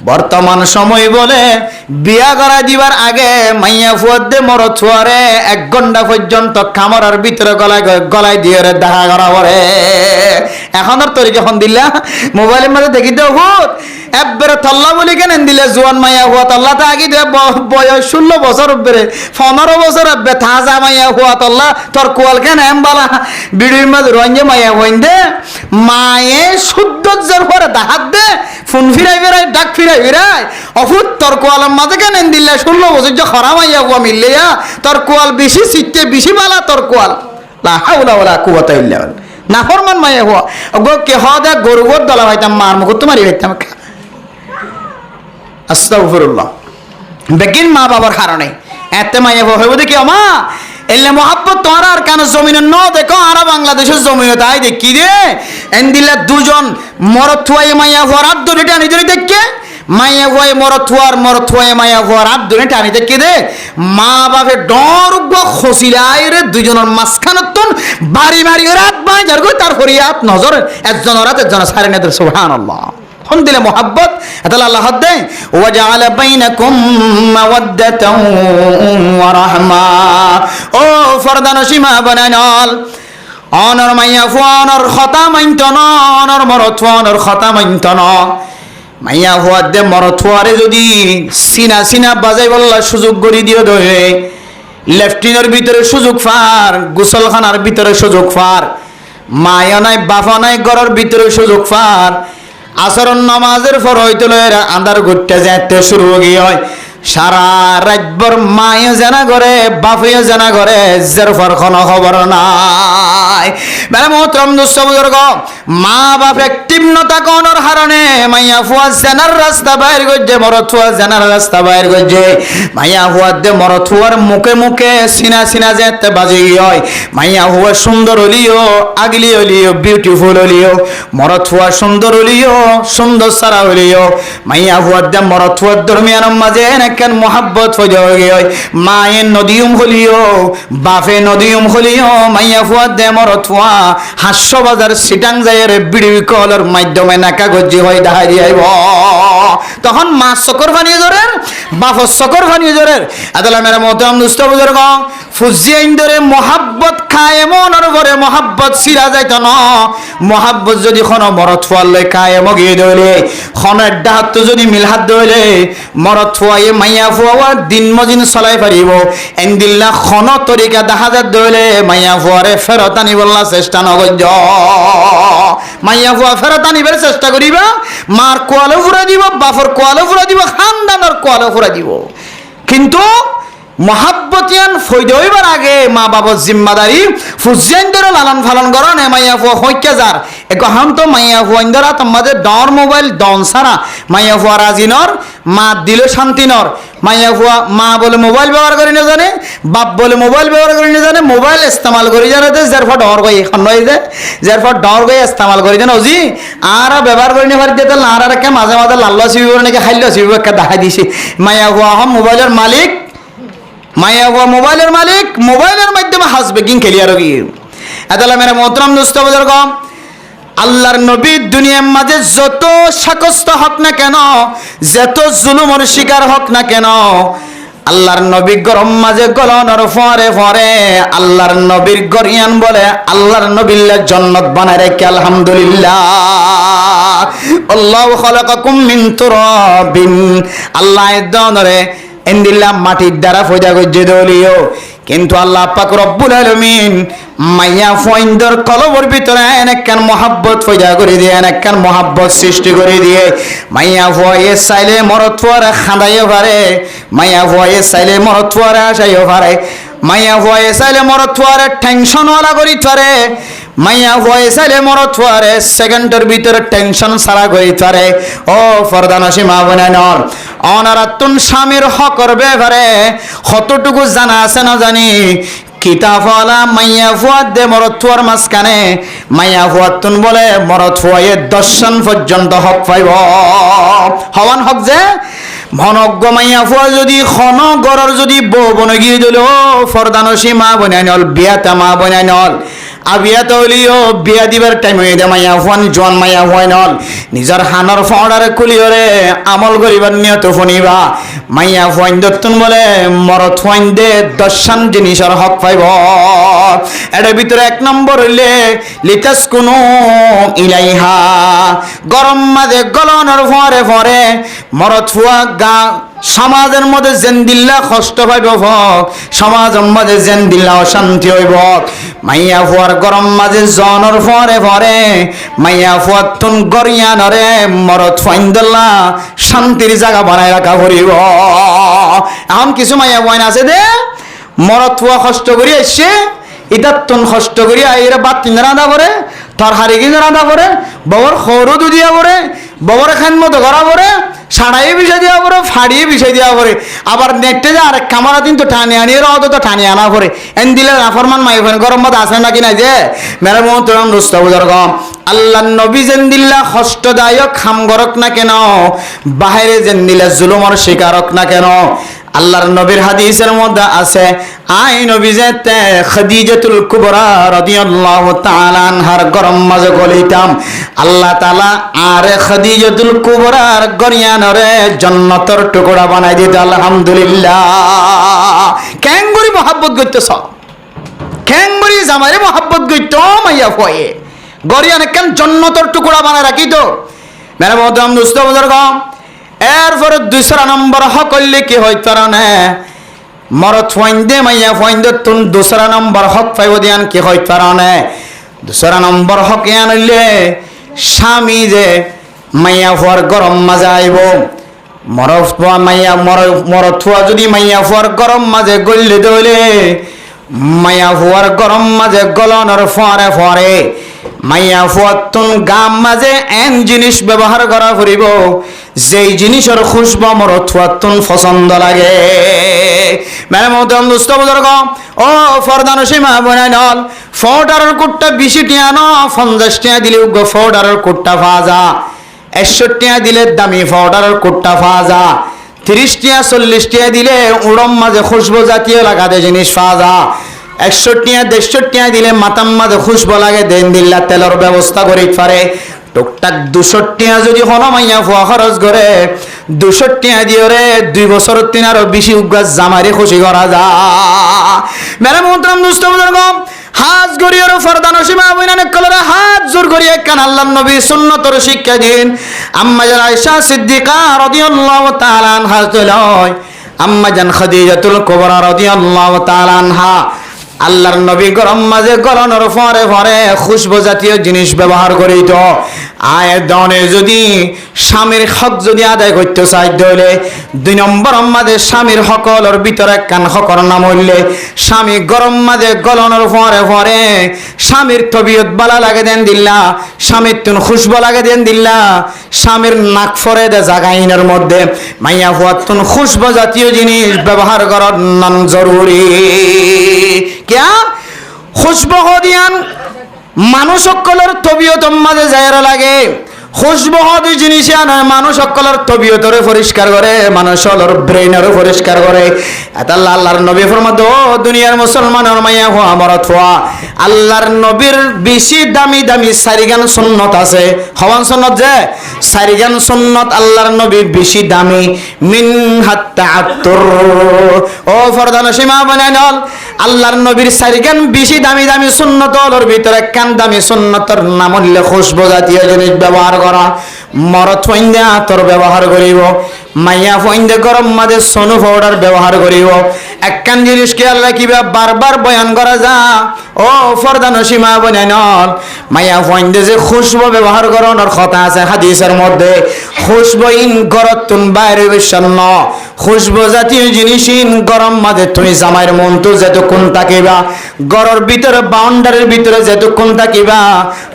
বর্তমান সময় বলে বিয়া করা দিবার আগে মাইয়া ফুয়াদে মরদ ফুয়ারে 1 ঘন্টা পর্যন্ত কামরার ভিতরে গলায় দিয়ে দেখা করা পরে। এখন আর তোর যখন দিলা মোবাইলের মধ্যে দেখি তো হুত একবারে তল্লা বলি কেন দিলে জোয়ান মাইয়া হুয়া তল্লা তো আগে বয়স 16 বছর উপরে 15 বছর হবে থাজা মাইয়া হুয়া তল্লা তোর কোয়াল কেন এম বালা বিড়ির মধ্যে রঞ্জে মাইয়া হইন দে মায়ে শুদ্ধর পরে দাহাত দে ফোন ফিরাই ফিরাই ডাক ফিরাই ফিরাই অফুত তোর কোয়ালের মাঝে কেন দিলে 16 বছর যে খরা মাইয়া হুয়া মিললে তোর কোয়াল বেশি চিত্তে বেশি বালা তোর কোয়াল লা হাওলা ওয়ালা কুওয়াতা ইল্লা বিল্লাহ না ফরমান মাইয়া হুয়া গো কে হদা গরুর দলা হইতাম মার মুখ তোমারই হইতাম আস্তাগফিরুল্লাহ বেগিন মা বাবার কারণে এতে মাইয়া হইব দেখি আমা এলে মোহাব্বত তোরা আর কেন জমিনে ন দেখো আর বাংলাদেশের জমিনে তাই দেখি রে এন দিলে দুজন মরদ থুয়াই মাইয়া হওয়ার হাত ধরে টানি ধরে দেখে মাইয়া হওয়াই মরদ থুয়াই মাইয়া হওয়ার হাত ধরে টানি দেখে দে মা বাপে ডর খসিলাই রে দুজনের মাঝখানত তুন বাড়ি বাড়ি রাত বাই যার গো তার ফরিয়াত নজর একজনের রাত একজনের সারে নেদের সুবহানাল্লাহ হন দিলে মোহাব্বত তাহলে আল্লাহ হাত দেয় ওয়াজআলা বাইনাকুম মাওয়াদ্দাতাও ওয়া রাহমা ও ফরদান সীমা বানানল অনর মাইয়া ফুয়ানর খতা মাইন্তন অনর মরত ফুয়ানর খতা মাইন্তন মাইয়া ফুয়ার দে মরত ফুয়ারে যদি সিনা সিনা বাজাই বললা সুযোগ গড়ি দিও দয়ে লেফটিনের ভিতরে সুযোগ ফার গোসলখানার ভিতরে সুযোগ ফার মায়া নাই বাফা নাই ঘরের ভিতরে সুযোগ ফার আসরন নামাজের পর হইতে লয়েরা আন্ধার ঘুরতে যাইতে শুরু হয় সারা রাতভর মায়ে জানা করে বাপেও জানা করে জের ফর কোনো খবর নাই বেলা মোহতরম দুস্থ বুজুর্গ মা বাপ অ্যাক্টিভ নতা কোনর হারণে মাইয়া ফুয়া জানার রাস্তা বাইর গজ্জে মরদ ফুয়া জানার রাস্তা বাইর গজ্জে মাইয়া ফুয়া দে মরদ ফুয়ার মুখে মুখে সিনা সিনা যেতে বাজে হয় মাইয়া ফুয়া সুন্দর হলিও আগলি হলিও বিউটিফুল হলিও মরদ ফুয়া সুন্দর হলিও সুন্দর সারা হলিও মাইয়া ফুয়া দে মরদ ফুয়ার দরমিয়ান মাঝে কেন মোহাব্বত হয়ে হয় মায়ের নদীম হলিও বাপে নদীম হলিও মাইয়া ফুয়া দে মরদ ফুয়া হাস্য বাজার সিটাং যাইয়ের বিড়ি কলের মাধ্যমে নাকা গজ্জি হয়ে দাঁড়িয়ে আইব তখন মা চকর ফানিয়ে জোরের বাপর চকর ফানিয়ে জোরের আদালা মেরা মোহতরম দুস্থ বুজুর্গ ফুজিয়াইন ধরে মোহাব্বত খায় এমন পরে মোহাব্বত সিরা যাইত ন মোহাব্বত যদি খন মরদ ফুয়ার লই খায় মগিয়ে দইলে খনের ডাহাত যদি মিলহাত দইলে মরদ ফুয়াই মাইয়া ফুয়া দিন মজিন চলাই পারিব এন্দিল্লা খন তরিকা দেখা যাত দইলে মাইয়া ফুয়ারে ফেরত আনিবলা চেষ্টা নগজ মাইয়া ফুয়া ফেরত আনিবার চেষ্টা করিবা মার কোয়ালে ফুরা দিব বাপর কোয়ালে ফুরা দিব খানদানের কোয়ালে ফুরা দিব কিন্তু মহাব্বতিয়ান ফৈদ হইবার আগে মা বাবার জিম্মাদারি ফুজিয়ান ধরে লালন পালন করন মাইয়া ফুয়া হইকে যার এখন তো মাইয়া ফুয়ান ধরা তোমাদের ডর মোবাইল ডন সারা মাইয়া ফুয়া রাজিনর মা দিল শান্তিনর মাইয়া ফুয়া মা বলে মোবাইল ব্যবহার করি না জানে বাপ বলে মোবাইল ব্যবহার করি না জানে মোবাইল ইস্তেমাল করি জানে যার ফর ডর গই এখন নয় যে যার ফর ডর গই ইস্তেমাল করি জানো জি আর ব্যবহার করি না পারি দিতে আর একটা মাঝে মাঝে লাল্লা সিবি নাকি খাইল সিবি একটা দেখা দিছি মাইয়া ফুয়া হম মোবাইলের মালিক মাইয়া হুয়া মোবাইলের মালিক মোবাইলের মাধ্যমে হাসবে কিং খেলিয়ার গিয়ে এতলা মেরা মোহতরম দুস্থ বুজুর্গ আল্লাহর নবী দুনিয়ার মাঝে যত শাকস্ত হক না কেন যত জুলুমের শিকার হক না কেন আল্লাহর নবী গরম মাঝে গলনের ফরে ফরে আল্লাহর নবীর গরিয়ান বলে আল্লাহর নবিল্লা জান্নাত বানায় রেখে আলহামদুলিল্লাহ আল্লাহু খালাকাকুম মিন তুরাবিন আল্লাহ দনরে এন্দিল্লা মাটির দ্বারা ফয়দা গজ্জে দলিও কিন্তু আল্লাহ পাক রব্বুল আলামিন মাইয়া ফয়ন্দর কলবর ভিতরে এনেকান মোহাব্বত ফয়দা করে দিয়ে এনেকান মোহাব্বত সৃষ্টি করে দিয়ে মাইয়া ফয়ে চাইলে মরদ ফুয়ারে খাঁদাইও পারে মাইয়া ফয়ে চাইলে মরদ ফুয়ারে আসাইও পারে মাইয়া ফয়ে চাইলে মরদ ফুয়ারে টেনশনওয়ালা করি পারে মাইয়া ফয়ে চাইলে মরদ ফুয়ারে সেকেন্ডের ভিতরে টেনশন সারা করি পারে ও ফরদানসী মা বোনেনর অনারাতুন স্বামীর হকর ব্যাপারে কতটুকু জানা আছে না জানি কিতাবওয়ালা মাইয়া ফুয়াদ দে মরদ ফুয়ার মাঝখানে মাইয়া ফুয়াতুন বলে মরদ ফুয়ায়ে দর্শন পর্যন্ত হক পাইব হওয়ান হক যে মনজ্ঞ মাইয়া ফুয়া যদি খন গড়র যদি বউ বনে গিয়ে দিল ফরদানসী মা বনাই নল বিয়াতা মা বনাই নল আবিয়া তলিও বিয়া দিবার টাইম হয়ে দে মাইয়া ফোন জোয়ান মাইয়া হয় নল নিজের হানর ফাউডারে কুলিয়রে আমল করিবার নিয়ত ফনিবা মাইয়া ফোন দত্তন বলে মরত ফোন দে দশান জিনিসের হক পাইব এর ভিতরে এক নম্বর হইলে লিতাস কোনো ইলাইহা গরম মাঝে গলনের ফরে ফরে মরত ফুয়া গা সমাজের মধ্যে জেন্দিল্লা কষ্ট পাইব সমাজের মধ্যে জেন্দিল্লা অশান্তি হইব মাইয়া ফুয়ার গরম মাঝে জনের ফরে ফরে মাইয়া ফুয়ার তুন গরিয়ানরে মরত ফাইন্দল্লা শান্তির জায়গা বানায় রাখা করিব এখন কিছু মাইয়া বইন আছে দে মরত ফুয়া কষ্ট করি আসছে ইটার তুন কষ্ট করি এরা বাদ তিন রাধা করে তার হারি কিনে রাধা করে ববর খরু দিয়া করে ববর খান মতো করা করে সাড়াই বিষয় দেওয়া পরে ফাড়িয়ে বিষয় দেওয়া পরে আবার নেটে যে আরেক কামারা দিন তো টানি আনিয়ে অত তো টানি আনা পরে এন দিলে রাফরমান মাই ফেন গরম মত আসে নাকি না যে মেরে মোহতরম দোস্ত বুঝার কম আল্লাহ নবী যেন দিল্লা কষ্টদায়ক খাম গরক না কেন বাহিরে যেন দিলে জুলুমর শিকারক না কেন আল্লাহর নবীর হাদিসের মধ্যে আছে আই নবী যেতে খাদিজাতুল কুবরা রাদিয়াল্লাহু তাআলা আনহার গরম মাঝে গলিতাম আল্লাহ তাআলা আরে খাদিজাতুল কুবরার গরিয়ানরে জান্নাতের টুকরা বানাই দিতে আলহামদুলিল্লাহ কেঙ্গুরি মহব্বত করতেছ কেঙ্গুরি জামাইরে মহব্বত করতে মাইয়া ফয়ে গরিয়ানে কেন জান্নাতের টুকরা বানায় রাখি তো মেরে মোহতরম দোস্ত বুজুর্গ এরপরে দুসরা নম্বর হক করলে কি হয় তারা না মরত ফাইন্দে মাইয়া ফাইন্দে তুন দুসরা নম্বর হক পাইব দিয়ান কি হয় তারা না দুসরা নম্বর হক ইয়ান হইলে স্বামী যে মাইয়া ফুয়ার গরম মাঝে আইব মরত ফুয়া মাইয়া মরত ফুয়া যদি মাইয়া ফুয়ার গরম মাঝে গললে দইলে মাইয়া ফুয়ার গরম মাঝে গলনের ফরে ফরে মাইয়া ফুয়ার তুন গাম মাঝে এন জিনিস ব্যবহার করা করিব যেই জিনিসের খুশবু মরত ফুয়ার তুন পছন্দ লাগে মানে মতন দুষ্ট বুজুর্গ ও ফরদান সীমা বনাই নল ফোটারের কুটটা 20 টিয়া ন 50 টিয়া দিলে ফোটারের কুটটা ফাজা 61 টিয়া দিলে দামি ফোটারের কুটটা ফাজা 30 টিয়া 40 টিয়া দিলে উড়ম মাঝে খুশবু জাতীয় লাগাতে জিনিস ফাজা 61 টিয়া 150 টিয়া দিলে মাতাম মাঝে খুশবু লাগে দেন দিল্লা তেলের ব্যবস্থা করি পারে টুকটাক 200 টিয়া যদি হলো মাইয়া ফুয়া খরচ করে 200 টিয়া দিয়ে রে 2 বছর 3 আরো বেশি উগাস জামাইরে খুশি করা যা মেরে মোহতরম দুষ্ট বুজুর্গ হাজ গরিয়র ফরদান সীমা বইনানে কলরে হাত জোর করিয়ে কান আল্লাহর নবী সুন্নতর শিক্ষা দিন আম্মা জান আয়েশা সিদ্দিকা রাদিয়াল্লাহু তাআলা আনহা লয় আম্মা জান খাদিজাতুল কুবরা রাদিয়াল্লাহু তাআলা আনহা আল্লাহর নবী গরম মাঝে গলনের ফরে ফরে খুশবু জাতীয় জিনিস ব্যবহার করিত আয় দনে যদি স্বামীর হক যদি আদায় করতে চাইতে হলে 2 নম্বর মাঝে স্বামীর হকলের ভিতরে কান হকর নাম হইলে স্বামী গরম মাঝে গলনের ফরে ফরে স্বামীর তবিয়ত বালা লাগে দেন দিল্লা স্বামীর তুন খুশবু লাগে দেন দিল্লা স্বামীর নাক ফরে দে জাগাইনের মধ্যে মাইয়া ফুয়ার তুন খুশবু জাতীয় জিনিস ব্যবহার করার নাম জরুরি क्या खुशबू हो दियान মানুষ সকলের তবিয়ত মাঝে যায়রা লাগে খুশবু হদি জিনিস আনা মানুষ সকলের তবিয়তরে পরিষ্কার করে মানুষের ব্রেইনরে পরিষ্কার করে এটা আল্লাহর নবী ফরমাদ ও দুনিয়ার মুসলমানের মাইয়া হওয়া মরত হওয়া আল্লাহর নবীর বেশি দামি দামি সারিগান সুন্নত আছে হওয়ান সুন্নত যে সারিগান সুন্নত আল্লাহর নবীর বেশি দামি মিন হাত্তা আত্তর ও ফরদান সীমা বানাইল আল্লাহর নবীর সারিগান বেশি দামি দামি সুন্নতর ভিতরে কান দামি সুন্নতর নাম হইলে খুশবু জাতীয় জিনিস ব্যবহার করা মরত ফইন্দে আতর ব্যবহার করিব মাইয়া ফইন্দে গরম মাঝে সোনু পাউডার ব্যবহার করিব একখান জিনিস খেয়াল রাখিবা বারবার বয়ান করা যা ও ফরদান সীমা বনাইনল মাইয়া ফইন্দে যে খুশবু ব্যবহার করানোর কথা আছে হাদিসের মধ্যে খুশবু ইন গরতুন বাইরে বিশ্বন্ন খুশবু জাতীয় জিনিস ইন গরম মাঝে তুমি জামাইয়ের মন তো যতক্ষণ থাকিবা গরর ভিতরে বাউন্ডারির ভিতরে যতক্ষণ থাকিবা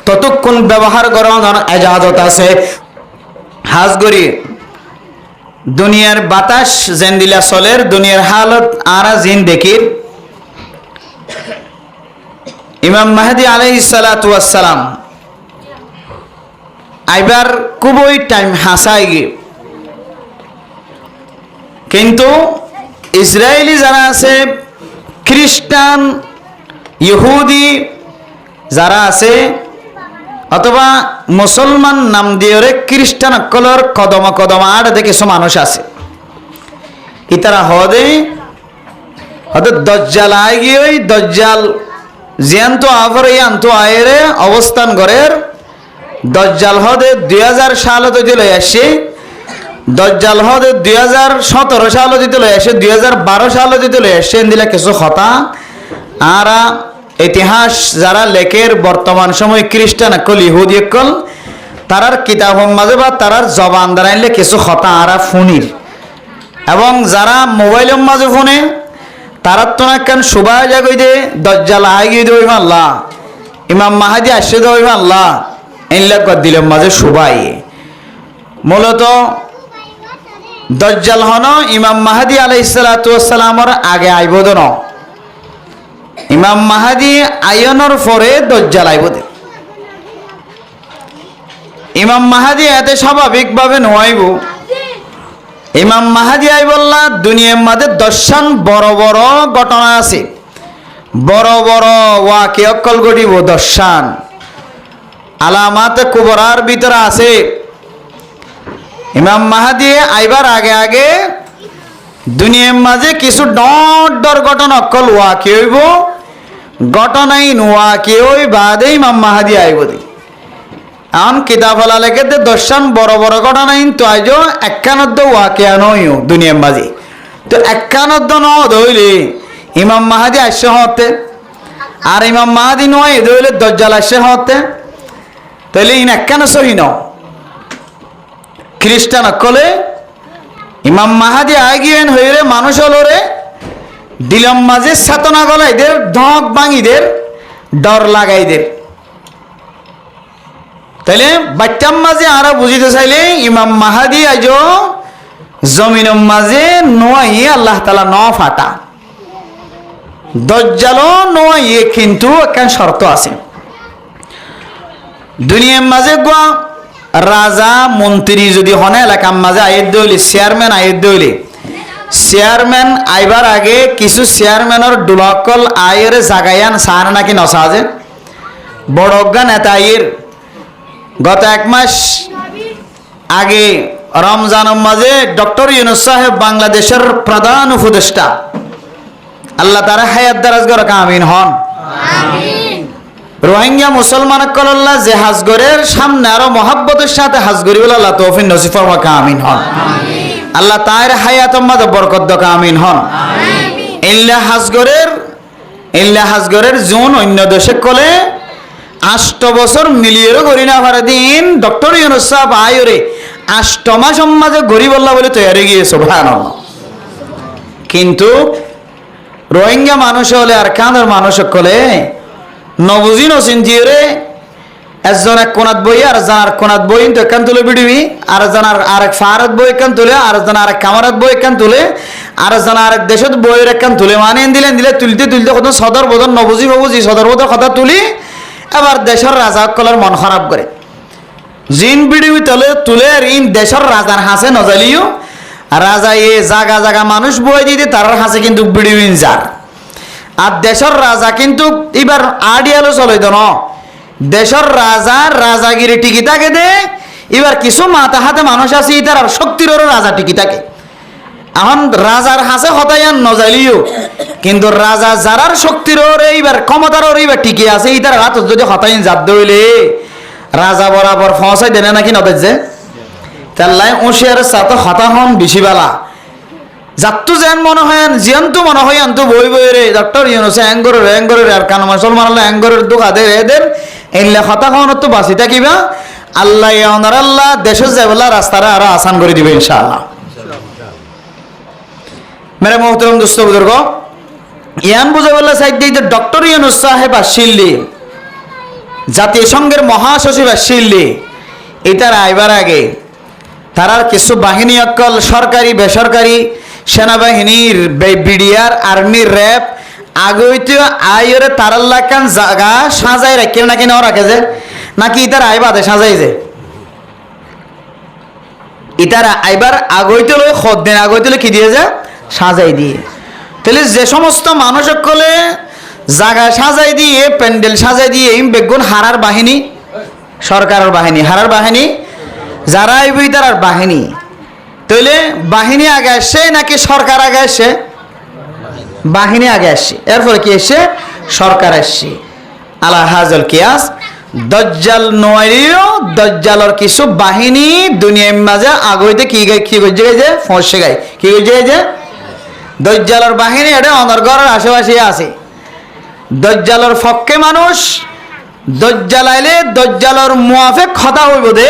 ততক্ষণ ব্যবহার করানোর ইজাজত আছে হাজগরি দুনিয়ার বাতাস যেন দিলা চলের দুনিয়ার হালত আরা জিন দেখির ইমাম মাহদি আলাইহিস সালাতু ওয়াস সালাম আইবার খুবই টাইম হাসাই গে কিন্তু ইসরায়েলি যারা আছে খ্রিস্টান ইহুদি যারা আছে অথবা মুসলমান নাম দিয়ে খ্রিস্টান অকলর কদমা কদমা আড়ে কিছু মানুষ আছে ইতারা হদে দজ্জাল আয় গিয়ে দজ্জাল জিয়ান্ত আফরে আন্ত আয়ের অবস্থান করের দজ্জাল হদে 2000 সালত লই আসে দজ্জাল হদে 2017 সাল দিতে লই আসে 2012 সাল দিতে লই আসে দিলে কিছু কথা আর ইতিহাস যারা লেখের বর্তমান সময় খ্রিস্টান অকল ইহুদি অকল তারার কিতাব মাঝে বা তারার জবান দাঁড়াইলে কিছু কথা আর ফুনির এবং যারা মোবাইলের মাঝে ফোনে তারা তো একখান সুবাহ জাগই দে দজ্জাল আয় গিয়ে দেব আল্লাহ ইমাম মাহাদি আসে দেব আল্লাহ এনলাক দিলের মাঝে সুবাই মূলত দজ্জাল হন ইমাম মাহাদি আলাইহিস সালাতু ওয়াস সালামর আগে আইবদ ন ইমাম মাহাদি আয়নর পরে দজ্জাল আইবদ ইমাম মাহাদি এতে স্বাভাবিকভাবে নয়াইব ইমাম মাহাদি আইবল্লাহ দুনিয়ার মধ্যে 10 বড় বড় ঘটনা আছে বড় বড় ওয়াকি অকল ঘটিব 10 আলামাত কুবরার ভিতরে আছে ইমাম মাহাদি আইবার আগে আগে দুনিয়ার মাঝে কিছু ডর ঘটনা অকল ওয়াকি হইব ঘটনাই ওয়াকি হই বাদে ইমাম মাহাদি আইব এখন কিতাব হলা লেখে 10 বড় বড় ঘটনা কিন্তু আজ 51 ওয়াকিয়া নইও দুনিয়ার মাঝে তো 51 ন ধইলে ইমাম মাহাদি আসছে হতে আর ইমাম মাহাদি নয় ধইলে দজ্জাল আসছে হতে তাহলে ইন 51 সহি ন খ্রিস্টান অকলে ইমাম মাহাদি আগিয়েন হইরে মানুষ হলরে দিলম মাঝে চেতনা গলাইদের ধক ভাঙিদের ডর লাগাইদের তাইলে বাচ্চার মাঝে আরো বুঝিতে চাইলে ইমাম মাহাদি আজ জমিনের মাঝে নোয়াই আল্লাহ তালা ন ফাটা দজ্জালও নোয়াইয়ে কিন্তু একটা শর্ত আছে দুনিয়ার মাঝে গোয়া রাজা মন্ত্রী যদি হনে এলাকার মাঝে আয়ের দইলে চেয়ারম্যান আয়ের দইলে চেয়ারম্যান আইবার আগে কিছু চেয়ারম্যানের ডুলাকল আয়ের জাগায়ান সার নাকি নসাজে বড় নেতা আয়ের গত 1 মাস আগে রমজানের মাঝে ডক্টর ইউনূস সাহেব বাংলাদেশের প্রধান উপদেষ্টা আল্লাহ তারা হায়াত দারাজ করে আমিন হন রোহিঙ্গা মুসলমান কল্লাহ যে হাজগরের সামনে আরো মহাব্বতের সাথে হাজগরি বলে আল্লাহ তৌফিক নসিব ফরমাকা আমিন হন আল্লাহ তার হায়াতের মাঝে বরকত দকা আমিন হন ইল্লা হাজগরের জুন অন্য দেশে কলে 8 বছর মিলিয়েরও গড়ি না পারে দিন ডক্টর ইউনূস সাহেব আয়রে 8 মাস মাঝে গড়ি বললা বলে তৈরি গিয়ে সুবহানাল্লাহ কিন্তু রোহিঙ্গা মানুষ হলে আর কাঁদের মানুষ কলে নবুজি নচিন্তিরে একজন এক কোনাত বই আর একজন কোনাত বই তো এখান তুলে বিড়িবি আর একজন আরেক ফারাত বই এখান তুলে আর একজন আরেক কামারাত বই এখান তুলে আর একজন আরেক দেশত বইয়ের এখান তুলে মানে দিলে তুলতে কত সদর বদর নবুজি বাবুজি সদর বদর কথা তুলি এবার দেশের রাজা কলার মন খারাপ করে জিন বিড়িবি তুলে আর ইন দেশের রাজার হাসে নজালিও রাজা এ জাগা জাগা মানুষ বই দিতে তার হাসে কিন্তু বিড়িবিন যার আর দেশের রাজা কিন্তু এবার আডিয়ালো চলে তো ন দেশের রাজা রাজাগিরি টিকি থাকে দে এবার কিছু মাথা হাতে মানুষ আছে ইতার আর শক্তির রাজা টিকি থাকে এখন রাজার হাসে হতায়ান নজালিও কিন্তু রাজা যারার শক্তির এইবার ক্ষমতার এইবার টিকি আছে ইতার হাত যদি হতাইন জাত দইলে রাজা বরাবর ফসাই দেনে নাকি নদের যে তাল্লাই ওশিয়ার সাথে হতাহন বেশি বেলা যাত্তু যেন মনে হয় জিয়ান্তু মনে হয় আন্তু বই রে ডক্টর ইউনূস অ্যাঙ্গরের আর কান মুসলমান আল্লাহ অ্যাঙ্গরের দুঃখা দে এদের এনলে হতাহন তো বাঁচি থাকিবা আল্লাহ ইয়ানার আল্লাহ দেশে যাইবলা রাস্তাটা আরো আসান করে দিবে ইনশাআল্লাহ মেরে মোহতরম দোস্ত বুজুর্গ ইয়ান বুঝে বললা সাইড দিয়ে ডক্টর ইউনূস সাহেব আসিল্লি জাতিসংঘের মহাসচিব আসিল্লি এটার আইবার আগে তারার কিছু বাহিনী অকল সরকারি বেসরকারি সেনাবাহিনীর বিডিআর আর্মি র্যাব আগইতে আইরে তারাল্লা কান জায়গা সাজাই রাখে নাকি না রাখে যে নাকি ইতার আইবাদে সাজাই যে ইতার আইবার আগইতে লই খদ্দিন আগইতে কি দিয়ে যে সাজাই দিয়ে তাহলে যে সমস্ত মানুষ সকলে জায়গা সাজাই দিয়ে প্যান্ডেল সাজাই দিয়ে বেগুন হারার বাহিনী, সরকারের বাহিনী, হারার বাহিনী যারা আইবই তার বাহিনী। তাইলে বাহিনী আগে আসছে নাকি সরকার আগে আসছে? বাহিনী আগে আসছে, এরপরে কি আসছে? সরকার আসছে। আলা হাজল কিয়াস দজ্জাল নয়ও দজ্জালর কিছু বাহিনী দুনিয়ার মাঝে আগইতে কি করছে যে ফসে গায়, কি করছে যে দজ্জালর বাহিনী এটা অনর্গরের আশেপাশে আছে। দজ্জালর পক্ষে মানুষ দজ্জাল আইলে দজ্জালর মুয়াফিক কথা হইব দে,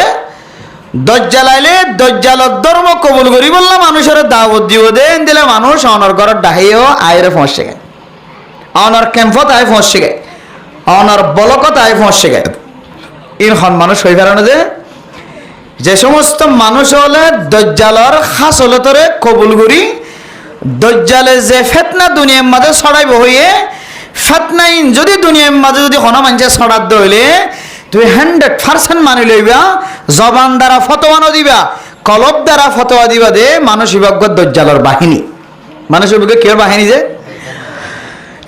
দজ্জাল আইলে দজ্জালর ধর্ম কবুল করি বললে মানুষের দাওয়াত দিব দে, দিলে মানুষ অনর্গরের ডাহিও আইরে ফসে গায়, অনর ক্যাম্পত আয় ফসে গায়, অনর বলকত আয় ফসে গায়। ইরহন মানুষ হয়ে কারণে যে সমস্ত মানুষ হলে দজ্জালর খাসলতরে কবুল করি, দজ্জালে যে ফেতনা দুনিয়ার মাঝে ছড়াইব হইয়ে ফেতনাইন যদি দুনিয়ার মাঝে যদি কোনো মানুষের ছড়াত হইলে তুই 100% মানি লইবা, জবান দ্বারা ফতোয়ানো দিবা, কলব দ্বারা ফতোয়া দিবা দে মানুষ বিভাগ্য দজ্জালর বাহিনী। মানুষ বিভাগ্য কেউ বাহিনী যে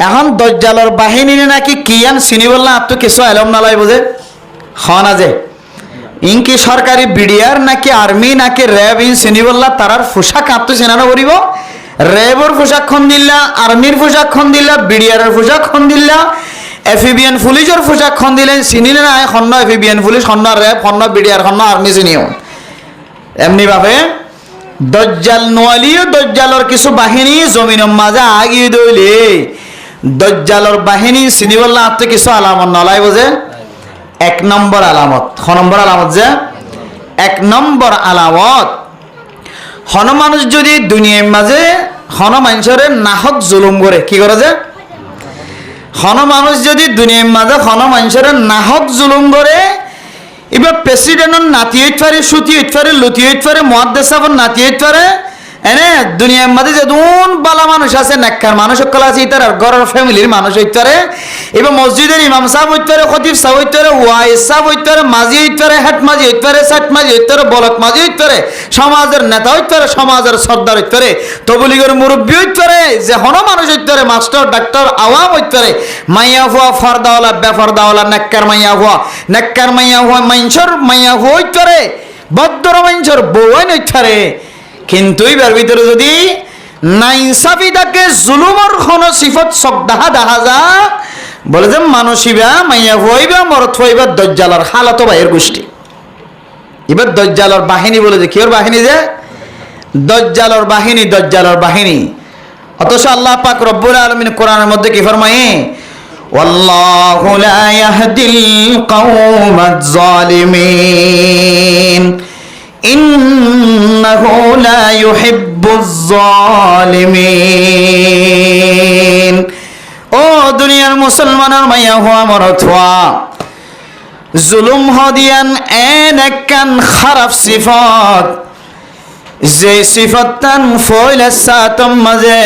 এখন দজ্জালর বাহিনী নাকি কিয়ান চিনি বললাম আর তো কিছু এলম নালাই বোঝে খানা যে ইনকি সরকারি বিডিআর নাকি আর্মি নাকি র্যাব ইন চিনি বললা তারার পোশাক আর তো চেনানো করিব, র্যাবর পোশাক খন দিল্লা, আর্মির পোশাক খন দিল্লা, বিডিআরের পোশাক খন দিল্লা, এফিবিএন পুলিশের পোশাক খন দিলেন চিনিলে না খন্ন এফিবিএন পুলিশ, খন্ন র্যাব, খন্ন বিডিআর, খন্ন আর্মি চিনিও। এমনি ভাবে দজ্জাল নোয়ালিও দজ্জালর কিছু বাহিনী জমিনের মাঝে আগিয়ে দইলে দজ্জালর বাহিনী চিনি বললা আর তো কিছু আলামত নলাই বোঝে। এক নম্বর আলামত, খ নম্বর আলামত যে এক নম্বর আলামত হন মানুষ যদি দুনিয়ার মাঝে হন মানুষের নাহক জুলুম করে, কি করে যে হন মানুষ যদি দুনিয়ার মাঝে হন মানুষের নাহক জুলুম করে, এবার প্রেসিডেন্টের নাতি হইতে পারে, সুতি হইতে পারে, লুতি হইতে পারে, মহাদ্দেশ সাহেবের নাতি হইতে পারে, এনে দুনিয়ার মাঝে যে দুন বালা মানুষ আছে, নেককার মানুষ সকল আছে, তার ঘরের ফ্যামিলির মানুষ হইতে পারে, এবার মসজিদের ইমাম সাহেব হইতে পারে, খতিব সাহেব হইতে পারে, ওয়াইজ সাহেব হইতে পারে, মাঝি হইতে পারে, হেড মাঝি হইতে পারে, সাত মাঝি হইতে পারে, বলক মাঝি হইতে পারে, সমাজের নেতা হইতে পারে, সমাজের সর্দার হইতে পারে, তবলিগের মুরব্বী হইতে পারে, যে হন মানুষ হইতে পারে, মাস্টার ডাক্তার আওয়াম হইতে পারে, মাইয়া হুয়া ফর্দাওয়ালা বেফর্দাওয়ালা নেককার মাইয়া হুয়া, নেককার মাইয়া হুয়া মাইনসর মাইয়া হুয়া হইতে পারে, বদ্দর মাইনসর বউয়াইন হইতে পারে। কিন্তু এবার ভিতরে যদি নাইনসাফি থাকে, জুলুমর কোন সিফত সব দেখা দেখা যা বলে যে মানুষিবা মাইয়া হইবা মরত হইবা দজ্জালার হালত ভাইয়ের গোষ্ঠী। এবার দজ্জালর বাহিনী বলে যে কিওর বাহিনী যে দজ্জালর বাহিনী, দজ্জালর বাহিনী। অথচ আল্লাহ পাক রব্বুল আলামিন কোরআনের মধ্যে কি ফরমায়ে, ওয়াল্লাহু লা ইয়াহদিল কওমাজ জালিমিন ইন্নাহু লা ইউহিব্বুজ জালিমিন। ও দুনিয়ার মুসলমানের মাইয়া হওয়া মরত হওয়া, জুলুম হদিয়ান এন একখান খারাপ সিফত, যে সিফতান ফয়লা সাতম মাঝে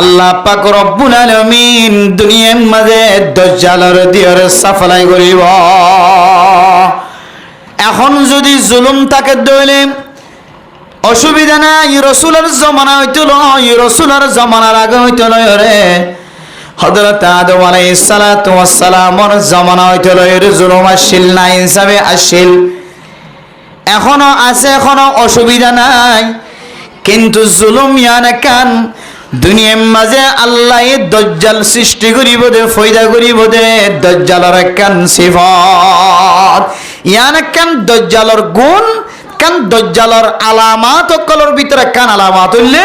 আল্লাহ পাক রব্বুল আলামিন দুনিয়ার মাঝে দজ্জালের দিয়র সাফলাই করিব। এখন যদি জুলুম তাকে দইলে অসুবিধা নাই, রাসূলের জমানা হইতো লয়, রাসূলের জমানার আগে হইতো লয় রে, হযরত আদম আলাইহিস সালাতু ওয়াস সালামের জমানা হইতো লয় রে, জুলুম আসিল না, ইনসাফে আসিল, এখনো আছে, এখনো অসুবিধা নাই। কিন্তু জুলুম ইয়ান কান দুনিয়ার মাঝে আল্লাহ দজ্জাল সৃষ্টি করিব দে, ফয়দা করিব দে, দজ্জালের কান সিফাত ইয়ান কান দজ্জালের গুণ, কান দজ্জালের আলামাত কলর ভিতরে কান আলামাত হইলে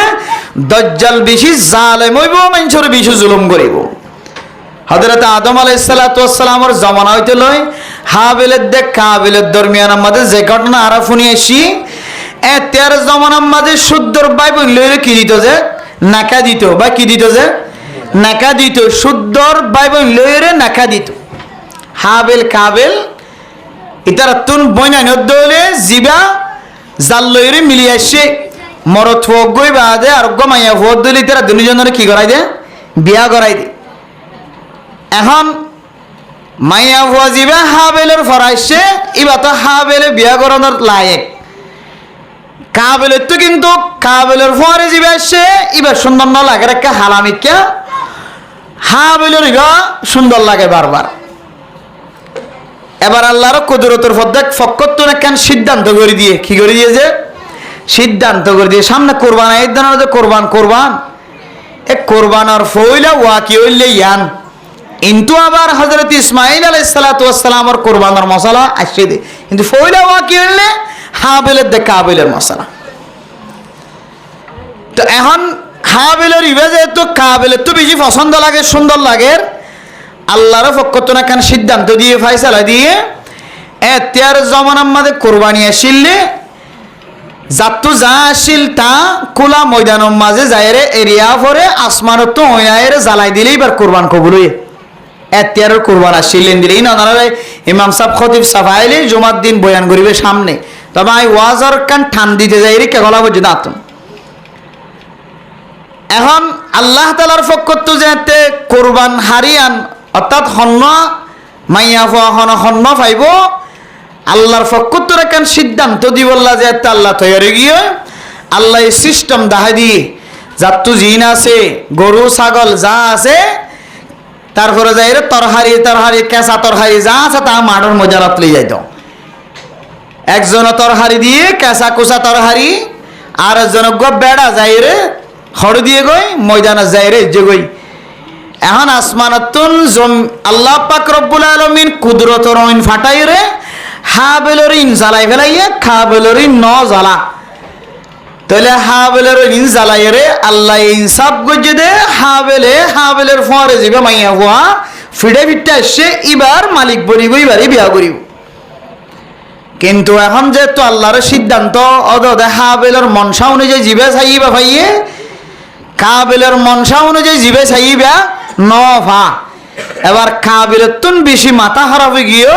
দজ্জাল বেশি জালেম হইব, মানুষের বেশি জুলুম করিব। হযরত আদম আলাইহিস সালাতু ওয়াস সালামের জামানা হইতে লয় হাবিলের দেখ কাবিলের দরমিয়ান আমাদের যে ঘটনা আরা শুনি আসি, এর জামানার মাঝে শুদ্ধর ভাই বোন লইলে কি দিত যে নাকা দিত, বা কি দিত যে নাকা দিত, শুদ্ধর ভাই বোন লইরে নাকা দিত। হাবিল কাবিল ইতার তুন বইনা নদলে জিবা জাল লইরে মিলি আসছে, মরত হোক গই বাদে আর গমাইয়া ভোট দিলে তারা দুজনের কি করাই দে, বিয়া করাই দে। এখন মাইয়া ভুয়া জিবা হাবেলের ফরাইছে, এবার তো হাবেলে বিয়া করানোর লায়েক, কাবেলের তো কিন্তু কাবেলের ফরে জিবা আসছে, এবার সুন্দর ন লাগে একটা হালামিকা হাবিলের ইবা সুন্দর লাগে বারবার। এবার আল্লাহর কুদরতের ফকত্তর একখান সিদ্ধান্ত করে দিয়ে, কি করে দিয়েছে? সিদ্ধান্ত করে দিয়ে সামনে কোরবান, এই ধরনের কোরবান কোরবান এ কোরবানোর ফইলা ওয়া কি হইলে ইয়ান কিন্তু আবার হযরত ইসমাঈল আলাইহিস সালাতু ওয়াস সালামের কোরবানোর মশলা আসছে দে, কিন্তু ফইলা ওয়া কি হইলে হাবিলের দে কাবিলের মশলা। তো এখন হাবিলের ইবাদে তো কাবিলের তো বেশি পছন্দ লাগে, সুন্দর লাগে। আল্লাহর পক্ষ একখান সিদ্ধান্ত দিয়ে ফাইসালা দিয়ে এতিয়ার জমানার মাঝে কোরবানি আসিলে যাত্তু যা আসিল তা খোলা ময়দানের মাঝে যায়রে এরিয়া পরে আসমানত তো ওয়াইরে জ্বালাই দিলেই এবার কোরবান কবুল হয়ে এতিয়ার কোরবান আসিলেন দিলেই না ওনারা ইমাম সাহেব খতিব সাফাইলে জুমার দিন বয়ান করিবে সামনে, তবে আই ওয়াজার কান ঠান দিতে যাইরে কে গলা বুঝে দাঁতন। এখন আল্লাহ তাআলার পক্ষ তো যেতে কোরবান হারিয়ান অর্থাৎ হন্ন মাইয়া হন্ন পাইব আল্লাহর পক্ষ তো একখান সিদ্ধান্ত দি বললা যে আল্লাহ তৈরি গিয়ে আল্লাহ এই সিস্টেম দেখা দিয়ে যাত্তু জিন আছে গরু ছাগল যা আছে তারপরে যাই রে তরহারি তরহারি কেঁচা তরহারি যা আছে তা মাঠের মজারাত লই যাইত। একজন তরহারি দিয়ে কেঁচা কুচা তরহারি আর একজন বেড়া যাই রে হড় দিয়ে গই ময়দানে যাই রে যে গই। এখন আসমানাতুন আল্লাহ পাক রব্বুল আলামিন কুদরতর ইন ফাটাই রে হাবিলের ইন জ্বালাই ফেলাইয়া খাবিলের ইন ন জ্বালা, তাহলে হাবিলের ইন জ্বালাই রে আল্লাহ ইনসাফ গজে দে হাবিলের ফরে যাবে মাইয়া হুয়া ফিডে ফিটটা এসে এবার মালিক বনিব এবারে বিয়া করিব। কিন্তু এখন যেহেতু আল্লাহর সিদ্ধান্ত অদে হাবিলের মনসা অনুযায়ী জিবে চাইবা ভাইয়ে কাবিলের মনসা অনুযায়ী জিবে চাইবা ন ভা। এবার কাবিলের তুন বেশি মাথা খারাপ হয়ে গিয়ে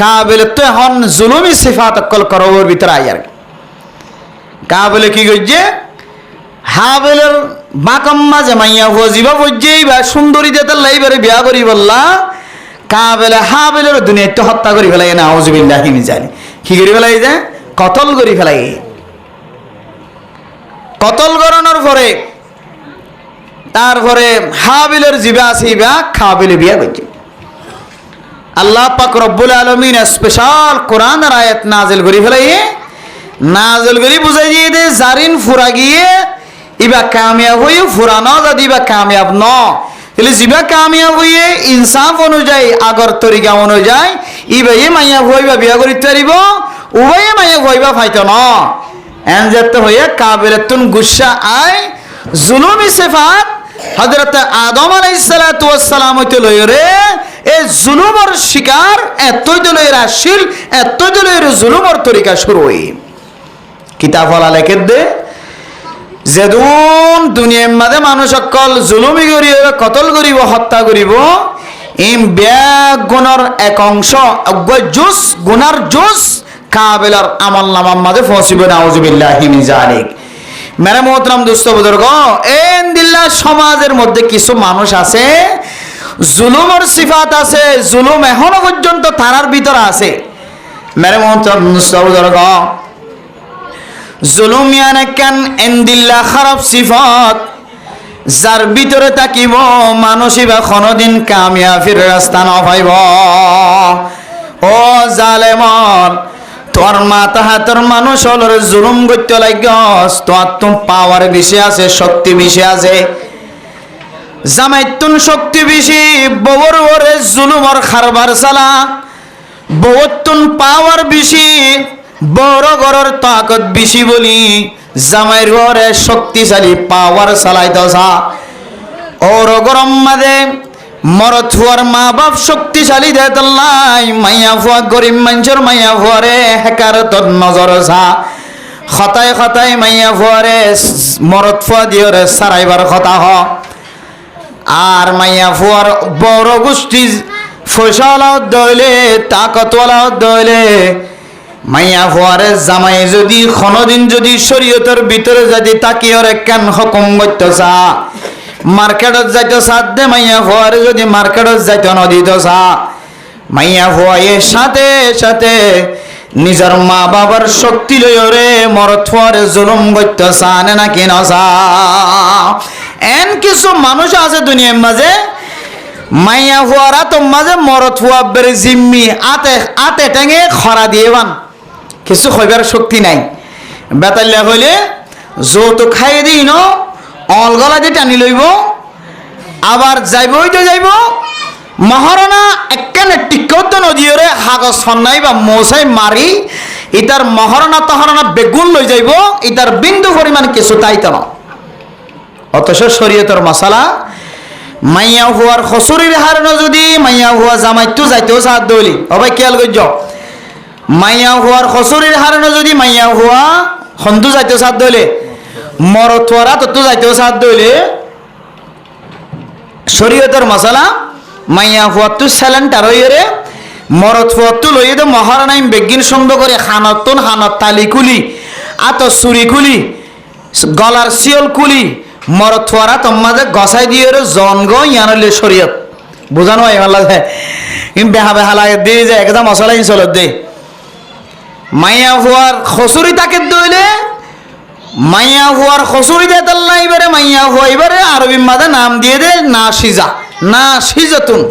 কাবিলের তো এখন জুলুমি সিফাত অকল করবর ভিতরে আই আর কাবিলে কি করছে হাবিলের বাকম্মা যে মাইয়া ফজিবা ফজেই বা সুন্দরী দেতার লাইবারে বিয়া করি বললা কাবিলে হাবিলের দুনিয়ায় তো হত্যা করি ফেলাই না আউযুবিল্লাহি মিন জালিক। কি করি ফেলাই যে কতল করি ফেলাই, কতল করানোর পরে তারপরে হাবিলের জিবা আসিবা কাবিলে বিয়া করছে। আল্লাহ পাক রব্বুল আলামিন স্পেশাল কোরআনের আয়াত নাজিল করি ফেলাই, নাজিল করি বুঝাই দিয়ে দে জারিন ফুরা গিয়ে ইবা কামিয়াব হয়ে ফুরানো যদি বা কামিয়াব ন তাহলে জিবা কামিয়াব হয়ে ইনসাফ অনুযায়ী আগর তরিকা অনুযায়ী ইবাই মাইয়া হইবা বিয়া করিতে পারিব, উভয়ে মাইয়া হইবা ফাইতো ন এন যেতে হয়ে কাবিলের তুন গুসা আয় জুলুমি সিফাত হযরত আদম আলাইহিস সালাতু ওয়াস সালাম হইতে লইরে এই জুলুমের শিকার এতই দলের আসিল এতই দলের জুলুমের তরিকা শুরু হই। কিতাব হলা লেখে দে যেদুন দুনিয়ার মাঝে মানুষ সকল জুলুমি করিব কতল করিব হত্যা করিব ইম ব্যাগ গুণর এক অংশ জুস গুনার জুস কাবিলার আমল নামার মাঝে ফসিবে নাউযুবিল্লাহি মিন জালিক। মেরে মোহতরম দোস্ত বুজুর্গ এন দিল্লা সমাজের মধ্যে কিছু মানুষ আছে জুলুমের সিফাত আছে, জুলুম এখনো পর্যন্ত তারার ভিতরে আছে। মেরে মোহতরম দোস্ত বুজুর্গ জুলুম ইয়ানে কেন এন দিল্লা খারাপ সিফাত যার ভিতরে থাকিব মানুষই বা কোনোদিন কামিয়াবির রাস্তা না পাইব। ও জালেমন তোর মাথা হাতের মানুষ হলরে জুলুম করতে লাগস তোর তো পাওয়ার বেশি আছে শক্তি বেশি আছে জামাইতুন শক্তি বেশি বউর ওরে জুলুমর খারবার চালা বউতুন পাওয়ার বেশি বড় গরর তাকত বেশি বলি জামাইর ওরে শক্তিশালী পাওয়ার চালাই দশা ওর গরম মাদে মরদ ফুয়ার মা বাপ শক্তিশালী দেতলাই মাইয়া ফুয়া গরিব মানুষের মাইয়া ফুয়ারে হেকারত নজর যা খতায় খতায় মাইয়া ফুয়ারে মরদ ফুয়া দিয়রে সারাইবার কথা হ আর মাইয়া ফুয়ার বড় গোষ্ঠী ফসলাও দইলে তাকতওয়ালাও দইলে মাইয়া ফুয়ারে জামাই যদি কোনোদিন যদি শরীয়তের ভিতরে যদি তাকিয়রে কেন হুকুম করতে চা মার্কেটত যাইতো সাথ দে মাইয়া ফুয়ারে যদি মার্কেটত যাইতো নদীত চা মাইয়া ফুয়াইয়ের সাথে সাথে নিজের মা বাবার শক্তি লইরে মরদ ফুয়ারে জুলুম করতে চানে নাকি না চা এন কিছু মানুষ আছে দুনিয়ার মাঝে মাইয়া হুয়ারা তো মাঝে মরত হুয়া বেড়ে জিম্মি আতে আতে টেঙে খরা দিয়ে বান কিছু হইবার শক্তি নাই বেতাল্লা হইলে যৌতুক খাইয়ে দিই ন অলগলা দিয়ে টানি লইব আবার যাইবই তো যাইব মহারণা একখানে টিকত নদীরে হাগজ সন্নাই বা মৌসাই মারি ইতার মহারণা তহরণা বেগুন লই যাইব ইতার বিন্দু পরিমাণ কিছু তাইত না অথচ শরীয়তের মশালা মাইয়া হুয়ার খসুরির হারণ যদি মাইয়া হুয়া জামাইতো যাইতেও সাহায্য হইলি অবাই খেয়াল করছ মাইয়া হুয়ার খসুরির হারণ যদি মাইয়া হুয়া হন্দু যাইতেও সাহায্য হইলে মরথুয়ারা তত যাইতেও সাহায্য হইলে শরীয়তের মশালা মাইয়া হুয়াত্তু স্যালেন্টার হইরে মরত হুয়াত্তু লইয়ে দে মহারানাইম বেগিন সুন্দর করে হানতন হানত তালি কুলি আত চুরি কুলি গলার শিয়ল কুলি মরত হুয়ারা তোমাদের গসাই দিয়ে জনগ ইয়ানলে শরীয়ত বোঝানো হয় ভালো যায় বেহা বেহা লাগে দিয়ে যায় একদম মশলা ইনসলত দে মাইয়া হুয়ার খসুরি তাকে দইলে মাইয়া হুয়ার খসুরি দে তাল্লা এবারে মাইয়া হুয়া এবারে আরবি মাদে নাম দিয়ে দে না সিজা না সিজতুন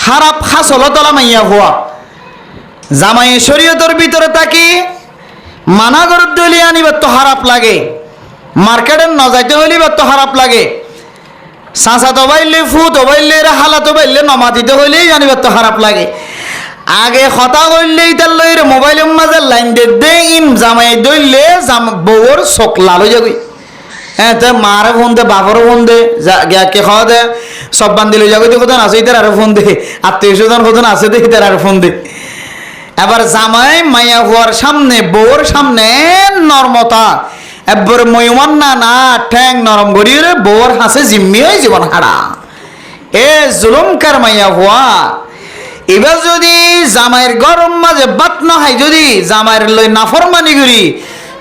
হারাপ খাসলতলা মাইয়া হুয়া জামাই শরীয়তের ভিতরে থাকি মানা গরুর দলি আনিবার তো হারাপ লাগে মার্কেটে ন যাইতে হইলে তো হারাপ লাগে চাঁচা তো বাইলে ফু তো বাইলে হালা তো বাইলে নমাতিতে হইলেই জানিবার তো খারাপ লাগে আগে কথা কইলেই তার লইরে মোবাইলের মাঝে লাইন দে ইন জামাই দইলে বউর চোখ লাল হয়ে যাবি হ্যাঁ তো মারে ফোন দে বাপরও ফোন দে কে খাওয়া দে সব বান্ধি লই যাবি কোথাও আছে ইতার আরো ফোন দে আত্মীয় স্বজন কোথাও আছে দে ইতার আরো ফোন দে এবার জামাই মাইয়া হওয়ার সামনে বউর সামনে নরমতা এবার ময়মান না না ঠ্যাং নরম গড়িয়ে বউর হাসে জিম্মি হয়ে জীবন হারা এ জুলুমকার মাইয়া হওয়া এবার যদি জামাইয়ের গরম মাঝে বাত নহাই যদি জামাইয়ের লই নাফরমানি করি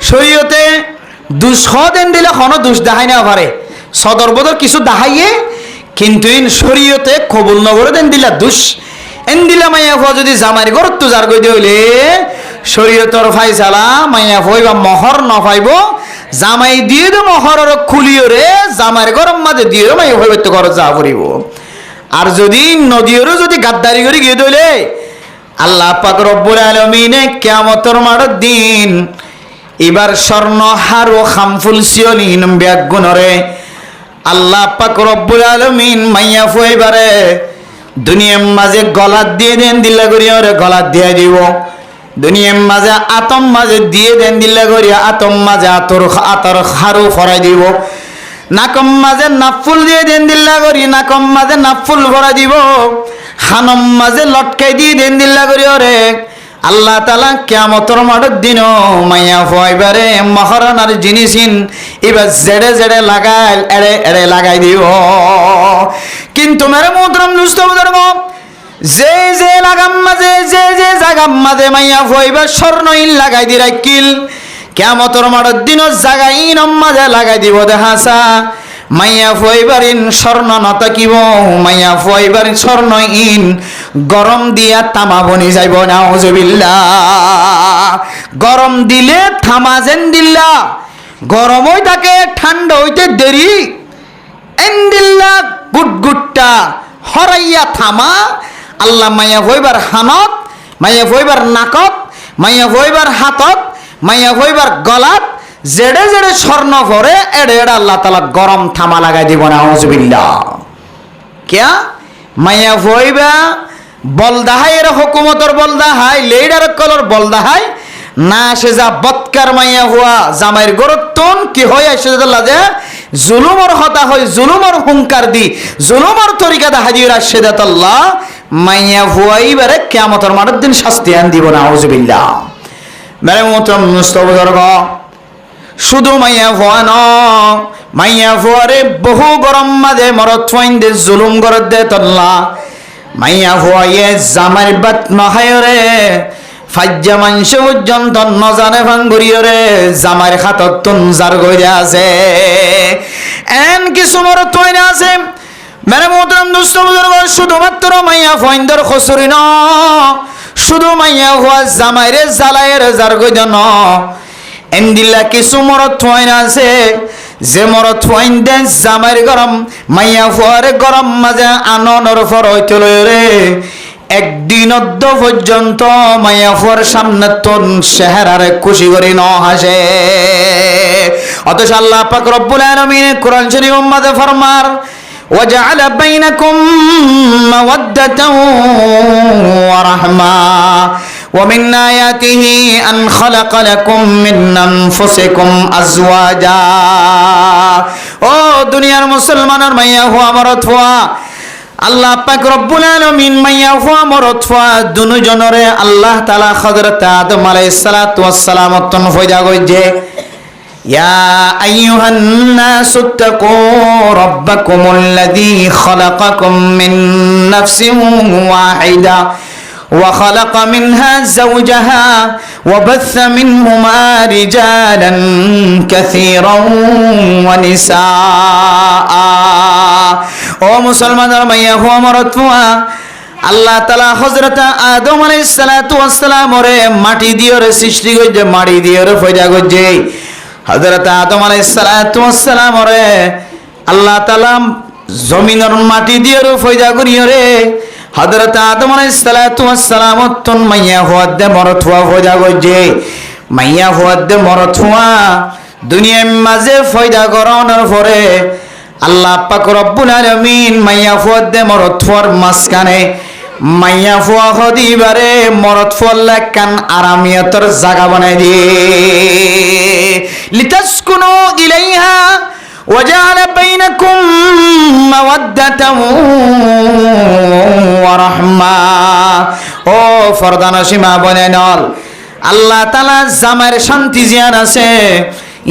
শরীয়তে দুষ দেন দিলে কোনো দুষ দেখাই না পারে সদর বদর কিছু দেখাইয়ে কিন্তু ইন শরীয়তে কবুল নগরে দেন দিলা দুষ এন দিলা মাইয়া হওয়া যদি জামাইয়ের গরত তো যার গই হইলে শরীয়তর ফাইসালা মাইয়া হই বা মহর নফাইব জামাই দিয়ে দে মহরের খুলিও রে জামাইয়ের গরম মাঝে দিয়ে মাইয়া হইবে তো ঘর যা করিব আর যদি নদীরও যদি গাদ্দারি করে গিয়ে দইলে আল্লাহ পাক রব্বুল আলামিনে কিয়ামতের মাঠের দিন এবার স্বর্ণ হার ও খামফুল সিয়লিন ব্যাগুনরে আল্লাহ পাক রব্বুল আলামিন মাইয়া ফুইবারে দুনিয়ার মাঝে গলাত দিয়ে দেন দিল্লা করিয়া রে গলাত দিয়ে দিব দুনিয়ার মাঝে আতম মাঝে দিয়ে দেন দিল্লা করিয়া আতম মাঝে আতর হারু ফরাই দিব নাকম মাঝে নাফুল দিয়ে দেন দিল্লা করি নাকম মাঝে নাফুল ভরা দিব হানম মাঝে লটকাই দিয়ে দেন দিল্লা করি ওরে আল্লাহ তাআলা কিয়ামতের মাঠের দিন মাইয়া ফুয়াইবারে মহারানার জিনিসিন এবার জেড়ে জেড়ে লাগাই এড়ে এড়ে লাগাই দিব কিন্তু মেরে মোহতরম দুস্থ ধর্ম যে যে লাগাম মাঝে যে জাগাম মাঝে মাইয়া ফুয়াইবার স্বর্ণইন লাগাই দি রাখিল কিয়ামতের মাঠের দিন জাগাই নম্মাজে লাগাই দিব দেহাসা মাইয়া ফুয়াইবারিন স্বর্ণ নতাকিব মাইয়া ফুয়াইবারিন স্বর্ণ ইন গরম দিয়া তামা বনি যাইব নাউজুবিল্লাহ গরম দিলে থামা যেন দিল্লা গরম হই থাকে ঠান্ডা হইতে দেরি এন্দিল্লা গুটগুটটা হরাইয়া থামা আল্লাহ মাইয়া ফুয়াইবার হানত মাইয়া ফুয়াইবার নাকত মাইয়া ফুয়াইবার হাতত মাইয়া হইবার গলাত জেড়ে জেড়ে স্বর্ণ ভরে এড়ে এড়ে আল্লাহ তাআলা গরম থামা লাগাই দিব না আউযুবিল্লাহ কিয়া মাইয়া হইবা বলদাহাই এর হুকুমতর বলদাহাই লেডার কলর বলদাহাই না সে যা বৎকার মাইয়া হুয়া জামাইর গরতন কি হয় আসে যে জুলুমর হতা হয় জুলুমর হুঙ্কার দি জুলুমর তরিকা দা হাজির আসে আল্লাহ মাইয়া হুয়াইবারে কিয়ামতের মাঠের দিন শাস্তি আন দিব না আউযুবিল্লাহ মেরে মোহতরম মুস্তবর্গ শুধু মাইয়া ফুয়া ন মাইয়া ফুয়ারে বহু গরম মাঝে মরত ফাইন্দে জুলুম করে দে তল্লা মাইয়া ফুয়াইয়ে জামার বাত নহায়রে ফাজ্জা মাংস পর্যন্ত নজানে ভাঙ্গুরিয়রে জামার খাতত তুনজার গইরা আছে এন কিছু মরত ফাইনে আছে মেরে মোহতরম মুস্তবর্গ শুধুমাত্র মাইয়া ফাইন্দর খসুরি ন শুধু মাইয়া হওয়া জামাইরে জালাইয়ের যার গইন এন্দিল্লা কিছু মরত হয় না আছে যে মরত ফুয়াইন দেন জামাইর গরম মাইয়া ফুয়ারে গরম মাঝে আননের ফর হইতে রে একদিন অদ্য পর্যন্ত মাইয়া ফুয়ার সামনে তোর চেহারারে খুশি করি ন হাসে। অথচ আল্লাহ পাক রব্বুল আলামিন কোরআন শরীফ মাঝে ফরমার وجعل بينكم مودة ورحمة ومن آياته أن خلق لكم من أنفسكم أزواجا ও দুনিয়ার মুসলমানের মাইয়া হুয়া মরদ হুয়া আল্লাহ পাক রব্বুল আলামিন মাইয়া হুয়া মরদ হুয়া দুজনরে আল্লাহ তাআলা হযরত আদম আলাইহিস সালাতু ওয়াস সালাম তন ফয়দা কইছে يا أيها الناس اتقوا ربكم الذي خلقكم من نفس واحدة وخلق منها زوجها وبث منهما رجالا كثيرا ونساء ও মুসলমানরা মাইয়া হুয়া মরদ হুয়া আল্লাহ তাআলা হযরত আদম আলাইহিস সালাতু ওয়াস সালাম ওরে মাটি দিয়ে সৃষ্টি কইছে মাটি দিয়ে ফয়দা কইছে হযরত আদম আলাইহিস সালাতু ওয়াস সালাম রে আল্লাহ তাআলা জমিনের মাটি দিয়ে ফয়দা করিও রে হযরত আদম আলাইহিস সালাতু ওয়াস সালাম তন মাইয়া হুয়াদে মরত হুয়া ফয়দা কইছে মাইয়া হুয়াদে মরত হুয়া দুনিয়ার মাঝে ফয়দা করানোর পরে আল্লাহ পাক রব্বুল আলামিন মাইয়া হুয়াদে মরত হুয়ার মাঝখানে মাইয়া ফুয়া হদিবারে মরদ ফুয়াল্লা কান আরামিয়তর জায়গা বানাই দিয়ে লিতাসকুনু ইলাইহা ওয়াজআলা বাইনাকুম মাওয়াদ্দাতাও ওয়া রাহমা ও ফরদানসী মা বোনেনল আল্লাহ তাআলা জামার শান্তি জিয়ান আছে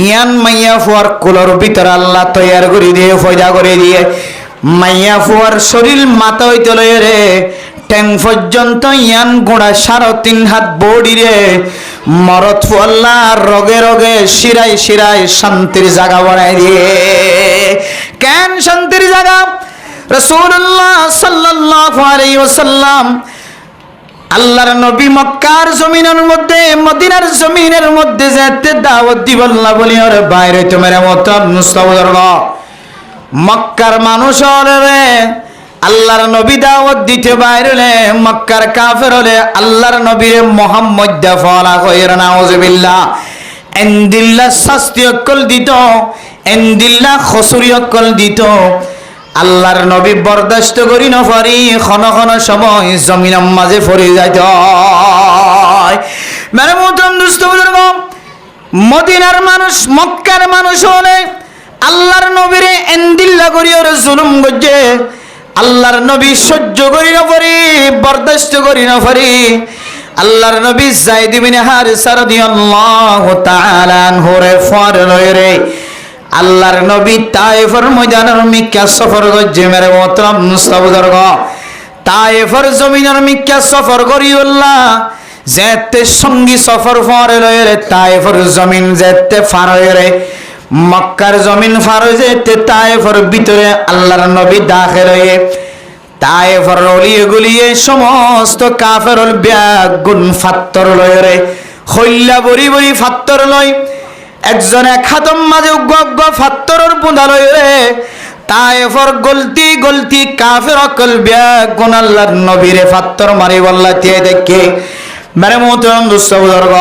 ইয়ান মাইয়া ফুয়ার কুলর ভিতর আল্লাহ তৈয়ার করে দিয়ে ফয়দা করে দিয়ে মাইয়া ফুয়ার শরীর মাথা হইতে লয়ে রে ট্যাং পর্যন্ত ইয়ান গোড়া 3.5 হাত বডি রে মরদ ফুয়াল্লা রগে রগে শিরায় শিরায় শান্তির জায়গা বানাই দিয়ে কেন শান্তির জায়গা রাসূলুল্লাহ সাল্লাল্লাহু আলাইহি ওয়াসাল্লাম আল্লাহর নবী মক্কার জমিনের মধ্যে মদিনার জমিনের মধ্যে যেতে দাওয়াত দিবল্লা বলি ওরে বাইরে তোমার মত মুস্তাফার মক্কার মানুষ রে আল্লাহর নবী দাওয়াত দিতে বাইরে মক্কার কাফের হলে আল্লাহর নবীরে মুহাম্মদ দাফলা কইরা নাউজুবিল্লাহ এন্দিল্লা শাস্তি অকল দিত এন্দিল্লা খসুরি অকল দিত আল্লাহর নবী বরদাস্ত করি না পারি খন খন সময় জমিনের মাঝে পড়ে যাইত মানে মোহতরম দোস্ত বুজুর্গ মদিনার মানুষ মক্কার মানুষ হলে আল্লাহর নবীরে এন্দিল্লা করি ওরে জুলুম গজে আল্লাহর নবী সহ্য করি না পারি বরদাস্ত করি না পারি আল্লাহর নবী যায়েদ ইবনে হারিসা রাদিয়াল্লাহু তাআলা আনহু রে ফর লয়রে আল্লাহর নবী তায়েফের ময়দানের মিক্কা সফর গজে মেরে মোহতরম মুস্তাফাদরগ তায়েফের জমিনের মিক্কা সফর করিউল্লাহ যেতে সঙ্গী সফর ফরে লয়রে তায়েফের জমিন যেতে ফারয়রে মক্কার জমিন ফার যেতে তায়েফের ভিতরে আল্লাহর নবী দাখিল হয়ে তায়েফের অলিয়ে গুলিয়ে সমস্ত কাফের ব্যাগুন ফাত্তর লয়রে খৈলা বরি বরি ফাত্তর লয় একজন এক হাতম মাঝে গগ ফাত্তরের বুঁদা লয়রে তায়েফের গলতি গলতি কাফের অকল ব্যাগুন আল্লাহর নবীরে ফাত্তর মারি বল্লাতে দেখে মেরে মোহতরম দুঃসবুজর্গ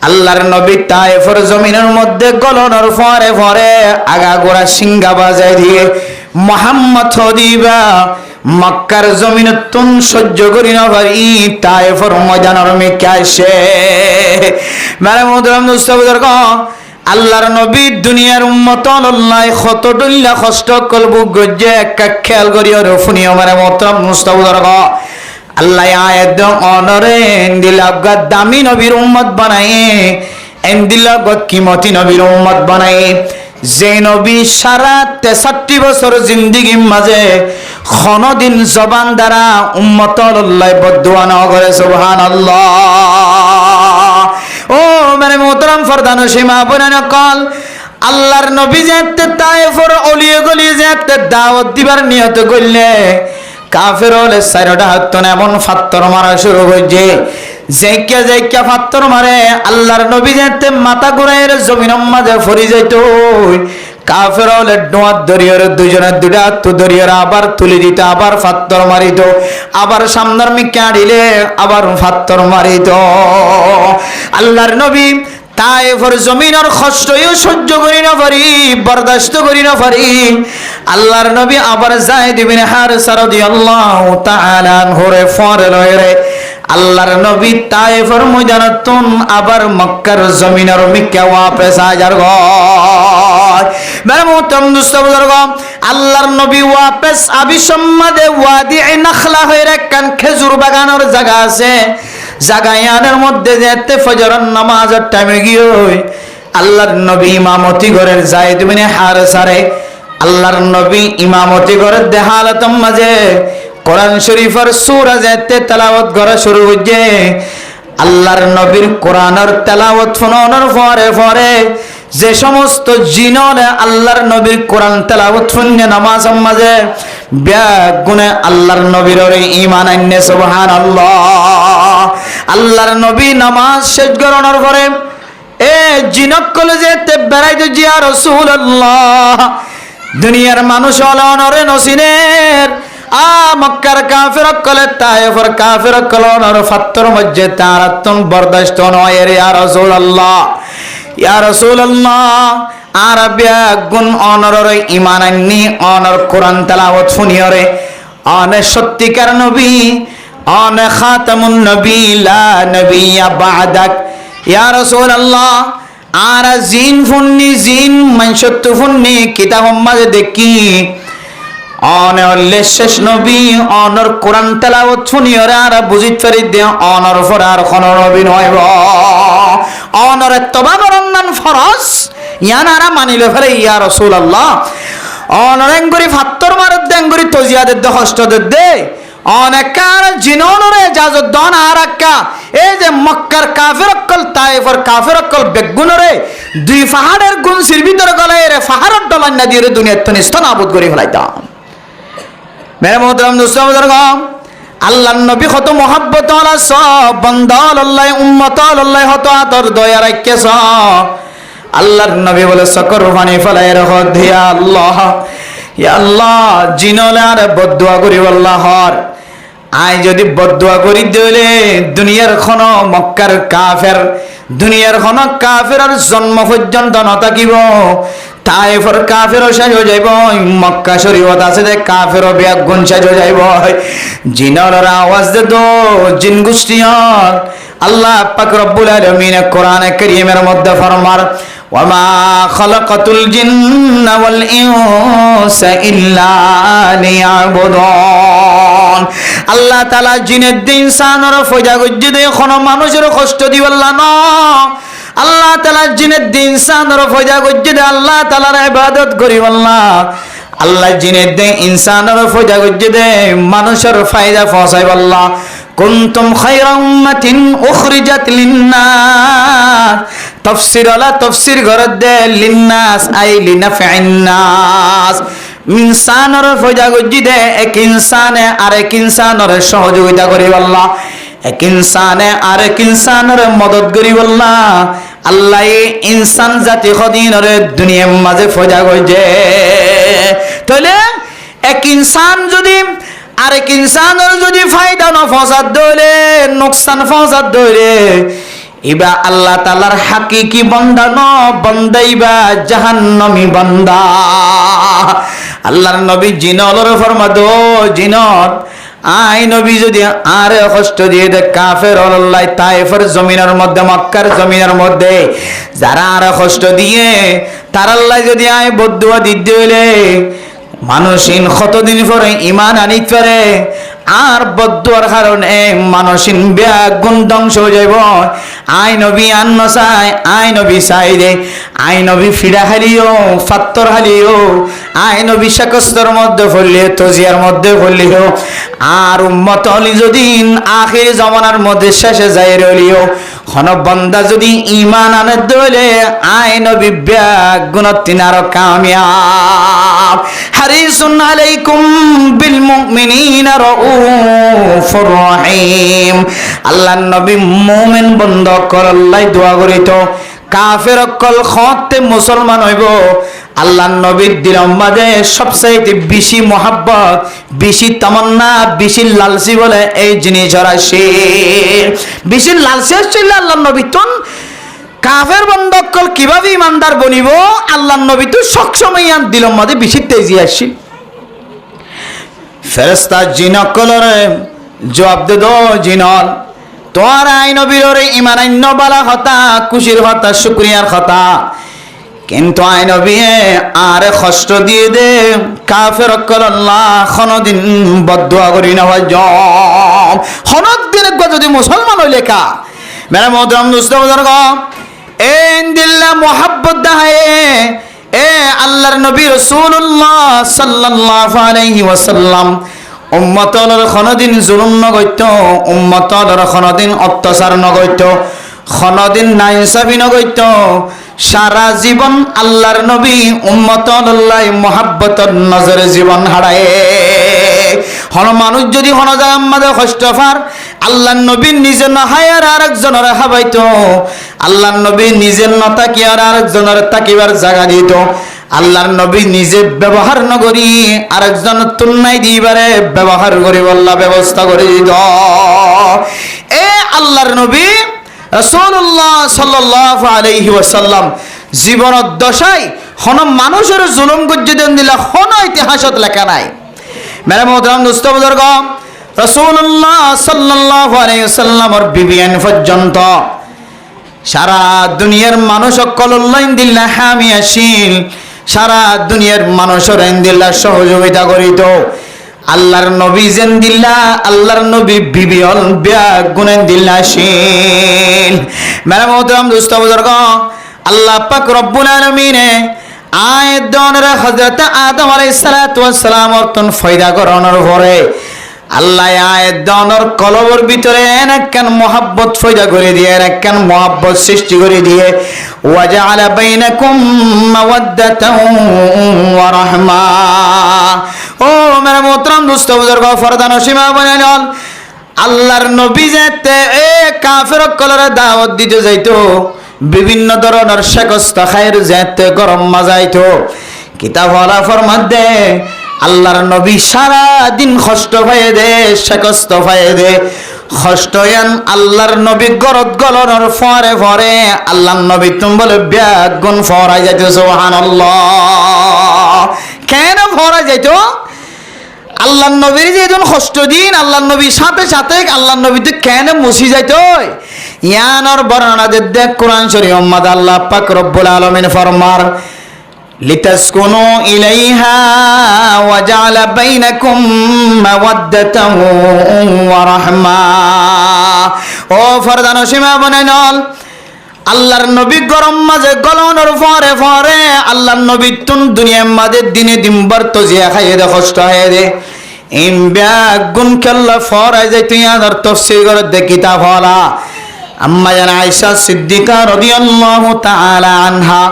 আল্লাহর নবী তায়েফের জমিনের মধ্যে গলনের ফরে ফরে আগাগোড়া সিংহা বাজায় দিয়ে মুহাম্মদ হদিবা মক্কার জমিনে তুন সহ্য করি না পারি তায়েফের ময়দানের মেকে আসে মানে মোহতরম দুঃসবুজর্গ আল্লাহর নবী দুনিয়ার উম্মত আল্লাহ কত ডল্লা কষ্ট কলব গজ্জে একটা খেয়াল করি আর ফুনিও মানে মোহতরম দুঃসবুজর্গ আল্লাহ আয়াত অনরে এন্দিলাগা দামি নবীর উম্মত বানায়ে এন্দিলাগা কিমতি নবীর উম্মত বানায়ে যে নবী সারা 63 বছর জিন্দেগি মাঝে কোনদিন জবান দ্বারা উম্মত আল্লাহ বদদুয়া না করে সুবহানাল্লাহ ও মানে মোহতরম ফরদানো সীমা বনানো কল আল্লাহর নবী যেতে তায়েফের অলিয়ে গলিয়ে যেতে দাওয়াত দিবার নিয়ত করলে কাফের হলে সাইরটা হাত এমন ফাত্তর মারা শুরু হয়েছে জাইকা জাইকা পাথর মারে আল্লাহর নবী যেতে মাথা ঘুরাইয়ের জমিনের মাঝে পড়ে যাইত কাফের হলে ডোয়ার দরিয়ার দুজনের দুটা হাত দরিয়ার আবার তুলে দিত আবার পাথর মারিত আবার সামনের মিকে আড়িলে আবার পাথর মারিত আল্লাহর নবী তায়েফের জমিনের কষ্টও সহ্য করি না পারি বরদাস্ত করি না পারি আল্লাহর নবী আবার যায়েদ ইবনে হারিসা রাদিয়াল্লাহু তাআলা আনহুরে ফরে লয়রে আল্লাহর নবী তায়েফের ময়দানতুন আবার মক্কার জমিনের মিকে ওয়াপস আজার গয় মেরে মোহতরম দোস্ত বুজুর্গ আল্লাহর নবী ওয়াপস আবি সম্মাদে ওয়াদি নাখলা হয়ে রাখান খেজুর বাগানের জায়গা আছে জাগায়ানের মধ্যে যেতে ফজরের নামাজের টাইমে গিয়ে আল্লাহর নবী ইমামতি করেন যায়েদ ইবনে হারিসারে আল্লাহর নবী ইমামতি করেন দেহালতম মাঝে কোরআন শরীফের সূরা যেতে তেলাওয়াত করা শুরু হইছে আল্লাহর নবীর কোরআনের তেলাওয়াত শোনানোর পরে পরে যে সমস্ত জিননে আল্লাহর নবীর কোরআন তেলাওয়াত শুনে নামাজ মাঝে ব্যাগুনে আল্লাহর নবীর ঈমান আননে সুবহানাল্লাহ আল্লাহর নবী নামাজ শেষ করানোর পরে এ জিনক কলেজেতে বেড়াইতে জিয়া রাসূলুল্লাহ দুনিয়ার মানুষ অলনরে নসিনের মক্কার কাফির কলে তায়েফের কাফির কলনর ফাত্তর মধ্যে তারাতন বরদাস্ত নয় রে ইয়া রাসূলুল্লাহ ইয়া রাসূলুল্লাহ আরবিয়া গুণ অনরের ঈমান আননি অনর কোরআন তেলাওয়াত শুনিয়রে অনে সত্যিকার নবী অনে খাতামুন নবী লা নবিয়্যা বা'দাক ইয়া রাসূলুল্লাহ আর জিন ফুন্নি জিন মানসত্ব ফুন্নি কিতাব মাঝে দেখি অনে শেষ নবী অনর কোরআন তেলাওয়াত শুনিয়রে আর বুঝিত পারি দে অনর ফর আর কোন নবী নয় অনর তবা করন্নান ফরজ ইয়ানারা মানিলে ফেলে ইয়া রাসূলুল্লাহ অনরেঙ্গুরি ফাত্তর মারদ দেঙ্গুরি তজিয়াদের দে হস্তদের দে অনেকার জিননরে জাজত দন আরাক্কা এই যে মক্কার কাফির অকল তায়েফের কাফির অকল বেগুনরে দুই পাহাড়ের গুণ সিরবিতর গলে রে পাহাড়ের ডলান না দিয়ে দুনিয়াত তনিস্ত নাবুদ করে ফেলাইতাম মেরে মোহতরম দোস্ত বুজুর্গ আল্লাহর নবী কত মহব্বত ওয়ালা সব বান্দা আল্লাহ উম্মত আল্লাহ হত আতর দয়া রাখেছ আল্লাহর নবী বলে সকর পানি ফেলাই রাখ দিয়া আল্লাহ ইয়া আল্লাহ জিনলে আর বদদুয়া করি আল্লাহর আই যদি বদদুয়া করি দিলে দুনিয়ার খন মক্কার কাফের দুনিয়ার খন কাফের আর জন্ম পর্যন্ত নথাকিব তায়েফের কাফেরও শেষ হয়ে যাইব মক্কা শরীয়ত আছে যে কাফেরও বেগুন শেষ হয়ে যাইব জিনের আওয়াজ দে দো জিন গোষ্ঠীর আল্লাহ পাক রব্বুল আলামিন কোরআনে কারীমের মধ্যে ফরমার ওয়ামা খালাকাতুল জিন্না ওয়াল ইনসা ইল্লা লিয়াবুদুন আল্লাহ তাআলা জিনের দিন ইনসানের ফয়দা গজ্জি দে কোন মানুষের কষ্ট দিবেল্লা না আল্লাহ তাআলা জিনের দিন ইনসানের ফয়দা গজ্জি দে আল্লাহ তাআলার ইবাদত করিবেল্লা আল্লাহ জিনের দিন ইনসানের ফয়দা গজ্জি দে মানুষের ফায়দা পৌঁছাইবেল্লা কুনতুম খায়রা উম্মাতিন উখরিজাত লিন্নাস তাফসীর আলা তাফসীর গরদ দে লিন্নাস আই লিনাফিন নাস ইনসানের ফয়দা গজ্জি দে এক ইনসানে আরেক ইনসানের সহযোগিতা করিব আল্লাহ এক ইনসানে আরেক ইনসানের মদদ করিব আল্লাহ আল্লাহ ইনসান জাতি খদিনের দুনিয়ার মাঝে ফয়দা গজে তাহলে এক ইনসান যদি আরেক ইনসানের যদি ফায়দা না পৌঁছাত দইলে নোকসান পৌঁছাত দইলে ইবা আল্লাহ তাআলার হাকিকি বান্দা ন বান্দাইবা জাহান্নামী বান্দা আল্লাহর নবী জিনলর ফরমাদো জিনত আই নবী যদি আরে কষ্ট দিয়ে দে কাফের আল্লাহ তায়েফের জমিনের মধ্যে মক্কার জমিনের মধ্যে যারা আরে কষ্ট দিয়ে তার আল্লাহ যদি আয় বদদুয়া দিতে হইলে মানুষিন কতদিন পরে ঈমান আনিত পারে আর বদদুয়ার কারণে মানুষিন বেগুন ধ্বংস হয়ে যাইব আই নবী আন্ন চাই আই নবী চাই দে আই নবী ফিরা হালিও ফাত্তর হালিও আই নবী শাকস্তর মধ্যে ফলিও তজিয়ার মধ্যে ফলিও আর উম্মত হলি যদি আখির জামানার মধ্যে শেষে যাই রলিও হন বান্দা যদি ঈমান আনে দলে আয় নবী ব্যাগুণত তিনার কামিয়াব হারিসুন আলাইকুম বিল মুমিনিনা রাউফুর রহিম আল্লাহর নবী মুমিন বান্দা করল্লাই দোয়া করিতো কাফের অকল খতে মুসলমান হইব আল্লাহর নবীর দিলের মাঝে সবচাইতে বেশি মহব্বত বেশি তামান্না বেশি লালসি বলে এই জিনিস রাশি বেশি লালসি ছিল আল্লাহর নবী তো কাফের বান্দা অকল কিভাবে ইমানদার বনিব আল্লাহর নবী তো সবসময় ইয়ান দিলের মাঝে বেশি তেজি আসি ফেরেশতা জিনকলরে জবাব দে দো জিনল তোর আই নবীর ইমানান্য বালা হতা খুশির হতা শুকরিয়ার হতা কিন্তু আই নবী আর কষ্ট দিয়ে দে কাফের অকল আল্লাহ কোনদিন বদদুয়া করি না হয় জম কোনদিন যদি মুসলমান হই লেখা মেরা মোহতরম দোস্ত বুজুর্গ এন দিল্লা মোহাব্বত দাহে এ আল্লাহর নবী রাসূলুল্লাহ সাল্লাল্লাহু আলাইহি ওয়াসাল্লাম উম্মতর কোনদিন জুলুম নগৈত উম্মতর কোনদিন অত্যাচার নগৈত কোনদিন নাইনসাফি নগৈত সারা জীবন আল্লাহর নবী উম্মতর আল্লাহ মোহাব্বতর নজরে জীবন হারায় হন মানুষ যদি হন যায় আমাদের কষ্ট পার আল্লাহর নবী নিজে না হায়ার আরেকজনের হাবাইতো আল্লাহর নবী নিজে না তাকি আর আরেকজনের তাকিবার জায়গা দিত আল্লাহর নবী নিজে ব্যবহার নগরী আরেকজন তুলনায় দিবারে ব্যবহার করি বল্লা ব্যবস্থা করে দিত এ আল্লাহর নবী রাসূলুল্লাহ সাল্লাল্লাহু আলাইহি ওয়াসাল্লাম জীবন দশায় হন মানুষের জুলুম গজ্জিদেন দিলা হন ইতিহাসত লেখা নাই মেরে মোহতরম দোস্ত বুজুর্গ রাসূলুল্লাহ সাল্লাল্লাহু আলাইহি ওয়াসাল্লামের বিবিয়ান পর্যন্ত সারা দুনিয়ার মানুষ সকলুল্লাহ দিল্লা হামিয়াশীল সারা দুনিয়ার মানুষের দিল্লা সহযোগিতা করিত আল্লাহর নবী যেন দিল্লা আল্লাহর নবী বিবিয়ল ব্যাগ গুণেন দিল্লাশীল মেরে মোহতরম দোস্ত বুজুর্গ আল্লাহ পাক রব্বুল আলামিনে আয়াত দনের হযরত আদম আলাইহিস সালাতু ওয়াস সালাম অর্থন ফয়দা করানোর পরে আল্লাহ আয়াত দনের কলবের ভিতরে একখান মোহাব্বত ফয়দা করে দিয়ে একখান মোহাব্বত সৃষ্টি করে দিয়ে ওয়াজআলা বাইনাকুম মাওয়াদ্দাতান ওয়া রাহমা ও মেরে মোহতরম দোস্ত বুজুর্গ ফরদান সীমা বানালেন আল্লাহর নবী যেতে এ কাফের কলরে দাওয়াত দিতে যাইতো বিভিন্ন ধরনের শেকস্ত খায়ের যেতে গরম মাজাইতো কিতাব ওয়ালা ফরমাদে আল্লাহর নবী সারা দিন কষ্ট পায় দে শেকস্ত পায় দে কষ্টয়ান আল্লাহর নবী গরত গলনের ফরে ফরে আল্লাহর নবী তুমি বলে ব্যাগ গুণ ফরাই যাইতো সুবহানাল্লাহ কেন ফরাই যাইতো আল্লাহর নবীর যে যখন কষ্ট দিন আল্লাহর নবীর সাথে সাথে আল্লাহর নবী তো কেন মুছি যাইতো ইয়ানোর বর্ণনা দেখ কোরআন শরীফ উম্মাদ আল্লাহ পাক রব্বুল আলামিন ফরমার লিতাসকুনু ইলাইহা ওয়া জাআলা বাইনাকুম মাওয়াদ্দাতান ওয়া রাহমা ও ফরদান সীমা বানাইনল আল্লাহর নবী গরম মাঝে গলনের ফরে ফরে আল্লাহর নবী তুন দুনিয়ার মাঝে দিনে দিনবার তো জিয়া খাইয়ে দে কষ্ট হয়ে দে ইম ব্যাগ গুণ খেললা ফরাই যাই তুই আর তফসির করে দে কিতাব হলা আম্মা জান আয়েশা সিদ্দিকা রাদিয়াল্লাহু তাআলা আনহা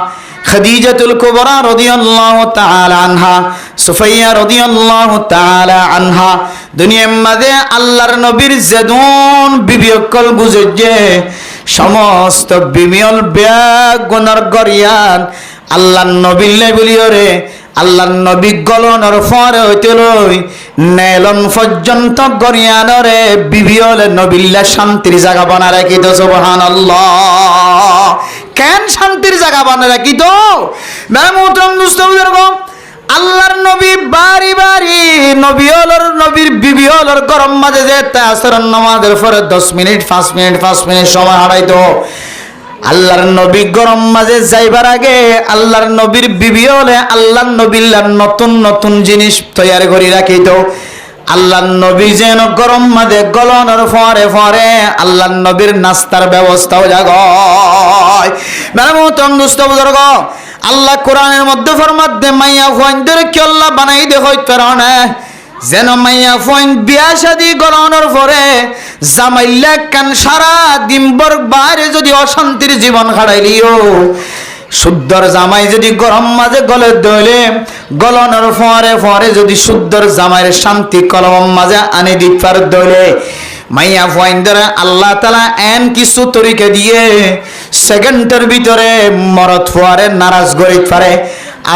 খাদিজাতুল কুবরা রাদিয়াল্লাহু তাআলা আনহা সুফাইয়া রাদিয়াল্লাহু তাআলা আনহা দুনিয়ার মাঝে আল্লাহর নবীর জাদুন বিবি অকল বুঝে সমস্ত বিমিয়ল ব্যাগ গুনার গরিয়ান আল্লাহর নবী বলিওরে আল্লাহর নবী গলনের ফরে হইতে লই নেলন পর্যন্ত গরিয়ানরে বিবিয়ল নবিল্লা শান্তির জায়গা বানা রাখিত সুবহানাল্লাহ কেন শান্তির জায়গা বানা রাখিত মেরে মোহতরম দোস্ত বুজুর্গ আল্লাহর নবী বাড়ি বাড়ি নবীর বিবিয়লর গরম মাঝে যেতে আসরের নামাজের পরে 10 মিনিট 5 মিনিট সময় হারাইতো আল্লাহর নবী গরম মাঝে যাইবার আগে আল্লাহর নবীর বিবিয়লে আল্লাহর নবিল্লার নতুন নতুন জিনিস তৈরি করে রাখিত আল্লাহর নবী যেন গরম মাঝে গলনের ফরে ফরে আল্লাহর নবীর নাস্তার ব্যবস্থাও জাগয় মেরে মোহতরম দোস্ত বুজুর্গ আল্লাহ কোরআনের মধ্যে ফরমাত দে মাইয়া হুয়াইনদের কি আল্লাহ বানাই দে হইতে পারে যেন মাইয়া ফোন বিয়া শাদি গলানোর পরে জামাইলা কান সারা দিনভর বাইরে যদি অশান্তির জীবন খাড়াইলিও, শুদ্ধর জামাই যদি গরম মাঝে গলে দলে গলানোর ফরে ফরে যদি শুদ্ধর জামাইয়ের শান্তি কলম মাঝে আনে দিপার দলে মাইয়া ফোন ধরে আল্লাহ তালা এন কিছু তরিকে দিয়ে সেকেন্ডের ভিতরে মরত ফোয়ারে নারাজ গরিত পারে,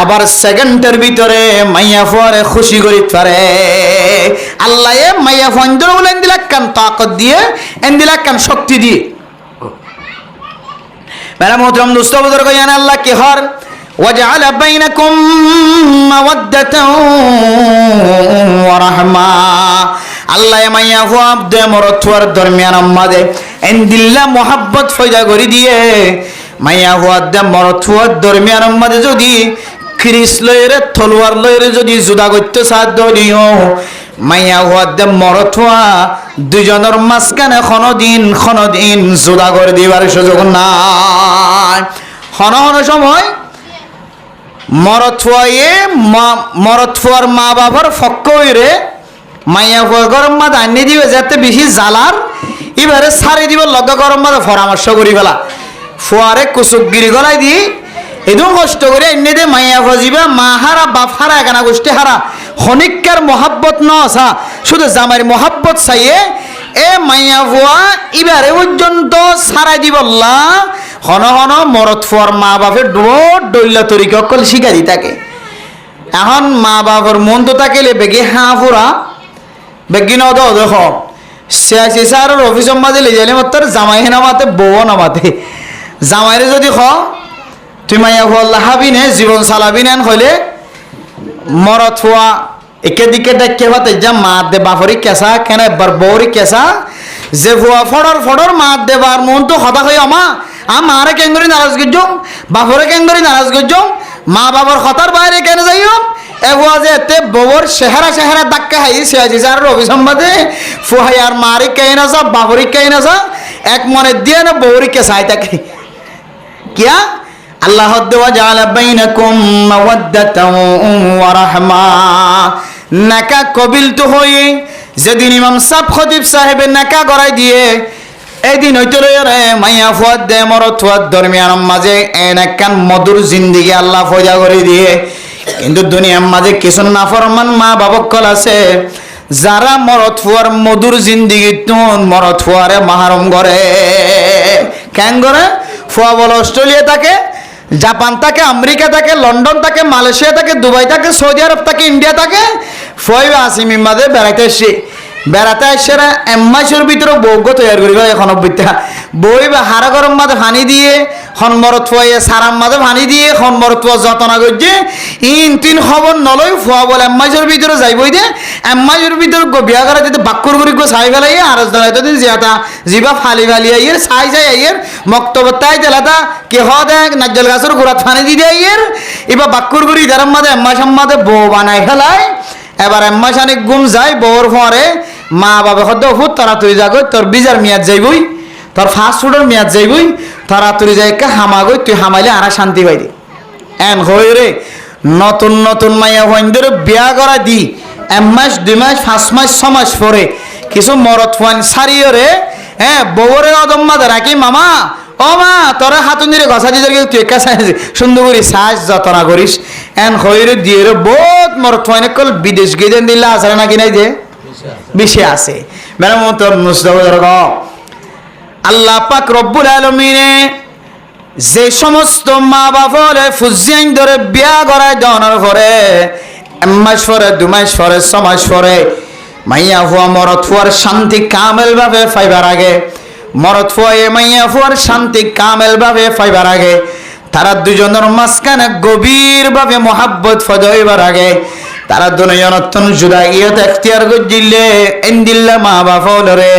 আবার সেকেন্ডের ভিতরে মাইয়া ফোয়ারে খুশি করিত পারে। আল্লাহ মাইয়া ফোন ধরে বলে এন্দিলাক কান তাকত দিয়ে এন্দিলাক কান শক্তি দিয়ে। মেরা মোহতরম দোস্ত বুজুর্গ জান আল্লাহ কি হর ওয়াজআলা বাইনাকুম মাওয়াদ্দাতাও ওয়া রাহমা। আল্লাহ মাইয়া ফুয়াব দে মরতওয়ার দরমিয়ান মাঝে এন্দিল্লা মোহাব্বত ফয়দা করে দিয়ে মাইয়া ফুয়াদ দে মরতওয়ার দরমিয়ান মাঝে যদি খ্রিস লয়ের তলোয়ার লয়ের যদি জুদা করতে সাধ্য দিও, মাইয়া ফুয়াদ দে মরতওয়া দুজনের মাঝখানে ক্ষণদিন জুদা করে দিবার সুযোগ নাই। ক্ষণ সময় মরতওয়ার মা বাবার ফক্ক হইরে মাইয়া ফুয়া গরম মাদ আনি দিবে যাতে বেশি জ্বালার এবারে সারি দিব লগা গরম মাদে পরামর্শ করি ফেলা ফুয়ারে কুচুক গিরি গলাই দি এদম কষ্ট করে এনে দে মাইয়া ফুয়া যাবে মা হারা বাপ হারা একানা গোষ্ঠী হারা ক্ষণিকার মহাব্বত নসা শুধু জামাইয়ের মহাব্বত চাইয়ে এ মাইয়া ফুয়া এবারে পর্যন্ত সারাই দিবল্লা ঘন ঘন মরত ফুয়ার মা বাপের ডইলা তরিকা অকল শিখা দি থাকে। এখন মা বাবার মন তো তাকেলে বেগে হাঁ ফুরা বেগিন দেখো সিয়াসি স্যারের অফিসের মাঝে লে যাইলে মাত্র জামাই নামাতে বউ নামাতে জামাইরে যদি খ তুই মাইয়া ফুয়া হাবি নে জীবন চালাবি নেন হইলে মরত ফুয়া একে দিকে ডাকে ভাতে যা মা দে বাপরি কেঁচা কেন একবার বউরি কেঁচা যে ফুয়া ফড়র মা দেবার মন তো হতা হয়ে আমা মারে কেন করে নারাজ করছ বাপরে কেন করে নারাজ করছ মা বাবার হতার বাইরে কেন যাইও এগুয়া যে এতে বউর চেহারা দাক্কা হাই সিয়াজি স্যারের অভিসম্বাদে ফুহাই আর মারি কে নাসা বাপরি কে নাসা এক মনে দিয়ে না বউরি কে চাই তাকে কিয়া আল্লাহ দেওয়া জাআলা বাইনাকুম মাওয়াদ্দাতাও ওয়া রাহমা। নাকা কবিল তো হয়ে যেদিন ইমাম সাহেব খতিব সাহেবের নাকা গড়াই দিয়ে এদিন হইতে রে মাইয়া ফুয়াদ দে মরত ফুয়াদ দরমিয়ান মাঝে এন একখান মধুর জিন্দিগি আল্লাহ ফয়দা করে দিয়ে। কিন্তু দুনিয়ার মাঝে কিছু নাফরমান মা বাবকল আছে যারা মরত ফুয়ার মধুর জিন্দিগি তুন মরত ফুয়ারে মাহারম করে কেন করে ফুয়া বলে অস্ট্রেলিয়া থাকে, জাপান থাকে, আমেরিকা থাকে, লন্ডন থাকে, মালয়েশিয়া থাকে, দুবাই থাকে, সৌদি আরব থাকে, ইন্ডিয়া থাকে, ফুয়াই আসিমির মাঝে বেড়াতে আসে এম্মাইশের ভিতরে বৌগ তৈরি করি এখন বই বা হারা গরম মাঝে ফানি দিয়ে হনমরত ফুয়াইয়ে সারাম মাঝে ফানি দিয়ে হনমরত ফুয়া যতনা করছে তিন খবর নলই ফুয়া বলে এম্মাইশের ভিতরে যাইবই দে এম্মাইশের ভিতরে বিয়া করা যেতে বাক্যর করি ছাই ফেলাই আর এতদিন জিয়াতা জিবা ফালি আইয়ের ছাই আইয়ের মক্তবত্তাই তেলাতা কেহ দেখ নাজ্জল গাছের গোড়াত ফানি দিয়ে আইয়ের এবার বাক্যর করি যারার মাঝে এম্মাইশের মাঝে বউ বানাই ফেলায়। এবার এম্মাইশানিক গুম যায় বউর পরে মা বাবা হদ্দ ফুট তারা তুই যাগো তোর বিজার মেয়াদ যাইবই তোর ফাস্ট ফুডের মেয়াদ যাইবই তারা তুই যাই হামাগই তুই হামাইলে আর শান্তি পাইলি এন হই রে নতুন মাইয়া হইন্দের বিয়া করা দি 1 মাস 2 মাস 5 মাস 6 মাস পরে কিছু মরত ফান সারিও রে হ্যাঁ বউরে অদম্মাতে রাখি মামা ও মা তোরা হাতুন দিয়ে গছা দিয়ে তুই একা সুন্দর করি সাজ যতনা করিস এন হই রে দিয়ে রে বহুত মরত ফান কল বিদেশ গিয়ে দিল্লা আসে নাকি নাই যে বেশি আছে মেরা মতো মুস্তাফা আল্লাহ পাক রব্বুল আলামিনে যে সমস্ত মা বাপরে ফুজিয়ান ধরে বিয়া করায় দেওয়ার পরে 1 মাস পরে 2 মাস পরে 6 মাস পরে মাইয়া ফুয়া মরত ফুয়ার শান্তি কামেল ভাবে পাইবার আগে মরত ফুয়া মাইয়া ফুয়ার শান্তি কামেল ভাবে পাইবার আগে তারা দুজনের মাঝখানে গভীর ভাবে মহাব্বত ফজইবার আগে তারা দুনিয়ানতন জুদাইয়ত এখতিয়ার গজিলে ইনদিল্লা মা বাপলরে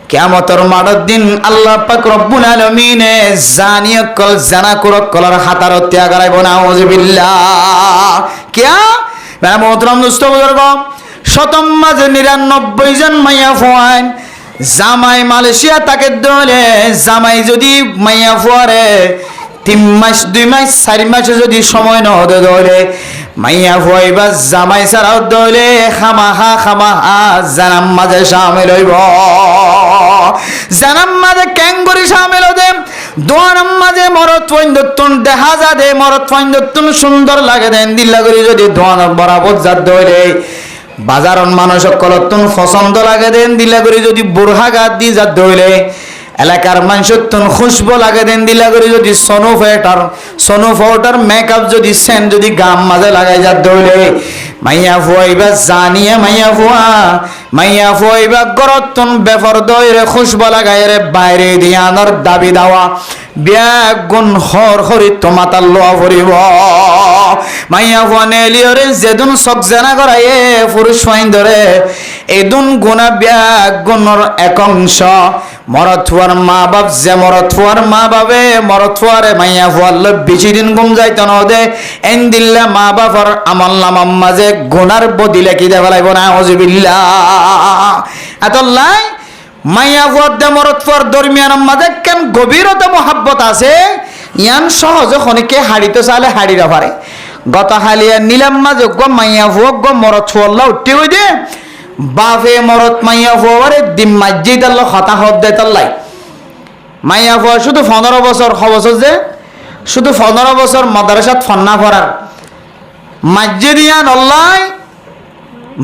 কিয়ামতের মাঠের দিন আল্লাহ পাক রব্বুল আলামিনে জানিয়া কল জানা করক কলার হাতার ত্যাগ করাইব নাউযুবিল্লাহ কিয়া মেহতরম দোস্ত বুজুর্গ শতম মাঝে 99 জন মাইয়া ফুয়ান জামাই মালয়েশিয়া তাকে দলে জামাই যদি মাইয়া ফুয়ারে 3 মাস 2 মাস 4 মাস যদি সময় না হতে ধরে মাইয়া ফুয়াইবা জামাই ছাড়াও দইলে খামাহা জানাম মাঝে শামিল হইব। জানাম মাঝে ক্যাঙ্গুরি শামিল হতে দোয়ানাম মাঝে মরত ফৈন্দতুন দেখা যা দে মরত ফৈন্দতুন সুন্দর লাগে দেন দিল্লা করি যদি দোয়ানক বরাবর যা দইলে বাজারন মানুষ কলতুন পছন্দ লাগে দেন দিল্লা করি যদি বুড়হা গাত দি যা দইলে এলাকার মানুষত্বন খুশবো লাগে দেন দিলা করে যদি সোনোফেটার মেকআপ যদি সেন যদি গাম মাঝে লাগাই যা দইলে মাইয়া ফুয়াইবা জানিয়ে মাইয়া ফুয়াইবা গরতন বেফর দইরে খুশবো লাগাই রে বাইরে দিয়ানোর দাবি দাওয়া ব্যাগ গুণ হরি তোমাতার লোয়া ভরিব। মাইয়া ফুয়া নেলিয়রে যেদুন সক জেনা করাইয়ে পুরুষ ফাইন ধরে এদুন গুণা ব্যাগ গুণর এক অংশ মরথুয়ার মা বাপ যে মরথুয়ার মা বাবে মরথুয়ারে মাইয়া ফুয়াল বেশি দিন ঘুম যাইত না দে এন দিল্লা মা বাপর আমল নামার মাঝে গুনার বদিলে কি দেওয়া লাগবো না হজিবিল্লাহ এত লাই মাইয়া ফুয়ার দে মরথুয়ার দরমিয়ান মাঝে কেন গভীরতা মহাব্বত আছে ইয়ান সহজে খনিকে হাড়িতে চালে হাড়িরা পারে গত হালিয়া নিলাম মাঝে গো মাইয়া ফুয়া গো মরথুয়াল্লা উঠতে হই দে বাফে মরত মাইয়া ফুয়ারে দিম মাজ্জি তাল্লা হতা হদ দে তাল্লাই মাইয়া ফুয়া শুধু 15 বছর খবছর যে শুধু 15 বছর মাদ্রাসাত ফন্না করার মাজ্জি দিয়া নল্লাই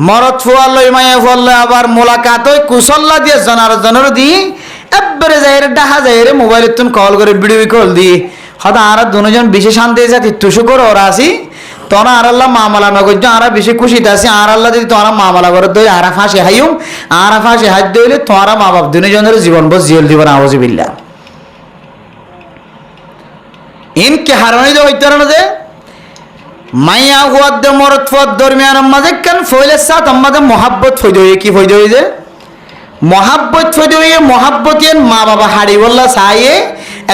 মরত ফুয়াল লই মাইয়া ফুয়াল লই আবার মোলাকাত হই কুসল্লা দিয়ে জনার দি এবারে যাইরে ডাহা যাইরে মোবাইলে তুন কল করে ভিডিও কল দি হতা আর দুজন বিশেষ শান্তি যাতি তুসু করে ওরা আসি তোরা আর আল্লাহ মামলা নগর আর বেশি খুশিতে আছি আর আল্লাহ যদি তোরা মামলা করে দই আর ফাঁসি হাইম আর ফাঁসি হাত দইলে তোরা মা বাপ দুজনের জীবন বস জিয়ল দিব না আউযুবিল্লাহ ইনকে হারানি দে হইতার না যে মাইয়া হুয়াদ দে মরত ফুয়াদ দরমিয়ান মাঝে কেন ফইলে সাত আমাদের মহাব্বত ফই দই কি ফই দই যে মহাব্বত ফই দই মহাব্বতের মা বাবা হাড়ি বললা চাইয়ে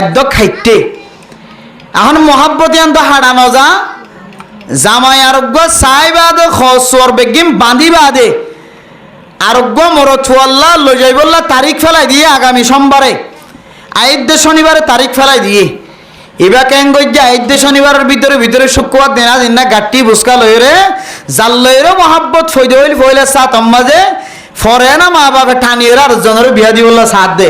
একদম খাইতে এখন মহাব্বতিয়ান তো হাড়ানো যা জামাই আরোগ্য চাই বাদে খসর বেগিম বাঁধি বাদে আরোগ্য মরথুয়াল্লা লই যাই বললা তারিখ ফেলাই দিয়ে আগামী সোমবারে আইদ্যে শনিবারে তারিখ ফেলাই দিয়ে এবার কেন গজ্জা আইদ্যে শনিবারের ভিতরে শুক্রবার দিনা দিন না গাটি বুসকা লইরে জাল লইরে মহাব্বত ফই দইল ফইলে সাত আম্মাজে ফরে না মা বাবা টানিয়ে আর জনের বিয়া দি বললা সাথ দে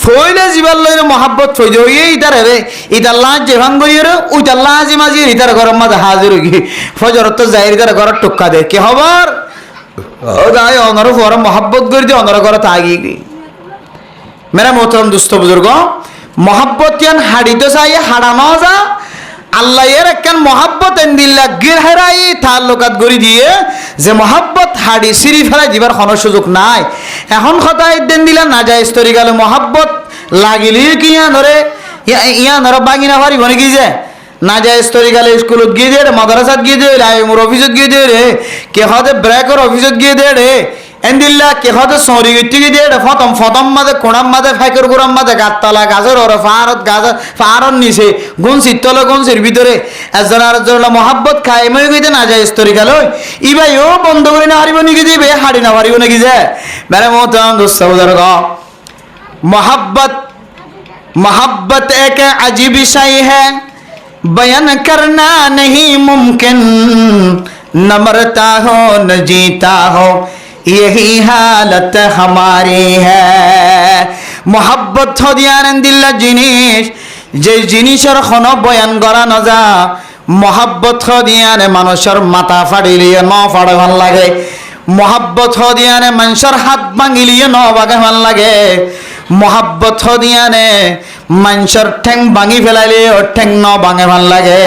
ফইলে জীবন লইরে মহাব্বত ফই দই ইতার রে ইতার লাজ যে ভাঙ্গ ইরে উইতার লাজি মাঝি ইতার ঘরের মাঝে হাজির হই ফজর তো যাই ইতার ঘরের টুক্কা দে কি খবর ও যাই অনর ফর মহাব্বত করে দি অনর ঘরে তাগি মেরা মোহতরম দুস্থ বুজুর্গ মহাব্বতিয়ান হাড়িতে চাই হাড়ানো যা আল্লাহ এর একখান মহাব্বত এন্দিল্লা গিরহারাই তাল্লুকাত গড়ি দিয়ে যে মহাব্বত হাড়ি সিঁড়ি ফেলাই দিবার কোনো সুযোগ নাই এখন কথা একদিন দিলা না যায় স্তরি গেলে মহাব্বত লাগিলি কি ইয়া ধরে বাগিনা পারিব নাকি যে না যায় স্তরি গেলে স্কুলত গিয়ে দে মাদ্রাসাত গিয়ে দে মোর অফিসত গিয়ে দে রে কে হতে ব্রেকর অফিসত গিয়ে দে রে এন্দিল্লা কে হতে সরি গিয়ে দে ফতম মাঝে কোড়াম মাঝে ফাইকর গোড়াম মাঝে গাততলা গাছের ওরে ফারত নিচে গুণ শীতলে গুণ সির ভিতরে একজন আর একজন মহাব্বত খাই মই গইতে না যায় স্তরি গেল ইবাই ও বন্ধ করে না হারিব নাকি দিবে হাড়ি না হারিব নাকি যে মেরে মোহতরম দোস্ত বুজুর্গ मोहब्बत एक अजीब शाई है बयान करना नहीं मुमकिन न मरता हो न जीता हो यही हालत हमारी है मोहब्बत हो दियान दिल्ला जिनिस जे जिनिसर खनो बयान करा न जा मोहब्बत हो दियाने मानुषर माथा फाड़िलिए न फाड़ ভাল লাগে मोहब्बत हो दियाने মানুষের হাত ভাঙিলিয়ে ন বাগে ভাল লাগে मोहब्बत हो दियाने মানুষের ঠ্যাং ভাঙি ফেলাইলে ও ঠ্যাং ন ভাঙে ভাল লাগে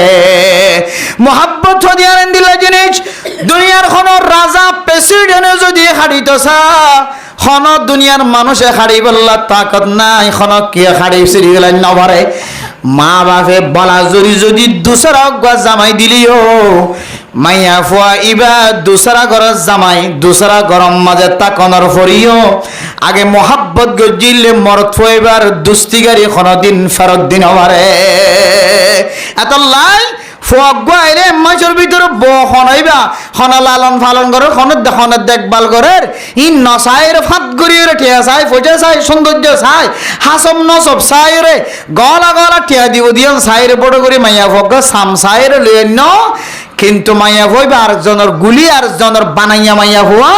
मोहब्बत हो दियाने দিলা জিনিস দুনিয়ার কোন রাজা প্রেসিডেন্ট যদি হাড়িতছা কোন দুনিয়ার মানুষে হাড়ি বললা তাকত নাই কোন কি হাড়ি সিরি গেলেন না পারে মা বাপে বলা জরি যদি দুসরা গা জামাই দিলিও মাইয়া ফুয়া ইবা দুসরা ঘরের জামাই দুসরা গরম মাঝে তাকনর ফরিও আগে মোহাব্বত গজিলে মরত ফুয়াইবার দুস্তিগারি কোনদিন ফেরত দিন আমারে এত লাই ফুয়াইলে মাছের ভিতরে বহনাইবা হনা লালন পালন করে হনের দেখভাল করে ই নসাইর ফাঁদ গড়িয়ে ঠিয়া চাই ফজা চাই সৌন্দর্য চাই হাসম নসব চাই রে গলা গলা ঠিয়া দিব দিয়ান চাইরে বড় করে মাইয়া ফগ সাম চাইরে লইন কিন্তু মাইয়া হইবা আরেকজনের গুলি আরেকজনের বানাইয়া মাইয়া হওয়া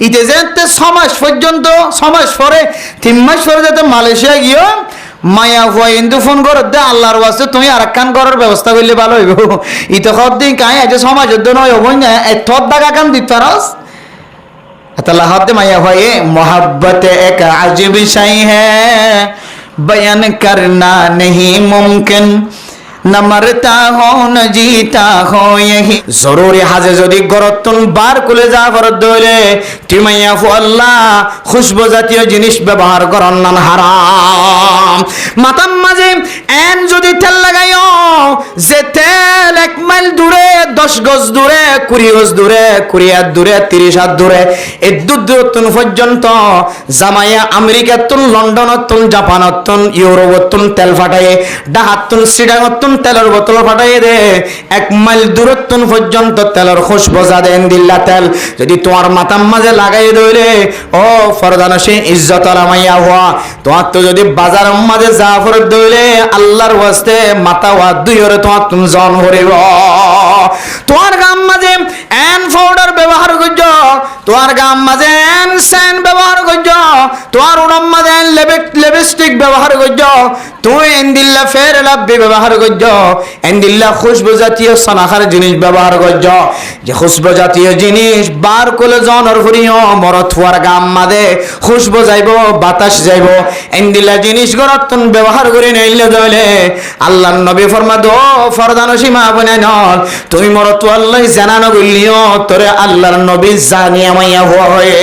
ইতে যেতে 6 মাস পর্যন্ত 6 মাস পরে 3 মাস পরে যেতে মালয়েশিয়া গিয়ে মায়া হওয়া হিন্দু ফোন করে দে আল্লাহর ওয়াস্তে তুমি আর কান করার ব্যবস্থা করলে ভালো হইব ইতে দিন কাই আজ সমাজের জন্য হবই না থর দাগা কান দিতে পারস अतला हद माया हुए मोहब्बत एक अजीब शय है बयान करना नहीं मुमकिन न मरता हो न जीता हो यही जरूरी हाजे যদি গরতন বার কুলে যা ফরদ দইলে তিমাইয়া ফু আল্লাহ খুশবু জাতীয় জিনিস ব্যবহার করন না হারাম মাতাম মাঝে এন যদি তেল লাগাইও যে তেল 1 মাইল দূরে 10 গজ দূরে 20 গজ দূরে 20 হাত দূরে 30 হাত দূরে এই দূরত্ব পর্যন্ত জামাইয়া আমেরিকাতুন লন্ডনতুন জাপানতুন ইউরোপতুন তেল ফাটায় ডাহাতুন সিডাঙতুন তেলের বোতল ফাটাই দে 1 মাইল দূরত্ব পর্যন্ত তেলের খুশবু জাদেন দিল্লা তেল যদি তোমার মাথার মাঝে লাগাই দইলে ও ফরদানসে ইজ্জত আলামাইয়া হওয়া তোমার তো যদি বাজারের মাঝে যা ফরদ দইলে আল্লাহর ওয়াস্তে মাথা ওয়া দুইরে তোমার তুমি জন হরিব তোমার গাম মাঝে এন পাউডার ব্যবহার করছ তোমার গাম মাঝে এন সেন ব্যবহার করছ তোমার উড়ম মাঝে লিপস্টিক ব্যবহার করছ তুই এন্দিল্লা ফের লাভি ব্যবহার করছ এন্দিল্লা খুশবু জাতীয় সনাখার জিনিস ব্যবহার করছ যে খুশবু জাতীয় জিনিস বার কোলে জনর ফুরিও মরত হওয়ার গাম মাঝে খুশবু যাইব বাতাস যাইব এন্দিল্লা জিনিস গরতন ব্যবহার করে নেইলে দলে আল্লাহর নবী ফরমাদ ও ফরদান সীমা বনে নল তুমি মরত আল্লাহ জানানো বললিও তোরে আল্লাহর নবী জানিয়া মাইয়া হয়ে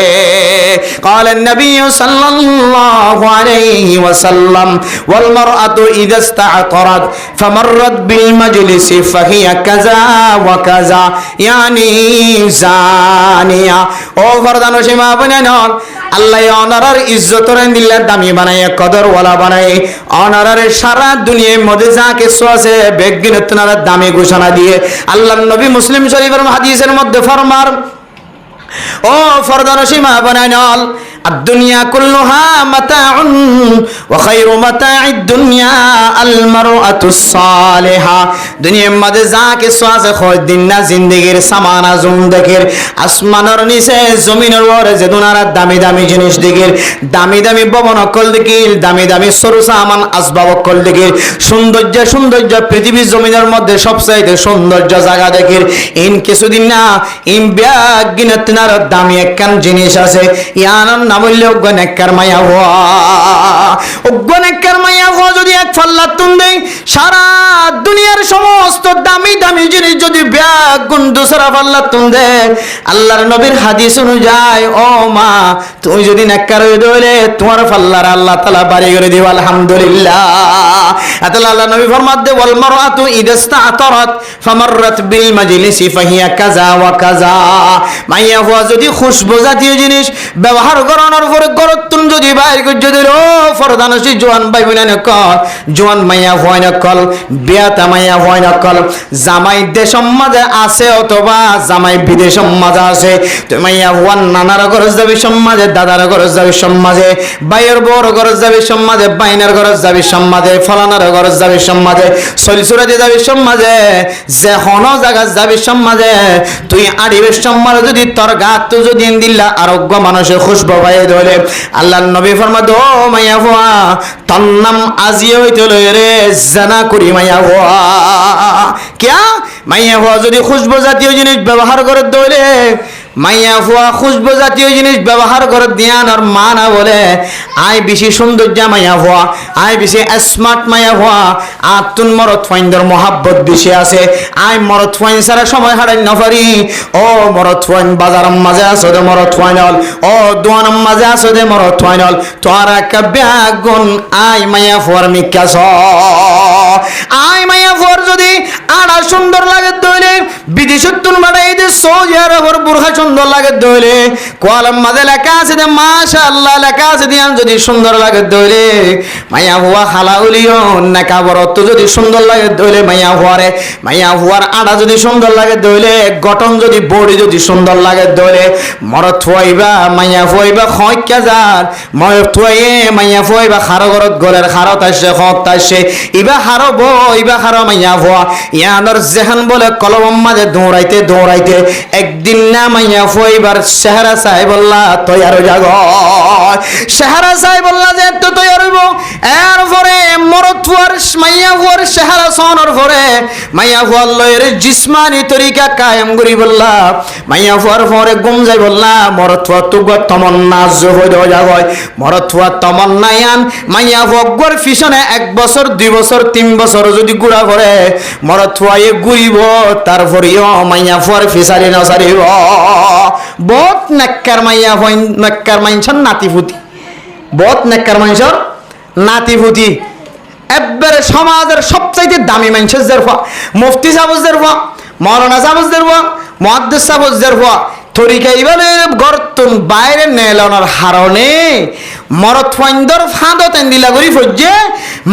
قال النبي صلى الله عليه وسلم والمرأة إذا استعطرت فمرت بالمجلس فهي كذا وكذا يعني زانية ও ফরদান সীমা বনে নল আল্লাহ অনারার ইজ্জতর দিল্লার দামি বানায় কদর ওয়ালা বানায় অনারার সারা দুনিয়ার মধ্যে যা কিছু আছে বেগিনতনার দামি ঘোষণা দিয়ে আল্লাহর নবী মুসলিম শরীফের হাদিসের মধ্যে ফরমার ও ফরদান সীমা বনে নল الدنيا كلها متاع وخير متاع الدنيا المرأة الصالحة দুনিয়ার মধ্যে যা কিছু আছে হয় দিন না জিন্দেগির সামানা জুমদেগির আসমানের নিচে জমিনের উপরে যে দুনারা দামি দামি জিনিস দিগির দামি দামি ভবন অকল দিগির দামি দামি সরু সামান আসবাব অকল দিগির সৌন্দর্য পৃথিবীর জমিনের মধ্যে সবচাইতে সৌন্দর্য জায়গা দেখির ইন কিছুদিন না ইন ব্যাগিনতনার দামি একখান জিনিস আছে ইয়ানার নাম হইল অজ্ঞানেকার মায়া হওয়া অজ্ঞানেকার মায়া হওয়া যদি এক ফাল্লা তুম দেই সারা দুনিয়ার সমস্ত দামি দামি জিনিস যদি ব্যাগ গুন্ডু সারা ফাল্লা তুম দে আল্লাহর নবীর হাদিস অনুযায়ী ও মা তুমি যদি নেককার হয়ে দইলে তোমার ফাল্লার আল্লাহ তাআলা বাড়ি করে দিও আলহামদুলিল্লাহ আতাল্লাহ আল্লাহ নবী ফরমাত দে ওয়াল মারআতু ইদাস্তাতারাত ফামাররাত বিল মাজলিসি ফাহিয়া কাযা ওয়া কাযা মাইয়া হওয়া যদি খুশবু জাতীয় জিনিস ব্যবহার করানোর পরে গরতুন যদি বাইর করে দিল ফরদানসি জওয়ান ভাই বোন কল জওয়ান মাইয়া হয় না কল বিয়াতা মাইয়া হয় না কল জামাই দেশ সমাজে আছে অথবা জামাই বিদেশ সমাজে আছে তুমি মাইয়া হওয়ার নানার ঘরে যাবে সমাজে দাদার ঘরে যাবে সমাজে ভাইয়ের বড় ঘরে যাবে সমাজে বাইনার ঘরে যাবে সমাজে ফলানার ঘরে যাবে সমাজে সলসুরাতে যাবে সমাজে যে হন জায়গা যাবে সমাজে তুই আড়িবে সমাজে যদি তোর গাত তো যদি দিল্লা আরোগ্য মানুষের খুশবু পাই দলে আল্লাহর নবী ফরমাদ ও মাইয়া হওয়া তোর নাম আজি হইতে রে জানা করি মাইয়া হওয়া কিয়া মাইয়া হওয়া যদি খুশবু জাতীয় জিনিস ব্যবহার করে দলে মাইয়া ফুয়া খুশবু জাতীয় জিনিস ব্যবহার করে দিয়ান আর মা না বলে আই বেশি সৌন্দর্য মাইয়া ফুয়া আই বেশি স্মার্ট মাইয়া ফুয়া আর তুন মরত ফাইন্দর মহাব্বত বেশি আছে আই মরত ফাইন সারা সময় হারাই না পারি ও মরত ফাইন বাজারের মাঝে আছে দে মরত ফাইনাল ও দোয়ানের মাঝে আছে দে মরত ফাইনাল তোর একটা ব্যাগুন আই মাইয়া ফুয়ার মিকাস আই মাইয়া ফুয়ার যদি আড়া সুন্দর লাগে দইলে বিদেশের তুল মারাই দে সোজার ওপর বুরখা সুন্দর লাগে দইলে কলম মাঝে লেখা আছে দে মাশাআল্লাহ লেখা আছে দিয়ান যদি সুন্দর লাগে দইলে মাইয়া হুয়া খালা উলিও নাকা বরত যদি সুন্দর লাগে দইলে মাইয়া হুয়ারে মাইয়া হুয়ার আড়া যদি সুন্দর লাগে দইলে গঠন যদি বডি যদি সুন্দর লাগে দইলে মরত হইবা মাইয়া হইবা হয় কাজার মরত হইয়ে মাইয়া হইবা খারো গরত গলের খারত আসে হত আসে ইবা হারো আরো বইবা হারো মাইয়া ভুয়া ইয়ানোর জেহান বলে কলম মাঝে দৌড়াইতে দৌড়াইতে একদিন না মাইয়া ফুয়াইবার চেহারা চাই বললা তৈয়ার জাগ চেহারা চাই বললা যে তো তৈয়ার হইব এরপরে মরদ ফুয়ার মাইয়া ফুয়ার চেহারা সনর পরে মাইয়া ফুয়ার লয়ের জিসমানি তরিকা কায়েম করি বললা মাইয়া ফুয়ার পরে গুম যাই বললা মরদ ফুয়া তুগ তমন্না জহদ জাগ মরদ ফুয়া তমন্নায়ান মাইয়া ফুয়ার পিছনে 1 বছর 2 বছর 3 বছর যদি গুড়া করে মরদ ফুয়ায়ে গুইব তারপরেও মাইয়া ফুয়ার ফিসারি না সারিব বহুত নেককার মাইয়া ফুয়া নেককার মাইনছন নাতিপুতি বহুত নেককার মাইনছর নাতিপুতি একবারে সমাজের সবচাইতে দামি মানুষের জেরফা মুফতি সাহেবের জেরফা মৌলানা সাহেবের জেরফা মুহাদ্দিস সাহেবের জেরফা তরিকা ইবালে গর্তন বাইরে নেলানোর হারণে মরদ ফাইন্দর ফাঁদত এন্দিলা করি ফজ্জে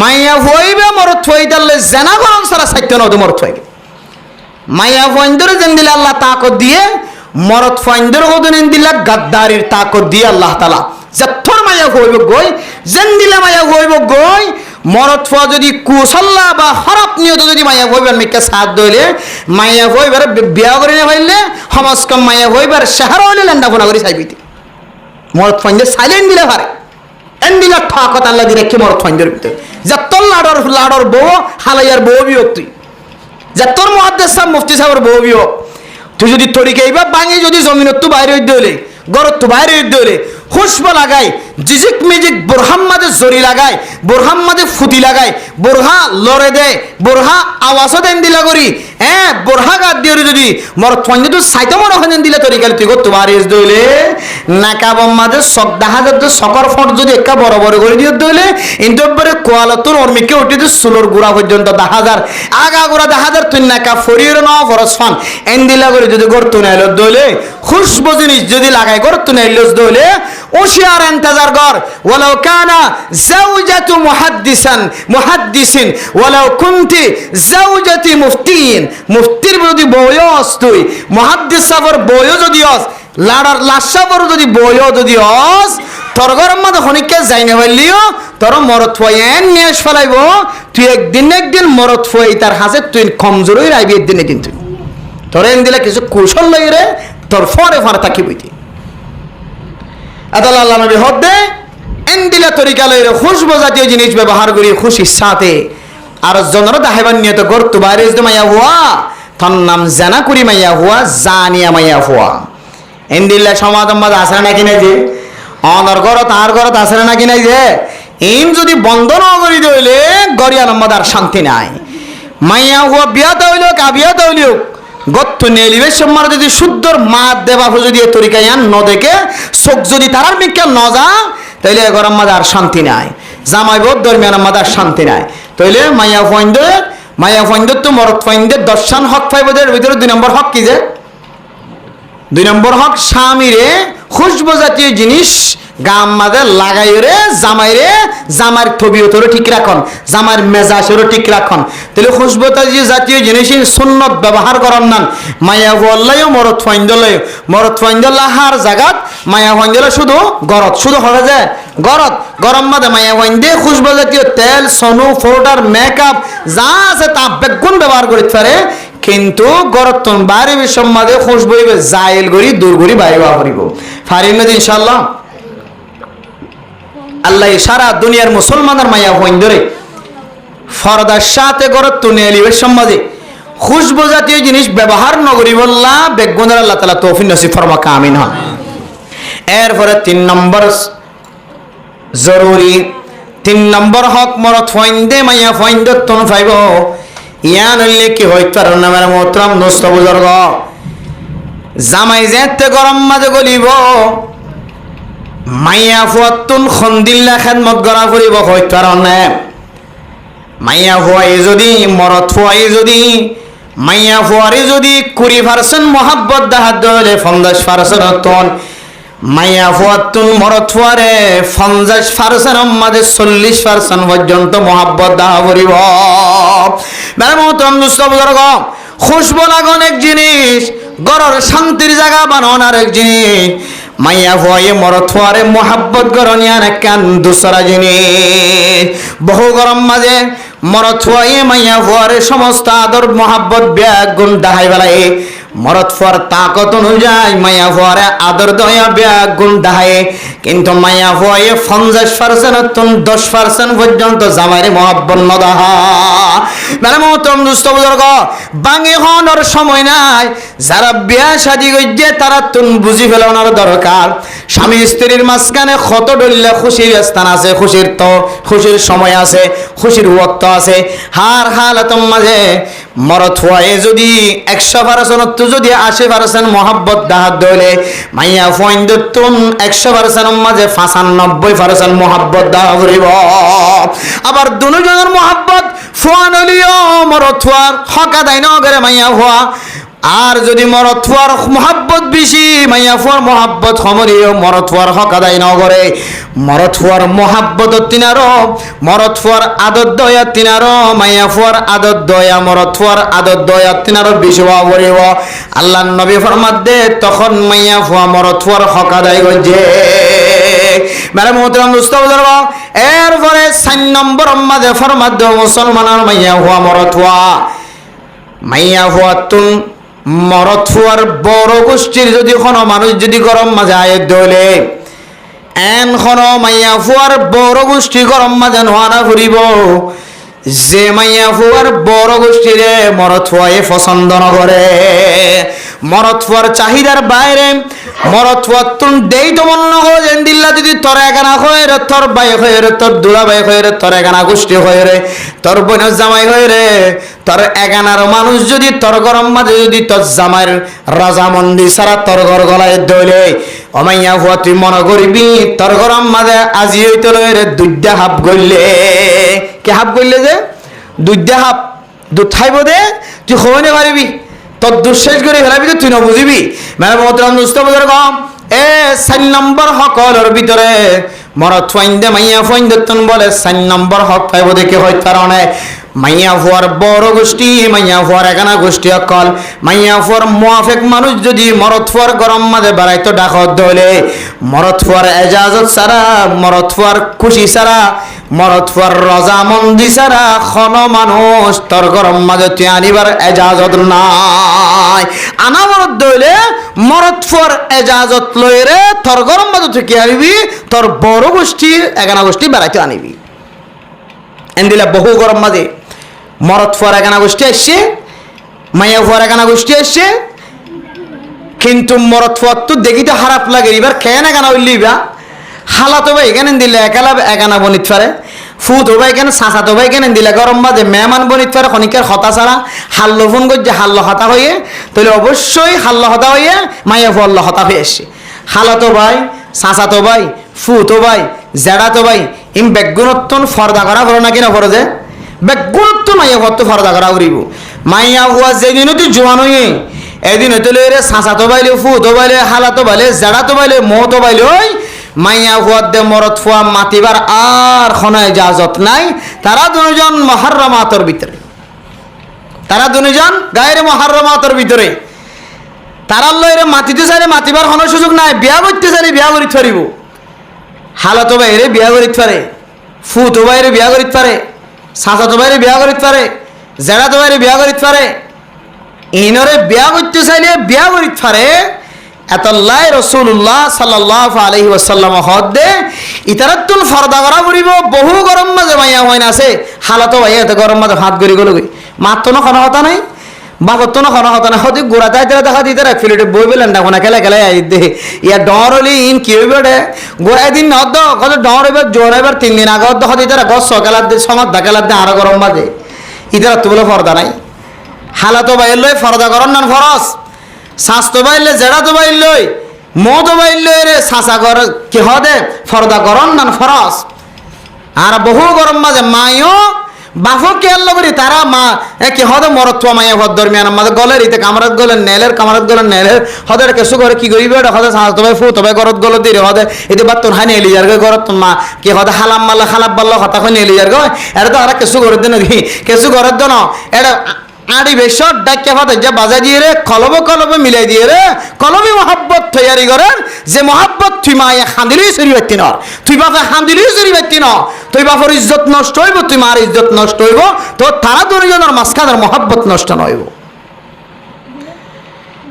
মাইয়া হইবে মরদ ফাইদালে জানা করন সারা সাইত্য নদ মরদ ফাইবে মাইয়া ফাইন্দর জেন্দিলা আল্লাহ তাকত দিয়ে মরদ ফাইন্দর গদন এন্দিলা গাদ্দারির তাকত দিয়ে আল্লাহ তাআলা যতর মাইয়া হইব গই জেন্দিলা মাইয়া হইব গই মরদ ফুয়া যদি কুসল্লা বা খারাপ নিয়ত যদি মাইয়া হইবার মিকে সাথ দইলে মাইয়া হইবার বিয়া করে না হইলে সমাজ কম মাইয়া হইবার শহর হইলে লেন্ডা ফোনা করে চাইবিতে মরদ ফাইন্দে সাইলেন্ট দিলে পারে এন্দিলা ঠাকত আল্লাহ দি রেখে মরদ ফাইন্দের ভিতরে যতর লাডর বউ হালাইয়ার বউ বিয়োগ তুই যতর মুহাদ্দিস সাহেব মুফতি সাহেবের বউ বিয়োগ তুই যদি তরিকাইবা ভাঙি যদি জমিনত তো বাইরে হইতে হইলে গরত তো বাইরে হইতে হইলে খুশবা লাগাই জিজিক মিজিক বোরহাম মাঝে জরি লাগাই বোরহাম মাঝে ফুটি লাগাই বোরহা লড়ে দেয় বোরহা আওয়াজও দেন দিলা করি বোরহা গাদ দিয়ে যদি মর থন্ডে তো সাইতে মনে হয় দিলে তরিকাল তুই করতে পারিস দইলে নাকাবম মাঝে সব দেখা যাত সকর ফট যদি একা বড় বড় করে দিয়ে দইলে কিন্তু একবারে কোয়ালতন অর্মিকে উঠে তো সুলোর গুড়া পর্যন্ত 10,000 আগা গুড়া 10,000 তুই নাকা ফরির ন ফরস ফান এন দিলা করে যদি গর্ত নাইল দইলে খুশবু জিনিস যদি লাগাই গর্ত নাইলস দইলে ওশিয়ার ইন্তজার কর ওয়ালাউ কানা যাওজাতু মুহাদ্দিসিন ওয়ালাউ কুনতি যাওজাতি মুফতিন মুফতির যদি বয়স তুই মুহাদ্দিস সাবর বয়স যদি হস লাড়ার লাশাবর যদি বয়স যদি হস তোর ঘরের মধ্যে হনিকে যাই না হইলিও তোর মরদ ফয়েন নিয়ে ফেলাইব তুই একদিন মরদ ফই তার হাতে তুই কমজোরই রাইবি একদিন তুই তোর এন দিলে কিছু কৌশল লই রে তোর ফরে থাকিবই আদাল আল্লাহ নবী হদ্দে এন্দিলা তরিকা লইরে খুশবু জাতীয় জিনিস ব্যবহার করি খুশির সাথে আর জনর দাহেবান নিয়ত করতে বাইরে মাইয়া হুয়া তন নাম জানা করি মাইয়া হুয়া জানিয়া মাইয়া হুয়া এন্দিলা সমাজ আছে নাকি নাই যে অনর ঘর তার ঘর আছে নাকি নাই যে ইম যদি বন্ধ ন করি দইলে গরিয়া নম্বর শান্তি নাই মাইয়া হুয়া বিয়া তৈল কাবিয়া তৈল গত্ত নেলিবে সম্মার যদি শুদ্ধর মাত দেবা যদি তরিকায় ন দেখে চোখ যদি তার মিকা ন যা তাইলে গরম মাদার শান্তি নাই জামাই বোধ দরমিয়ান মাদার শান্তি নাই তাইলে মাইয়া ফাইন্দ তো মরদ ফাইন্দের দর্শন হক ফাইবদের ভিতরে 2 নম্বর হক কি যে 2 নম্বর হক স্বামীরে খুশবু জাতীয় জিনিস গাম মাঝে লাগাই রে জামার তবিয়তরও ঠিক রাখন জামার মেজাজেরও ঠিক রাখন তাহলে খুশবু জাতীয় জিনিস সুন্নত ব্যবহার করার নান মায়া বললাইও মরদ ফাইন্দল্লাহ হার জাগাত মায়া ফাইন্দলা শুধু গরত শুধু হয়ে যায় গরম মাঝে মায়া ফাইন্দে খুশবু জাতীয় তেল সনু পাউডার মেকআপ যা আছে তা বেগুন ব্যবহার করতে পারে কিন্তু গরতন বাড়ি বিষম মাঝে খুশবু জাইল গড়ি দূর গড়ি বাইরে বাড়িব ফারিন ইনশাল্লাহ আল্লাহ সারা দুনিয়ার মুসলমানের মায়া হইন্দরে ফরদার সাথে গরত নেলিবের সমাজে খুশবু জাতীয় জিনিস ব্যবহার নগরী বললা বেগুনের আল্লাহ তাআলা তৌফিক নসিব ফরমাক আমিন হন এরপরে 3 নম্বর জরুরি 3 নম্বর হক মরত ফাইন্দে মায়া ফাইন্দ তন ফাইব ইয়ান হইলে কি হইতো আর নামের মোহতরম দোস্ত বুজুর্গ জামাই যেতে গরম মাঝে গলিব মাইয়া ফুয়াতুন খন্দিল্লা খেদমত গড়া ফুরিব হইতো আর মাইয়া ফুয়াই যদি মরত ফুয়াই যদি মাইয়া ফুয়ারি যদি 20% মহাব্বত দাহাত দলে 50% তন মাইয়া ফুয়াতুন মরত ফুয়ারে 50% মাঝে 40% পর্যন্ত মহাব্বত দাহা ফুরিব মানে মোহতরম দোস্ত বুজুর্গ খুশবু লাগান এক জিনিস গড়ের শান্তির জায়গা বানান আর এক জিনিস মাইয়া ফুয়ায়ে মরত ফুয়ারে মোহাব্বত গরনিয়ান একখান দুসরা জিনিস বহু গরম মাঝে মরদ ফুয়াইয়ে মাইয়া ফুয়ারে সমস্ত আদর মহাব্বত ব্যাগ গুণ দাহাই বেলায় মরদ ফুয়ার তাকত অনুযায়ী মাইয়া ফুয়ারে আদর দয়া ব্যাগ গুণ দাহায় কিন্তু মাইয়া ফুয়াইয়ে 50% 10% পর্যন্ত জামাইরে মহাব্বত নদাহা মানে মোহতরম দুস্থ বুজুর্গ বাঙে হওয়ার সময় নাই যারা বিয়া শাদী করছে তারা তুন বুঝি ফেলানোর দরকার স্বামী স্ত্রীর মাঝখানে কত ডলিলে খুশির স্থান আছে খুশির সময় আছে খুশির ওয়াক্ত আছে হার হালাতম মাঝে মরদ ফুয়ায়ে যদি 100% যদি 80% মহাব্বত দাহাত দইলে মাইয়া ফুয়াইন্দতুন 100% মাঝে 95% মহাব্বত দাহা করিব আবার দুজনের মহাব্বত ফুয়ানলিও মরদ ফুয়ার হকা দাই নগরে মাইয়া ফুয়া আর যদি মরদ ফুয়ার মহাব্বত বেশি মাইয়া ফুয়ার মহাব্বত সমরিও মরদ ফুয়ার হকা দাই নগরে মরদ ফুয়ার মহাব্বত তিনারো মরদ ফুয়ার আদত দয়া তিনারো মাইয়া ফুয়ার আদত দয়া মরদ ফুয়ার আদত দয়া তিনারো বেশি হরিব আল্লাহর নবী ফরমাত দে তখন মাইয়া ফুয়া মরদ ফুয়ার হকা দাই গজে মেরে মোহতরম দোস্ত বুজুর্গ এরপরে 4 নম্বর মাঝে ফরমাত দে মুসলমানের মাইয়া ফুয়া মরদ ফুয়া মাইয়া ফুয়া তুন মরদ ফুয়ার বড় গোষ্ঠীর যদি কোনো মানুষ যদি গরম মাঝে আয় দলে এন কোনো মাইয়া ফুয়ার বড় গোষ্ঠী গরম মাঝে নোয়ানা ফুরিব যে মাইয়া ফুয়ার বড় গোষ্ঠীরে মরদ ফুয়ায়ে পছন্দ নকরে মরদ ফুয়ার চাহিদার বাইরে মরদ ফুয়ার তুন দেই তো মন নগো যেন দিল্লা যদি তোর একানা হয়ে রে তোর বাই হয়ে রে তোর দুলা বাই হয়ে রে তোর একানা গোষ্ঠী হয়ে রে তোর বোনের জামাই হয়ে রে তোর একানার মানুষ যদি তোর গরম মাঝে যদি তোর জামাইয়ের রাজামন্দি সারা তোর ঘর গলায় দইলে অমাইয়া ফুয়া তুই মনে করিবি তোর গরম মাঝে আজি হইতে লয়ে রে দুইটা হাফ গইলে কে হাফ গইলে যে দুইটা হাফ দুধ খাইব দে তুই খবনে পারিবি তোর দুঃশেষ করে ফেলাবি তুই ন বুঝিবি মানে মোহতরম দুস্থ বুজুর্গ 4 নম্বর হকলের ভিতরে মরদ ফাইন্দে মাইয়া ফাইন্দতন বলে 4 নম্বর হক পাইব দেখে হয় কারণে মাইয়া ফুয়ার বড় গোষ্ঠী মাইয়া ফুয়ার একানা গোষ্ঠী অকল মাইয়া ফুয়ার মুয়াফিক মানুষ যদি মরদ ফুয়ার গরম মাঝে বাড়াইতো ডাকত দলে মরদ ফুয়ার এজাজত ছাড়া মরদ ফুয়ার খুশি ছাড়া মরদ ফুয়ার রজামন্দি ছাড়া কোনো মানুষ তোর গরম মাঝে তুই আনিবার এজাজত নাই আনা মরদ দইলে মরদ ফুয়ার এজাজত লই রে তোর গরম মাঝে তুই কি আনিবি তোর বড় গোষ্ঠীর একানা গোষ্ঠী বাড়াইতে আনিবি এন্দিলা বহু গরম মাঝে মরদ ফুয়ার একানা গোষ্ঠী আসছে মাইয়া ফুয়ার একানা গোষ্ঠী আসছে কিন্তু মরদ ফুয়ার তো দেখিতে খারাপ লাগে এবার কেন একানা হইলি বা হালাতো ভাই এখানে দিলে একালা একানা বনিত পারে ফুত হবাই কেন চাঁচাতো ভাই কেন দিলে গরম মাঝে মেহমান বনিত পারে খনিকের হতা ছাড়া হাল্ল ফোন করছে হাল্ল হতা হয়ে তাহলে অবশ্যই হাল্ল হতা হয়ে মাইয়া ফুয়াল্ল হতা হয়ে আসছে হালাতো ভাই চাঁচাতো ভাই ফুতো ভাই জেড়াতো ভাই ইম বেগুণত্তন ফর্দা করা করো না কিনা ফরজে বেগুণত্ব মাইয়া ভর তো ফর্দা করা করিব মাইয়া হুয়া যেদিনও তুই জোয়ান হয়ে এদিন হইতে লইরে চাঁচাতো বাইলে ফুতো বাইলে হালাতো বাইলে জেড়াতো বাইলে মহতো বাইলে ওই মাইয়া হুয়ার দে মরদ ফুয়া মাতিবার আর কোনো ইজাজত নাই তারা দুজন মুহাররামাতের ভিতরে তারা দুজন গায়ের মুহাররামাতের ভিতরে তারা লইরে মাতিতে চাইলে মাতিবার কোনো সুযোগ নাই বিয়া করতে চাইলে বিয়া করি থরিব হালাতো বাইরে বিয়া করিতে পারে ফুতো বাইরে বিয়া করিতে পারে চাচাতো বাইরে বিয়া করিতে পারে জেড়াতো বাইরে বিয়া করিতে পারে ইনরে বিয়া করতে চাইলে বিয়া করিতে পারে এতল্লাই রাসূলুল্লাহ সাল্লাল্লাহু আলাইহি ওয়াসাল্লাম হদে ইতারাতুল ফরদা করা করিব বহু গরম মাঝে মাইয়া হয় না আছে হালাতো ভাই এত গরম মাঝে হাত গড়ি গেল মাত্র না কোনো কথা নাই বাপত্ত না কোনো কথা না হতে গোড়া তাই দেখা দিতে রাখ ফিলেটে বই বেলেন দেখো না খেলা খেলা দে ইয়া ডর হলি ইন কি হইবে রে গোড়ায় দিন নদ কত ডর হইবে জোর এবার 3 দিন আগে দেখা দিতে রাখ গছ সকালার দিয়ে সমাজ ধাকালার দিয়ে আরো গরম বাজে ইতারা তো বলে ফর্দা নাই হালাতো বাইর লই ফর্দা করন না ফরস স্বাস্থ্য বাইলে জেড়া তো বাইর লই মদ বাইর লই রে সাসা কর কি হদে ফর্দা করন না ফরস আর বহু গরম মাঝে মাইও বাফো কে আল্লাহ করি তারা মা কি হদে মরদ তো মাইয়া ভদ দরমিয়ান আমাদের গলের ইতে কামরাত গলের নেলের কামরাত গলের নেলের হদের কেসু করে কি করিবে হদে সাহায্য তবে ফু তবে গরত গল দিরে হদে এতে বাত তোর হানি এলি যার গরত মা কি হদে হালাম মাল্লা খালাপ বাল্লা কথা কই এলি যার গো এটা তো আর কেসু করে দেন কি কেসু গরত দন এটা আড়ি বেশর ডাক্কা ফাতে যে বাজা দিয়ে রে কলবে কলবে মিলাই দিয়ে রে কলবে মহাব্বত তৈরি করেন যে মহাব্বত তুই মায়ে খান্দিলেই চুরি পাইতি না তুই বাপে খান্দিলেই চুরি পাইতি না তুই বাপর ইজ্জত নষ্ট হইব তুই মার ইজ্জত নষ্ট হইব তো তারা দুজনের মাঝখানের মহাব্বত নষ্ট নইব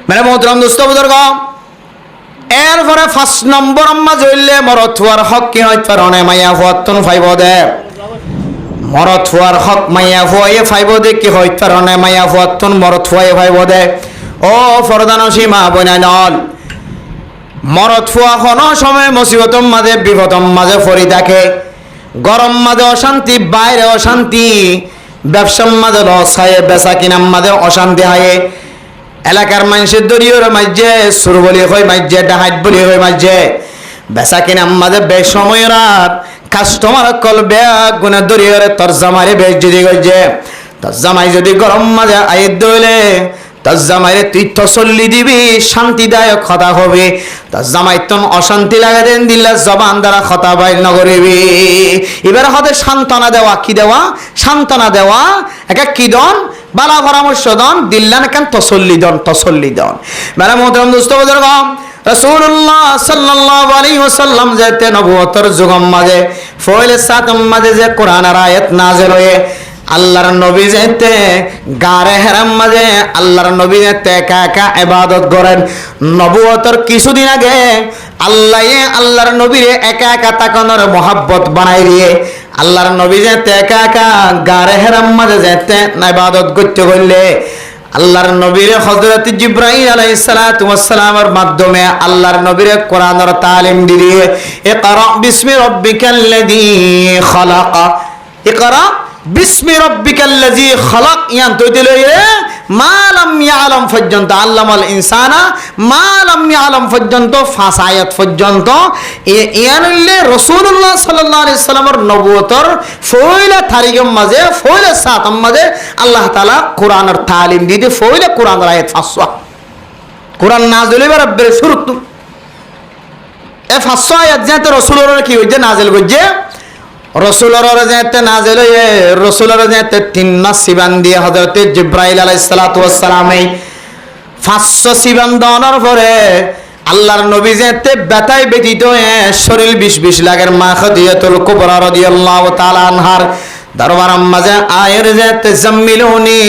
মানে মোহতরম দোস্ত বুজুর্গ এরপরে 5 নম্বর আম্মা জইলে মরত হওয়ার হক কি হইতে পারে মাইয়া ফুয়াতন ফাইব দে মরত হওয়ার হক মাইয়া ফুয়ায়ে ফাইব দে কি হইতে পারে মাইয়া ফুয়াতন মরত ফুয়ায়ে ফাইব দে ও ফরদানসী মা বইনাল মরত ফুয়া কোনো সময় মুসিবতম মাঝে বিপদম মাঝে ফরি থাকে গরম মাঝে অশান্তি বাইরে অশান্তি ব্যবসার মাঝে লস হয় বেচা কিনার মাঝে অশান্তি হয় এলাকার মানুষের দরিয়র মাঝে সুর বলি হয় মাঝে ডাহাত বলি হয় মাঝে বেচা কিনার মাঝে বেসময় রাত কাস্টমার কল ব্যাগ গুণা দরিয়রে তোর জামারে বেশ যদি গেছে তোর জামাই যদি গরম মাঝে আয়ের দইলে তোর জামাইরে তুই তসল্লি দিবি শান্তিদায়ক কথা হবে তোর জামাই তোর অশান্তি লাগা দেন দিলে জবান দ্বারা কথা বাইর নগরিবি এবার হতে সান্ত্বনা দেওয়া কি দেওয়া সান্ত্বনা দেওয়া একা কি দন বালা পরামর্শ দন দিল্লান কেন তসল্লি দন মেরা মোহতরম দোস্ত বুজুর্গ রাসূলুল্লাহ সাল্লাল্লাহু আলাইহি ওয়াসাল্লাম যেতে নবুয়তের যুগম মাঝে ফয়লে সাতম মাঝে যে কোরআনের আয়াত নাযিল হয়ে আল্লাহর নবী যেতে গারে হেরাম মাঝে আল্লাহর নবী যেতে একা একা ইবাদত করেন নবুয়তের কিছুদিন আগে আল্লাহর নবীরে একা একা তাকানোর মহব্বত বানাই দিয়ে আল্লাহর নবী যেতে একা একা গারে হেরাম মাঝে যেতে ইবাদত করতে করলে আল্লাহর নবীরে হযরত জিবরাইল আলাইহিস সালাতু ওয়াস সালামের মাধ্যমে আল্লাহর নবীরে কোরআনের তালিম দিয়ে ইকরা বিসমি রাব্বিকাল্লাযী খালাক ইকরা বিসমি রাব্বিকাল্লাযী খালাক ইয়ান তো দিলে মা লাম ইয়ালাম পর্যন্ত আল্লামাল ইনসানা মা লাম ইয়ালাম পর্যন্ত 5 আয়াত পর্যন্ত ইয়ানলে রাসূলুল্লাহ সাল্লাল্লাহু আলাইহি সাল্লামের নবুয়তর ফয়লা তারিখের মাঝে ফয়লা সাতম মাঝে আল্লাহ তাআলা কোরআনের তালিম দিতে ফয়লা কোরআনের আয়াত ফাসওয়া কোরআন নাযিল হইবার রব্বের শুরুত এ ফাসওয়া আয়াত যেতে রাসূলের কি হইছে নাযিল হইছে রসুলের যেতে নাযিল হয়ে রসুলের যেতে 3 মাস সিবান দিয়ে হযরত জিবরাইল আলাইহিস সালাতু ওয়াস সালাম 500 সিবান দেওয়ার পরে আল্লাহর নবী যেতে ব্যথায় ব্যথিত হয়ে শরীর বিষ লাগের মা খাদিজাতুল কুবরা রাদিয়াল্লাহু তাআলা আনহার দরবার মাঝে আয়ের যেতে জাম্মিলুনি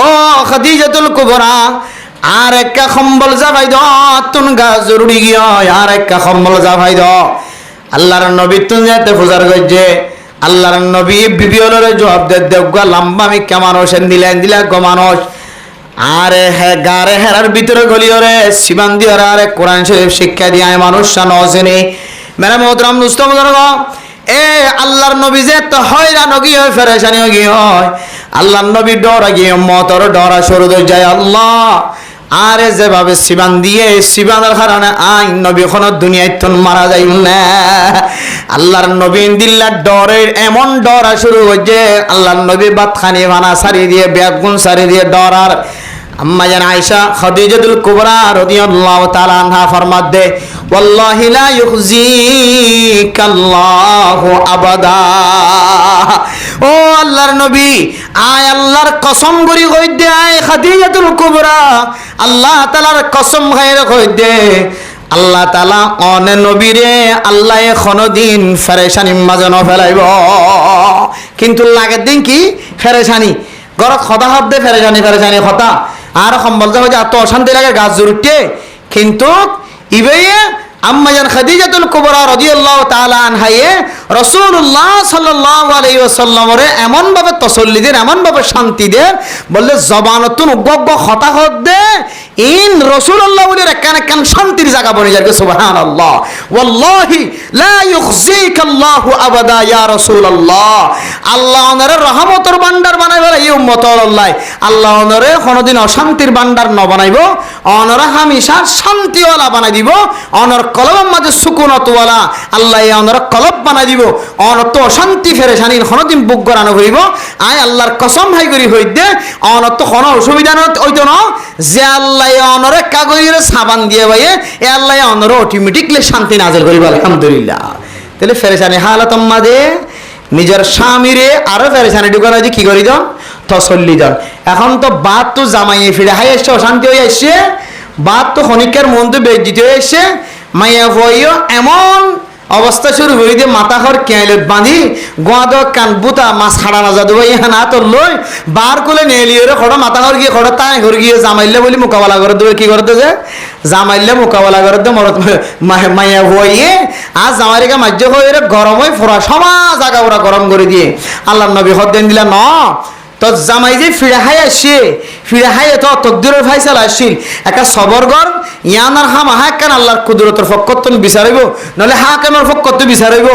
ও খাদিজাতুল কুবরা আর একটা কম্বল জাভাই দ তুন গা জরুরি গিয়া আর একটা কম্বল জাভাই দ আল্লাহর নবী তুন যেতে ফুজার গজে আল্লাহর নবী বিবিওলরে জবাব দে দেগা লম্বা আমি কেমন হোসেন দিলা গো মানুষ আরে হে গারে হেরার ভিতরে গলিওরে সিবান দিওরে আরে কোরআন শরীফ শিক্ষা দিয়ে মানুষ নজেনে মেরা মোহতরম দোস্ত বুজুর্গ এ আল্লাহর নবী যে তো হয়রান গিয়ে ফেরেশানি গিয়ে হয় আল্লাহর নবী ডরা গিয়ে মতর ডরা শুরু হয়ে যায় আল্লাহ আরে যেভাবে সিবান দিয়ে সিবানের কারণে আই নবী কোনো দুনিয়ায় তো মারা যাই না আল্লাহর নবী দিল্লা ডরের এমন ডরা শুরু হয়েছে আল্লাহর নবী বাত খানি বানা সারি দিয়ে বেগুন সারি দিয়ে ডরার আম্মা জান আয়েশা খাদিজাতুল কুবরা রাদিয়াল্লাহু তাআলা আনহা ফরমাত দে ওয়াল্লাহি লা ইউখজিকাল্লাহু আবাদা ও আল্লাহর নবী আয় আল্লাহর কসম করি কই দে আয় খাদিজাতুল কুবরা আল্লাহ তাআলার কসম খাইরে কই দে আল্লাহ তাআলা অনে নবীরে আল্লাহ কোনদিন ফেরেশানি মাঝে ন ফেলাইব কিন্তু লাগের দিন কি ফেরেশানি গরত খতা হাত দে ফেরেশানি খতা আর সম্বল যা হয়ে এত অশান্তি লাগে গাছ জরুরতে কিন্তু ইবেয়ে আম্মা জান খাদিজাতুল কুবরা রাদিয়াল্লাহু তাআলা আনহায়ে রাসূলুল্লাহ সাল্লাল্লাহু আলাইহি ওয়াসাল্লামরে এমন ভাবে তসল্লি দেন এমন ভাবে শান্তি দেন বললে জবানতুন গগ্গ খতা হদ দে ইন রাসূলুল্লাহ বলে কান শান্তির জায়গা বনে যাবে সুবহানাল্লাহ ওয়াল্লাহি লা ইউখজিকাল্লাহু আবাদা ইয়া রাসূলুল্লাহ আল্লাহ ওনারে রহমতের ভান্ডার বানাইবে এই উম্মতর আল্লাহ ওনারে কোনদিন অশান্তির ভান্ডার ন বানাইব ওনারা হামেশা শান্তিওয়ালা বানাই দিব ওনার কলবের মাঝে সুকুনতওয়ালা আল্লাহ ওনারা কলব বানাই দিব ওনার তো অশান্তি ফেরেশানি কোনদিন বুক গরানো করিব আয় আল্লাহর কসম ভাই করি হইতে ওনার তো কোনো অসুবিধা হইতো না যে আল্লাহ ওনারে কাগজের সাবান দিয়ে ভাইয়ে এ আল্লাহ ওনারে অটোমেটিকলি শান্তি নাজিল করিব আলহামদুলিল্লাহ তাহলে ফেরেশানি হালাত মাঝে নিজের স্বামীরে আরো পেরেছানি ঢুকানো কি করি দন তসল্লি দন। এখন তো বাদ তো জামাইয়ে ফিরে হাই এসছে, অশান্তি হয়ে আসছে, বাদ তো ক্ষণিকের মন তো বেজ্জিত হয়ে এসছে, মাইয়া ভয়ও এমন অবস্থা শুরু করে দিয়ে মাথা খর কেঁলত বাঁধি গোয়া দো কান বুতা মাছ হাড়া না যাদু ভাই না তো লই বার কোলে নেলিয়ে খড় মাথা খর গিয়ে খড় তাই ঘর গিয়ে জামাইলে বলি মোকাবেলা করে দেবে, কি করতে যে জামাইলে মোকাবেলা করে দে মরত মাইয়া ভয়ে আর জামাইরিকা মাজ্য হয়ে গরম হয়ে ফোরা সমাজ আগা ওরা গরম করে দিয়ে আল্লাহ নবী হদ্দেন দিলা ন তো জামাই যে ফিরে হাই আসছে, ফিরে হাই তো তকদিরের ফাইসাল আসছিল একটা সবরগর ইয়ানার হাম হাক্কান আল্লাহর কুদরতের ফকত্তন বিচারিব, নলে হাকামের ফকত্ত বিচারিব,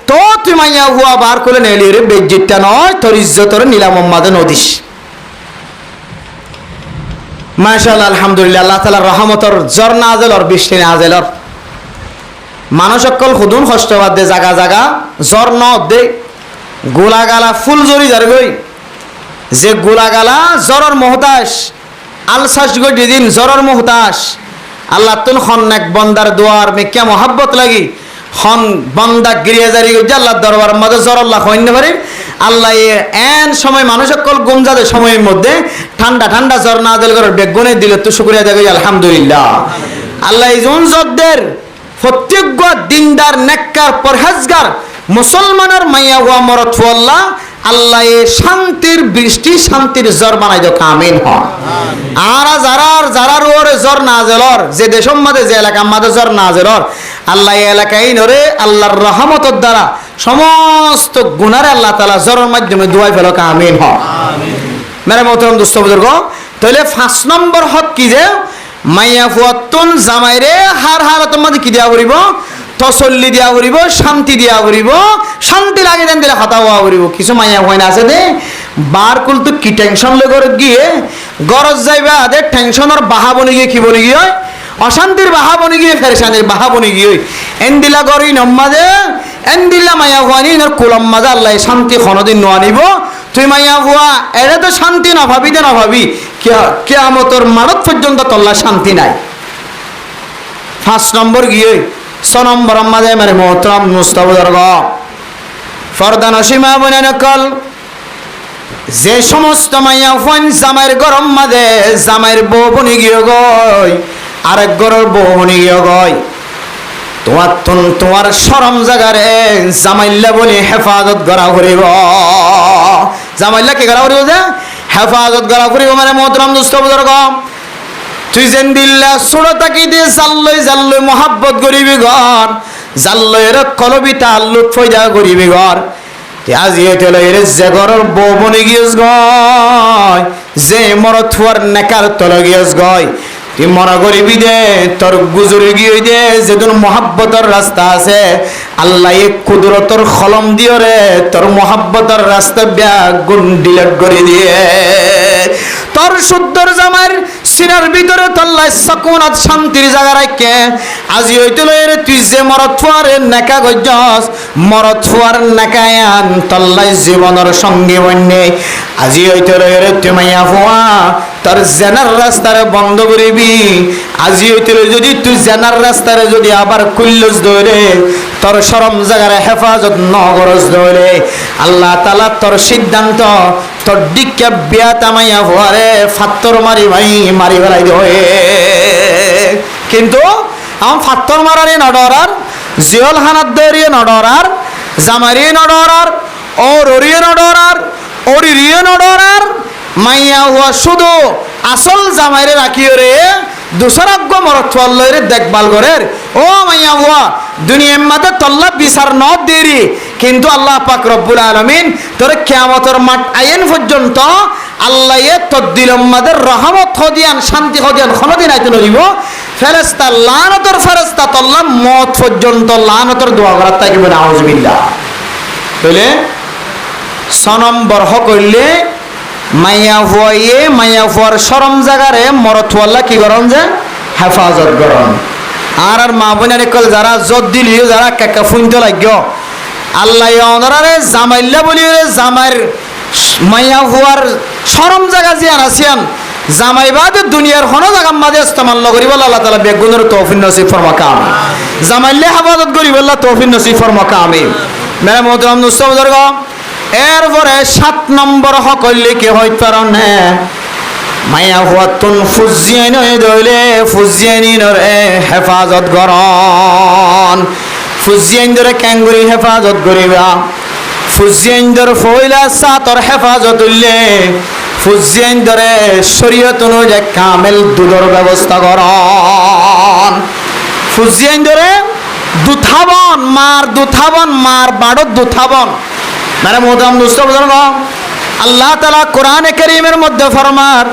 তো তুই মাইয়া হুয়া বার করে নেলি রে বেজ্জিতটা নয় তোর ইজ্জতর নীলা মোহাম্মদে নদীস। মাশাআল্লাহ আলহামদুলিল্লাহ, আল্লাহ তাআলার রহমতর জ্বর নাজেলর বৃষ্টি নাজেলর মানুষ সকল খুদুন কষ্টবাদ দে জাগা জাগা জ্বর ন দে গোলাগালা ফুল জড়ি যার গই যে গোলাগালা জ্বরের মহতাস আলসাস গই দিদিন জ্বরের মহতাস আল্লাহ তুন খন এক বন্দার দোয়ার মেকিয়া মহাব্বত লাগি খন বন্দা গিরিয়া জারি গই আল্লাহর দরবার মধ্যে জ্বর আল্লাহ হইতে পারে আল্লাহ এন সময় মানুষ সকল গুমজাদের সময়ের মধ্যে ঠান্ডা ঠান্ডা জ্বর নাজেল করার বেগুনে দিল তো শুকরিয়া দেয় আলহামদুলিল্লাহ। আল্লাহ এই জনজদের প্রত্যেক দিনদার নেককার পরহেজগার মুসলমানের মাইয়া হুয়া মরত আল্লাহ আল্লাহ শান্তির বৃষ্টি শান্তির জ্বর বানাই দো আমিন হ। আর যারা ওরে জ্বর নাজেলর যে দেশের মধ্যে যে এলাকার মধ্যে জ্বর নাজেলর আল্লাহ এই এলাকায় নরে আল্লাহর রহমতের দ্বারা সমস্ত গুনারে আল্লাহ তাআলা জ্বরের মাধ্যমে দুয়াই ফেলো আমিন হ। মেরে মোহতরম দোস্ত বুজুর্গ, তাহলে 5 নম্বর হক কি যে মাইয়া ফুয়াতুন জামাইরে হার হারাতের মধ্যে কি দেওয়া করিব তসল্লি দিয়া করিব, শান্তি দিয়া করিব, শান্তি লাগে দেন দিলে কথা হওয়া করিব। কিছু মাইয়া হয় না আছে দে বার কুল তো কি টেনশন লে করে গিয়ে গরজ যাইবা আদের টেনশনের বাহা বনি গিয়ে কি বনি গিয়ে অশান্তির বাহা বনি গিয়ে ফেরেশানির বাহা বনি গিয়ে এন্দিলা গরি নম্মাদে এন্দিলা মাইয়া হুয়ানি নর কুলম্মাদে আল্লাহ শান্তি কোনদিন নো আনিব। তুই মাইয়া হুয়া এরা তো শান্তি না ভাবি দে না ভাবি কিয়ামতের মানত পর্যন্ত তল্লা শান্তি নাই। 5 নম্বর গিয়ে 6 নম্বর আমাদের মানে মোহতরম মুস্তাবুদর্গ ফরদা নসীমা বনে নকল যে সমস্ত মাইয়া ফোন জামাইয়ের গরম মাঝে জামাইয়ের বউ বনি গিয়ে গই আরেক গরর বউ বনি গিয়ে গই তোমার শরম জাগারে জামাইল্লা বলি হেফাজত করা করিব, জামাইল্লা কি করা করিব যে হেফাজত করা করিব মানে মোহতরম মুস্তাবুদর্গ তুই যেন দিল্লা সুরতাকি দিয়ে জাল্লই মহাব্বত করিবি ঘর জাল্লয়ের কলবিটা আল্লুত ফয়দা করিবি ঘর আজি এর যে ঘরের বউ বনি গিয়েছ গয় যে মরত ফুয়ার নেকার তল গিয়েছ গয় তুই মনে করিবি দে তোর গুজরে গিয়ে দে যেদিন মহাব্বতের রাস্তা আছে আল্লাহ এক কুদরতর খলম দিও রে তোর মহাব্বতের রাস্তা ব্যাগ গুণ ডিলেট করে দিয়ে তোর শুদ্ধর জামার সিনার ভিতরে তল্লাই সাকুনাত শান্তির জায়গা রাখে আজি হইতে লইরে তুই যে মরত ফুয়ারে নেকা গজ্জস মরত ফুয়ার নেকায়ান তল্লাই জীবনের সঙ্গী বন্যে আজি হইতে লইরে তুই মাইয়া ফুয়া তোর জেনার রাস্তারে বন্ধ করিবি আজি হইতে যদি তুই জেনার রাস্তারে যদি আবার কুল্লস ধরে তোর শরম জায়গারে হেফাজত নগরস ধরে আল্লাহ তাআলা তোর সিদ্ধান্ত তোর দিকে বিয়া তামাইয়া ফুয়ারে ফাত্তর মারি বেলাই দে। কিন্তু আমার ফাত্তর মারারে নডরার জিয়ল হানাত দরিয়ে নডরার জামারিয়ে নডরার ও ররিয়ে নডরার ওরিয়ে নডরার মাইয়া হুয়া শুধু আসল জামাইরে রাখিও রে দুসরাগ্য মরত লইরে দেখভাল করের ও মাইয়া হুয়া দুনিয়ার মাঝে তল্লা বিচার ন দেরি কিন্তু আল্লাহ পাক রব্বুল আলামিন তোর কিয়ামতের মাঠ আইন পর্যন্ত আল্লাহ তোর দিলের মাঝে রহমত হদিয়ান শান্তি হদিয়ান কোনদিন আইতে নরিব ফেরেশতা লানতের ফেরেশতা তল্লা মত পর্যন্ত লানতের দোয়া করার তাকিবে নাউজুবিল্লাহ। তাহলে 6 নম্বর হইলে মাইয়া ফুয়ার শরম জাগারে মরতওয়াল্লা কি করন যে হেফাজত করন। আর মা বোনের কল যারা জোর দিলিও যারা কাকা ফুনতে লাগো আল্লাহ ওনারে জামাইল্লা বলি জামাইর মাইয়া ফুয়ার শরম জাগা জিয়ান আসিয়ান জামাই বাদে দুনিয়ার কোনো জায়গা মাঝে ইস্তেমাল করিব আল্লাহ তাআলা বেগুনের তৌফিক নসিব ফরমাকা আমিন। জামাইল্লা হেফাজত করিব আল্লাহ তৌফিক নসিব ফরমাকা আমিন। মেরে মোহতরম মুস্তাবুজুর্গ এরপরে 7 নম্বর হকলে কি হইতে পারে মায়া হুয়াতুন ফুজিয়াইন দইলে ফুজিয়াইনরে হেফাজত করন ফুজিয়াইনরে ক্যাঙ্গুরি হেফাজত করিবা ফুজিয়াইনর ফইলা সাতর হেফাজত হইলে ফুজিয়াইনরে শরীয়ত অনুযায়ী কামেল দুধর ব্যবস্থা করন ফুজিয়াইনরে দুথাবন মার বাড়ত দুথাবন মানে মোদাম দুষ্ট বুঝল আল্লাহ তাআলা কোরআনে কারীমের মধ্যে ফরমার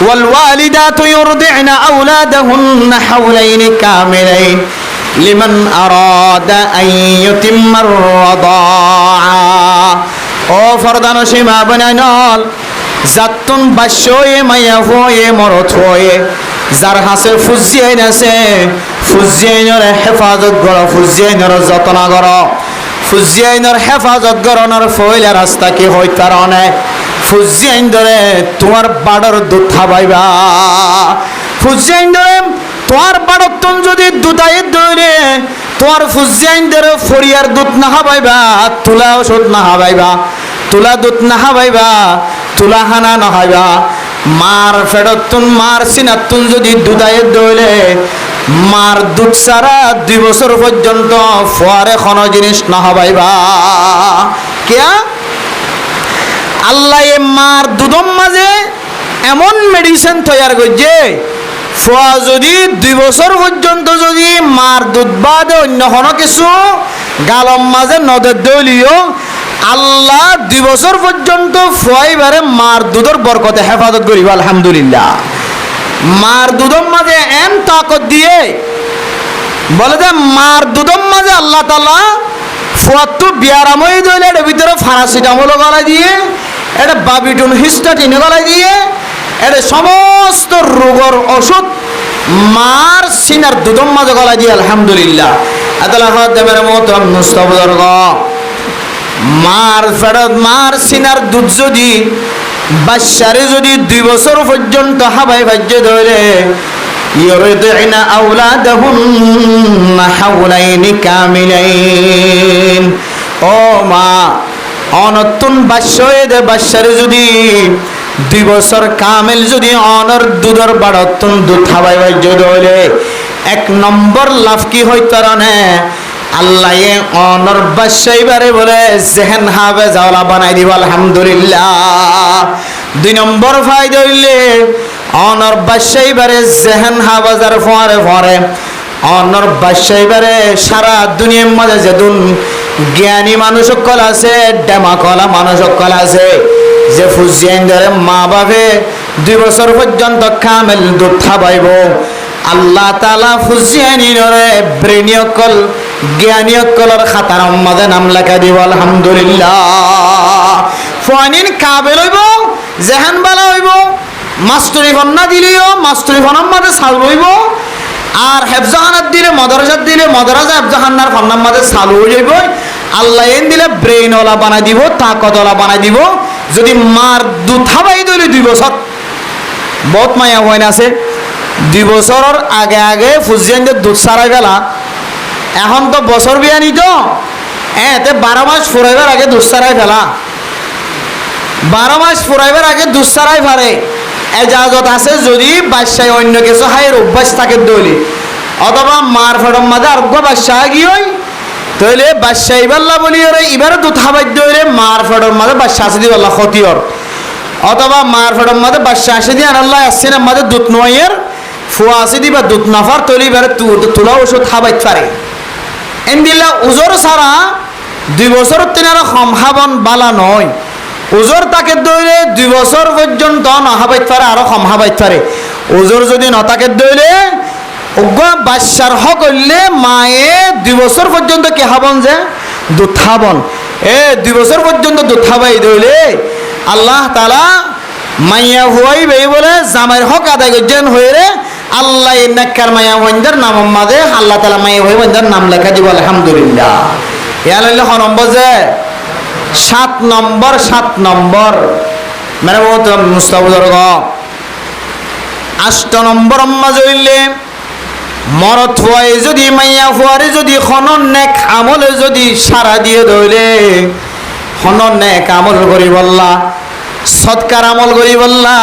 ওয়াল ওয়ালিদাতু ইউরদি'না আওলাদাহুন্না হাওলাইনি কামিলাইন লিমান আরাদা আন ইউতিম্মার রাদাআ ও ফরদানসী মা বানাইনল জাতুন বাশয়ে মায়া হয়ে মরত হয়ে যার হাসে ফুজিয়াইন আছে ফুজিয়াইনের হেফাজত করো ফুজিয়াইনের যত্ন করো ফুজিয়াইনের হেফাজত করণের ফইলা রাস্তা কি হইতে কারণে ফুজিয়াইন ধরে তোমার বাড়র দুধ খাবাইবা ফুজিয়াইন ধরে তোমার বাড়তন যদি দুধাই ধরে তোমার ফুজিয়াইন ধরে ফরিয়ার দুধ না খাবাইবা তুলা ওষুধ না খাবাইবা তুলা দুধ না খাবাইবা তুলা হানা না খাইবা মার ফেরতুন মার সিনাতুন যদি দুধাই ধরে মার দুধ ছাড়া 2 বছর পর্যন্ত ফোয়ারে কোনো জিনিস না হবাইবা কিয়া আল্লাহ মার দুধম মাঝে এমন মেডিসিন তৈরি করছে ফোয়া যদি 2 বছর পর্যন্ত যদি মার দুধ বাদে অন্য কোনো কিছু গালম মাঝে নদের দলিও আল্লাহ 2 বছর পর্যন্ত ফোয়াইবারে মার দুধের বরকতে হেফাজত করিব আলহামদুলিল্লাহ মার দুধম মাঝে এম তাকত দিয়ে বলে যে মার দুধম মাঝে আল্লাহ তাআলা ফুয়াত্তু বিয়ারাময় দইলে এর ভিতরে ফারাসিটামল গলায় দিয়ে এটা বাবিটুন হিস্টাটিন গলায় দিয়ে এর সমস্ত রোগের ওষুধ মার সিনার দুধম মাঝে গলায় দিয়ে আলহামদুলিল্লাহ আল্লাহ দেবের মতো মুস্তাবদর্গ মার ফেরত মার সিনার দুধ যদি বাচ্চারে যদি 2 বছর পর্যন্ত হাবাই ভাজ্য ধরে ইউরদিনা আওলাদাহুন্না হাওলাইনি কামিলাইন ও মা অনতুন বাচ্চায়ে দে বাচ্চারে যদি 2 বছর কামেল যদি অনর দুধর বাড়তন দুধ হাবাই ভাজ্য ধরে 1 নম্বর লাভ কি হইতে রানে আল্লাহ এ অনর বাচ্চাইবারে বলে জেহেন হাবে জাওলা বানাই দিব আলহামদুলিল্লাহ 2 নম্বর ফায়দা হইলে অনর বাচ্চাইবারে জেহেন হাবাজার ফরে ফরে অনর বাচ্চাইবারে সারা দুনিয়ার মাঝে যেদুন জ্ঞানী মানুষ সকল আছে ডেমাকলা মানুষ সকল আছে যে ফুজিয়াইন ধরে মা বাপে 2 বছর পর্যন্ত কামেল দুধ খাবাইব আল্লাহ তাআলা ফুজিয়াইনরে ব্রেনিয়কল জ্ঞানীয়কলর খাতার মধ্যে নাম লেখা দিব আলহামদুলিল্লাহ ফানিন কাবেল হইব জেহান বালা হইব মাস্টারি ফন্না দিলিও মাস্টারি ফন্নার মধ্যে চালু হইব আর হেফজাহানাত দিলে মাদ্রাসাত দিলে মাদ্রাসা হেফজাহান্নার ফন্নার মধ্যে চালু হয়ে যাইব আল্লাহ এন দিলে ব্রেইনওয়ালা বানাই দিব তাকতওয়ালা বানাই দিব যদি মার দুধ খাবাই দিলে 2 বছর বহুত মায়া হয় না আছে 2 বছরের আগে আগে ফুজিয়ানদের দুধ সারাই গেলা এখন তো বছর বিয়ানি তো এতে 12 মাস ফুরাইবার আগে দুধ সারাই ফেলা 12 মাস ফুরাইবার আগে দুধ সারাই ফারে এজাজত আছে যদি বাদশায় অন্য কিছু হায়ের অভ্যাস থাকে দলি অথবা মার ফেরম মাঝে আর বাদশাহ গিয়ে তাহলে বাদশাহ ইবাল্লা বলি এবারে দুধ খাবার দইলে মার ফেরম মাঝে বাদশাহ আসে দিব আল্লাহ ক্ষতির অথবা মার ফেরম মাঝে বাদশাহ আসে দিয়ে আল্লাহ আসছে না মাঝে দুধ নয়ের ফুয়া আসে দিবা দুধ নাফার তৈরি এবারে তুলা ওষুধ খাবার পারে এন্দিল্লা উজোর ছাড়া 2 বছর তিনারা সম্ভাবন বালা নয় উজোর তাকে দইলে 2 বছর পর্যন্ত নহাবাইত পারে আরো সম্ভাবাইত পারে উজোর যদি নতাকে দইলে বাচ্চার হক হইলে মায়ে 2 বছর পর্যন্ত কে হাবন যে দুধ খাবন 2 বছর পর্যন্ত দুধ খাবাই দইলে আল্লাহ তাআলা মাইয়া হুয়াইবে বলে জামাইর হক আদায় করছেন হইরে আল্লাহ নেককার মায়া হইন্দার নাম মাঝে আল্লাহ তাআলা মাইয়া হইন্দার নাম লেখা দিব আলহামদুলিল্লাহ ইয়া লইলে হ নম্বর যে 7 নম্বর মানে বহুত মুস্তাবদর্গ 8 নম্বর মাঝে হইলে মরত হওয়াই যদি মাইয়া ফুয়ারে যদি খনন নেক আমলে যদি সারা দিয়ে ধইলে হন নেক আমল করি বললা, সৎকার আমল করি বললা,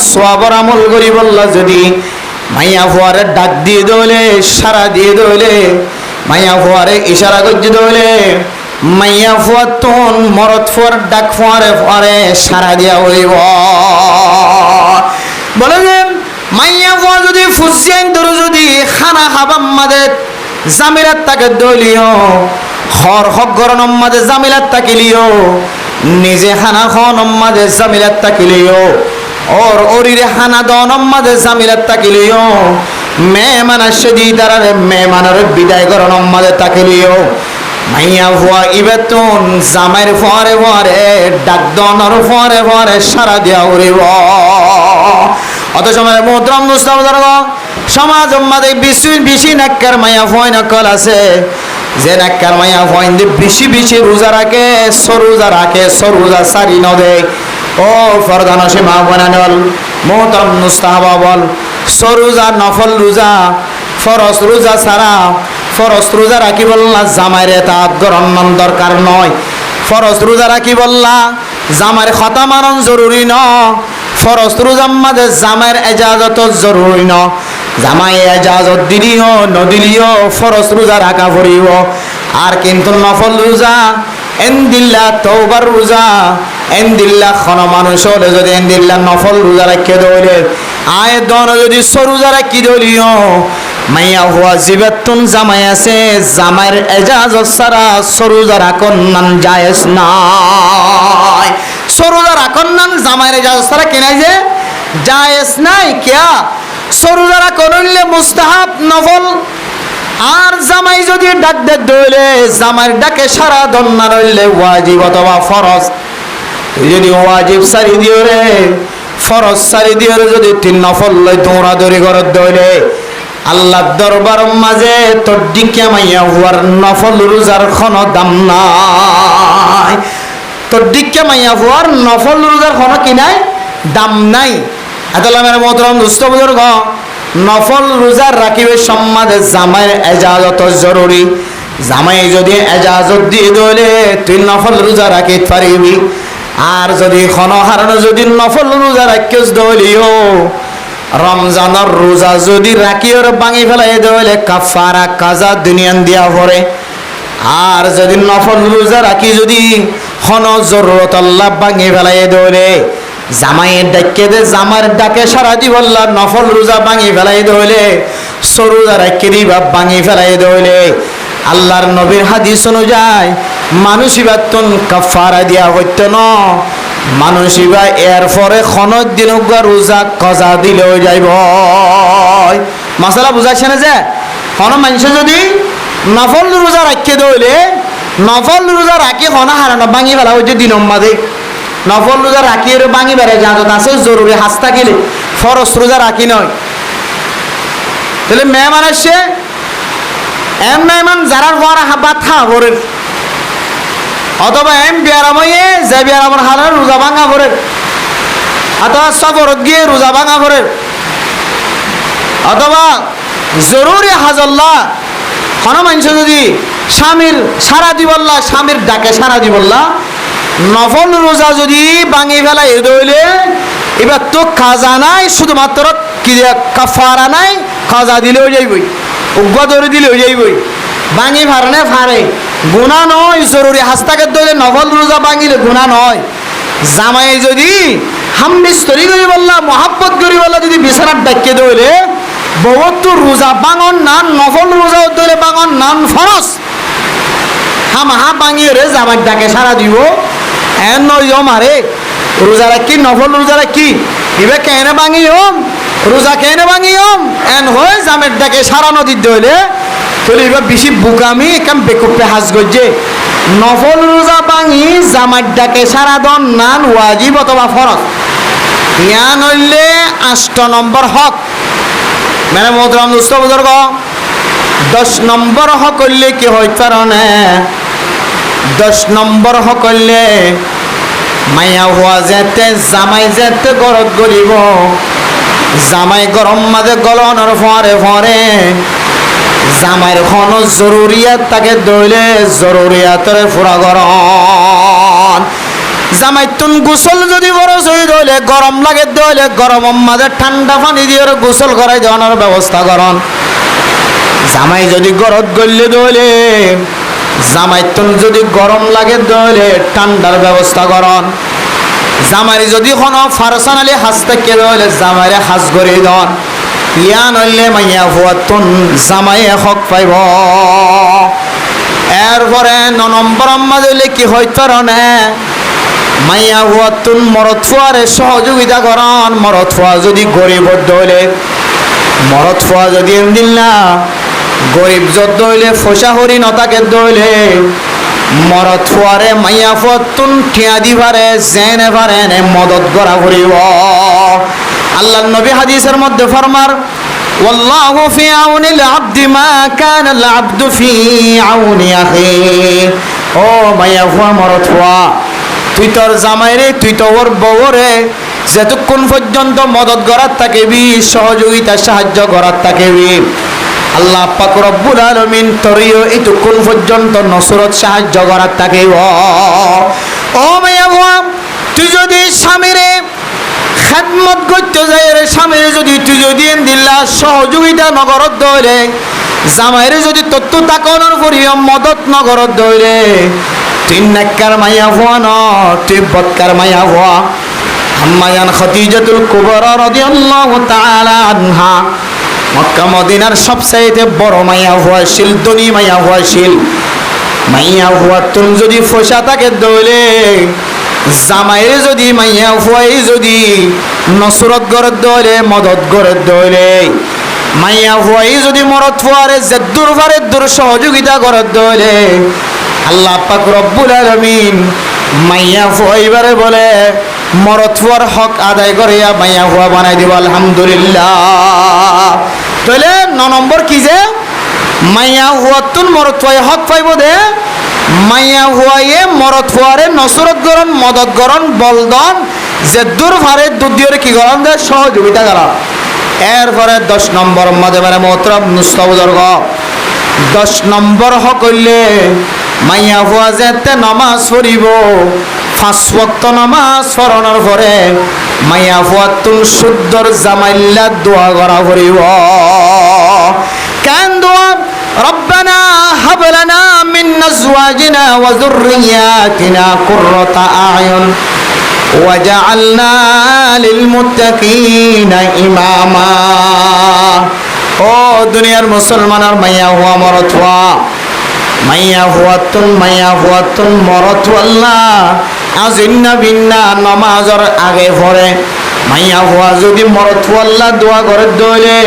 সওয়াবের আমল করি বললা, যদি মাইয়া ফুয়ারে ডাক দিয়ে দইলে, সারা দিয়ে দইলে, মাইয়া ফুয়ারে ইশারা করতে দইলে, মাইয়া ফুয়ার তন মরদ ফুয়ার ডাক ফুয়ারে ফুয়ারে সারা দিয়া হইব। বলে যে মাইয়া ফুয়া যদি ফুসিয়ান ধরো যদি খানা খাবাম মাদের জামিলাত তাকে দলিও, হর হক গরন মাদে জামিলাত তাকিলিও, নিজে খানা খন মাদে জামিলাত তাকিলিও, ওর ওরিরে খানা দন মাদে জামিলাত তাকিলিও, মেহমান আসে দি তারারে মেহমানের বিদায় গরন মাদে তাকিলিও। মাইয়া ফুয়া ইবেতন জামাইর ফুয়ারে ফুয়ারে ডাক দনর ফুয়ারে ফুয়ারে সারা দিয়া উড়িব। অত সময় মোহতরম মুস্তাফা সমাজ মাদে বেশি নাক্কার মাইয়া ফুয়াই নকল আছে, যে নাক্কার মাইয়া ফুয়াইন বেশি বেশি রোজা রাখে, সরোজা রাখে, সরোজা সারি নদে। ও ফরদান সীমা বানানল মোহতরম মুস্তাফা বল, সরোজা নফল রোজা, ফরজ রোজা সারা, ফরজ রোজা রাখি বললা জামাইরে তাত গরম দরকার নয়, ফরজ রোজা রাখি বললা জামাইর খতা মানন জরুরি ন, ফরজ রোজার মাঝে জামাইর এজাজত জরুরি ন, জামাই এজাজত দিলিও নদিলিও ফরজ রোজা রাখা পড়িব। আর কিন্তু নফল রোজা এনদিল্লা তওবার রোজা এনদিল্লা খন মানুষ হলে যদি এনদিল্লা নফল রোজা রাখে দইলে আয় দন যদি সরোজা রাখি দলিও, মাইয়া হুয়া জিবাতুন জামাই আছে, জামাইর এজাজত ছাড়া সরোজা রাখন নান জায়েজ নাই। সরোজা রাখন নান জামাইর এজাজত ছাড়া কেনাই যে জায়েজ নাই। কিয়া সরোজা রাখন হইলে মুস্তাহাব নফল, আর জামাই যদি ডাক দে দইলে জামাইর ডাকে সারা দন না রইলে ওয়াজিব অথবা ফরজ। যদি ওয়াজিব সারি দিও রে, ফরজ সারি দিও রে, যদি তিন নফল লই দৌড়াদৌড়ি করত দইলে আল্লাহর দরবার মাঝে তোর দিকে মাইয়া হুয়ার নফল রোজার কোনো দাম নাই, তোর দিকে মাইয়া হুয়ার নফল রোজার কোনো কি নাই, দাম নাই। আদালামের মোহতরম দুস্থ বুজুর্গ, নফল রোজা রাখিবে সম্মাদে জামাইয়ের এজাজত জরুরি। জামাই যদি এজাজত দিয়ে দইলে তুই নফল রোজা রাখি পারিবি। আর যদি কোনো হারানো যদি নফল রোজা রাখিস দইলিও, রমজানের রোজা যদি রাখিওর ভাঙি ফেলাই দইলে কাফারা কাজা দুনিয়ান দিয়া পড়ে। আর যদি নফল রোজা রাখি যদি কোনো জরুরত আল্লাহ ভাঙি ফেলাই দইলে জামাইয়ের ডাকে দে, জামার ডাকে সারা দি বললা নফল রোজা ভাঙি ফেলাই দইলে, সরোজা রাখি দিবা ভাঙি ফেলাই দইলে আল্লাহর নবীর হাদিস অনুযায়ী মানুষিবাতন কাফারা দিয়া হইতো ন, মানুষিবা এর পরে খনত দিন রোজা কজা দিলেও যাইব। মাসালা বুঝাচ্ছে না যে কোনো মানুষ যদি নফল রোজা রাখি দইলে, নফল রোজা রাখি খনা হারানো ভাঙি ফেলা হইছে দিন মাঝে, নফল রোজা রাখি এর ভাঙি বেড়ে যাত আছে জরুরি হাস থাকিলে, ফরজ রোজা রাখি নয়। তাহলে মেহমান আসছে, এম মেহমান যারা হওয়ার হাবা থা ভরের, অথবা এম বিয়ারাময়ে যে বিয়ারামর হালার রোজা ভাঙা ভরের, অথবা সফরত গিয়ে রোজা ভাঙা ভরের, অথবা জরুরি হাজল্লা কোনো মানুষ যদি স্বামীর সারা দিবল্লা, স্বামীর ডাকে সারা দিবল্লা নফল রোজা যদি ভাঙি ফেলা এ দইলে এবার তো খাজা নাই, শুধুমাত্র কি কাফারা নাই, খাজা দিলেও যাইবই, উগ্র ধরে দিলেও যাইবই, ভাঙি ফারনে ফারে গুণা নয়। জরুরি হাস্তাকে দইলে নফল রোজা ভাঙিলে গুণা নয়। জামাই যদি হামবিস্তরি করি বললা, মহাব্বত করি বললা যদি বিছানার ডাকে দইলে বহুত রোজা বাঙন নান, নফল রোজা দইলে বাঙন নান ফরজ হামাহা ভাঙিয়ে রে জামাই ডাকে সারা দিব। এন নয় মারে রোজা রাখি নফল রোজা রাখি এবার কেন ভাঙি হম রোজা কেন ভাঙি হম এন হয় জামের ডাকে সারা নদীর দইলে তাহলে এবার বেশি বুকামি কাম বেকুপে হাজ গজ্জে। নফল রোজা ভাঙি জামার ডাকে সারা দন নান ওয়াজিব অথবা ফরজ। ইয়া নইলে 8 নম্বর হক মানে মোহতরম দুস্থ বুজুর্গ। 10 নম্বর হক করলে কি হইতে পারে, 10 নম্বর হক করলে মাইয়া হওয়া যেতে জামাই যেতে গরত গলিব, জামাই গরম মাঝে গলনের ফরে ফরে জামাইর খন জরুরিয়াত তাকে দইলে জরুরিয়াতের পুরা গরম জামাইতুন গোসল যদি বরস হয়ে দইলে গরম লাগে দইলে গরম মাঝে ঠান্ডা পানি দিয়ে গোসল করাই দেওয়ানোর ব্যবস্থা করন। জামাই যদি গরত গললে দইলে জামাইতুন যদি গরম লাগে দইলে ঠান্ডার ব্যবস্থা করন। জামাই যদি কোনো ফারসানালি হাস থেকে দইলে জামাইরে হাস করে দন। ইয়া নইলে মাইয়া ফুয়াতুন জামাই হক পাইব। এরপরে 9 নম্বর মাঝে কি হইতে রনে মাইয়া হুয়াতুন মরদ ফুয়ারে সহযোগিতা করন। মরদ ফুয়া যদি গরিব হইলে মরদ ফুয়া যদি দিল না গরিব যত হইলে ফসা হরি নতাকে দইলে মরদ ফুয়ারে মাইয়া ফুয়াতুন ঠিয়া দিবারে জেনে পারেন মদত করা করিব। আল্লাহ নবী হাদিসের মধ্যে ফরমার والله في عون العبد ما كان العبد في عون أخيه। ও মাইয়া ফুয়া মরদ ফুয়া তুই তোর জামাইরে তুই তো ওর বউরে যতক্ষণ পর্যন্ত মদত করার থাকবি সহযোগিতা সাহায্য করার থাকবি আল্লাহ পাক রব্বুল আলামিন তোরিও এতক্ষণ পর্যন্ত নসরত সাহায্য করার থাকিব। ও মাইয়া ফুয়া তুই যদি স্বামীরে খেদমত করতে যাই রে স্বামীরে যদি তুই যদি দিল্লা সহযোগিতা নগরত দইলে জামাইরে যদি তত্ত্ব তাকানোর পরিও মদত নগরত দইলে তুই নেককার মাইয়া ফুয়া ন তুই বদকার মাইয়া ফুয়া। আম্মায়ান খাদিজাতুল কুবরা রাদিয়াল্লাহু তাআলা আনহা মক্কা মদিনার সবচাইতে বড় মাইয়া ফুয়া ছিল, ধনী মাইয়া ফুয়া ছিল। মাইয়া ফুয়া তুন যদি ফসা থাকে দইলে জামাইরে যদি মাইয়া ফুয়াই যদি নসরত গরত দইলে মদত গরত দইলে মাইয়া ফুয়াই যদি মরদ ফুয়ারে জেদ্দুর ফারে দূর সহযোগিতা গরত দইলে আল্লাহ পাক রব্বুল আলামিন মাইয়া ফুয়াইবারে বলে মরদ ফুয়ার হক আদায় করিয়া মাইয়া ফুয়া বানাই দিব। আলহামদুলিল্লাহ। তাহলে 9 নম্বর কি যে মাইয়া ফুয়াতুন মরদ ফুয়াই হক পাইব দে মাইয়া ফুয়াইয়ে মরদ ফুয়ারে নসরত গরণ মদত গরণ বলদন জেদ্দুর ফারে দুদিয়রে কি গরণ দে সহযোগিতা করা। এরপরে 10 নম্বর মধ্যে মানে মোহতরম নুস্তবদর্গ 10 নম্বর হক হইলে মাইয়া ফুয়া যেতে নামাজ পড়িব 5 ওয়াক্ত নামাজ পড়ানোর পরে মাইয়া ফুয়া তুন শুদ্ধর জামাইল্লা দোয়া করা পড়িব। কেন দোয়া রব্বানা হাব লানা মিন আজওয়াজিনা ওয়া যুররিয়াতিনা কুররাতা আয়ুন ওয়াজআলনা লিল মুত্তাকিনা ইমামা। ও দুনিয়ার মুসলমানের মাইয়া হুয়া মরদ হুয়া মাইয়া হুয়াতুন মরদ আল্লাহ আজিন্না বিন্না নামাজের আগে পড়ে মাইয়া হুয়া যদি মরদ আল্লাহ দোয়া করে দইলে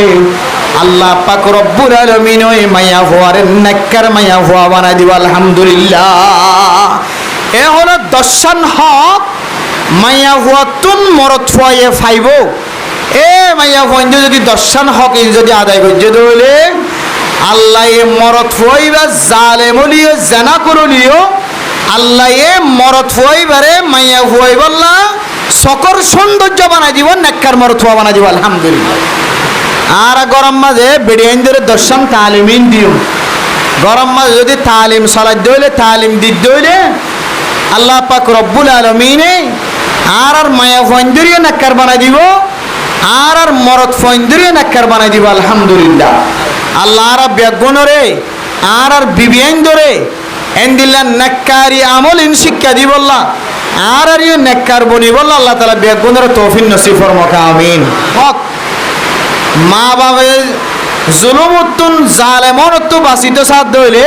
আল্লাহ পাক রব্বুল আলামিন ওই মাইয়া হুয়ারে নেককার মাইয়া হুয়া বানাই দিব। আলহামদুলিল্লাহ। এ হলো 10 হক মাইয়া হুয়াতুন মরদ ফুয়াইয়ে ফাইব। এ মাইয়া ফুয়াইন যদি 10 হক যদি আদায় করছে দইলে আল্লাহ এ মরদ ফুয়াইবা জালেম হলিও জানা করলিও আল্লাহ এ মরদ ফুয়াইবারে মাইয়া ফুয়াইবাল্লা সকর সৌন্দর্য বানাই দিব নেককার মরদ ফুয়া বানাই দিব। আলহামদুলিল্লাহ। আর গরম মাঝে বেড়িয়াইন ধরে 10 তালিমিন দিও গরম মাঝে যদি তালিম সালাদ দইলে তালিম দিত দইলে আল্লাহ পাক রব্বুল আলামিনে আর মায়া ফন্দরিয়া নাক্কার বানাই দিব আর মরদ ফন্দরিয়া নাক্কার বানাই দিব। আলহামদুলিল্লাহ। আল্লাহ আর বেগুনরে আর বিবিয়াইন ধরে এন্দিল্লা নাক্কারি আমল ইন শিক্ষা দিব আল্লাহ আর ইউ নাক্কার বনি বল আল্লাহ তাআলা বেগুনরে তৌফিক নসিব ফরমাক। আমিন। হক মা বাবা জুলুমতুন জালেমনতু বাসিত সাথ দইলে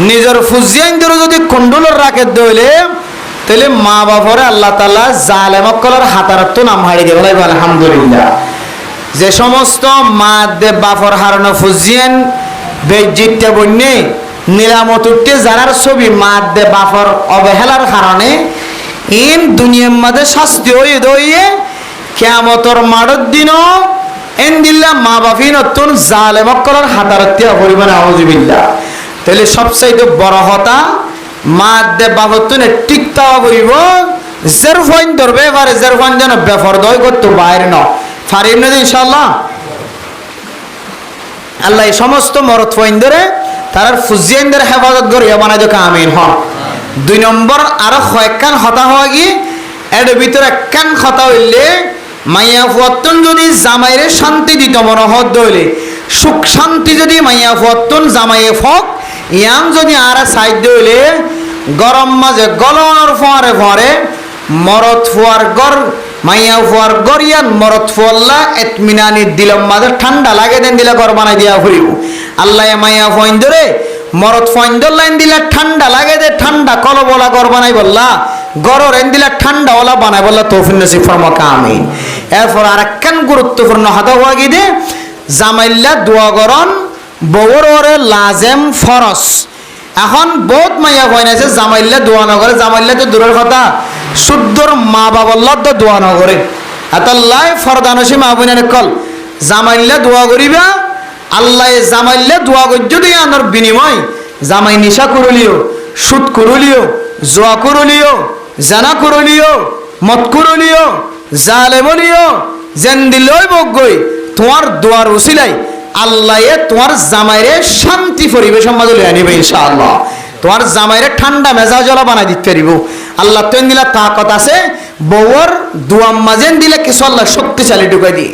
নিজের ফুজিয়াইন ধরে যদি কন্ডুলর রাখে দইলে তাহলে মা বাবারে আল্লাহ তাআলা জালেমকলর হাতারত নাম হারিয়ে দেবে। আলহামদুলিল্লাহ। যে সমস্ত মা দে বাফর হারানো ফুজিয়ান বেজিতে বন্যে নিলামতুটে যারার ছবি মা দে বাফর অবহেলার কারণে ইন দুনিয়ার মধ্যে শাস্তি হয়ে দইয়ে কিয়ামতের মাঠের দিনও এন্দিল্লা মা বাফি নতুন জালেমকলর হাতারতিয়া পরিমাণ আউযুবিল্লাহ। তাহলে সবচাইতে বড় হতা মা দে বাবতুনে টিকতা করিব জেরফাইন ধরবে পারে জেরফাইন যেন বেফরদয় করতে বাইরে ন ফারিম না ইনশাআল্লাহ। আল্লাহ এই সমস্ত মরদ ফাইন ধরে তার ফুজিয়াইনদের হেফাজত করিয়া বানাই দেখ। আমিন। হ 2 নম্বর আরো কয়েকখান কথা হওয়া গিয়ে এর ভিতরে একখান কথা হইলে মাইয়া ফুয়াত্তন যদি জামাইরে শান্তি দিত মনোহর দইলে সুখ শান্তি যদি মাইয়া ফুয়াত্তন জামাইয়ে ফক ইয়াম যদি আর সাইড হইলে গরম মাঝে গলনের ফোয়ারে ফোয়ারে মরত ফুয়ার গর মাইয়া ফুয়ার গরিয়ান মরত ফুয়াল্লা এতমিনানি দিলম মাঝে ঠান্ডা লাগে দেন দিলে ঘর বানাই দিয়া ফুরিব আল্লাহ মাইয়া ফইন ধরে মরত ফইন লাইন দিলে ঠান্ডা লাগে দে ঠান্ডা কলবলা ঘর বানাই বললা গরর এন দিলে ঠান্ডা ওলা বানাই বললা তৌফিক নসিব ফরমাকা আমিন এরপর আরেকখান গুরুত্বপূর্ণ হাতা হওয়া গিয়ে দে জামাইল্লা দোয়া গরন বউর ওরে লাজেম ফরস এখন বহুত মাইয়া কয় না যে জামাইল্লা দোয়া নগরে জামাইল্লা তো দূরের কথা শুদ্ধর মা বাবার তো দোয়া নগরে আতাল্লাহ ফরদানসি মা বোনের কল জামাইল্লা দোয়া করিবা আল্লাহ জামাইল্লা দোয়া করছো দিয়ে আনার বিনিময় জামাই নিশা করলিও সুদ করলিও জোয়া করলিও জানা করলিও মত করলিও জালে বলিও জেন দিলই বগই তোমার দোয়ার উসিলাই আল্লাহ তোমার জামাইরে শান্তি পরিবেশের মাঝে লইয়া নিবে ইনশাআল্লাহ তোমার জামাইরে ঠান্ডা মেজাজলা বানাই দিতে পারিব আল্লাহ তেন দিলা তাকত আছে বউর দোয়ার মাঝে দিলে কিছু আল্লাহ শক্তিশালী ঢুকাই দি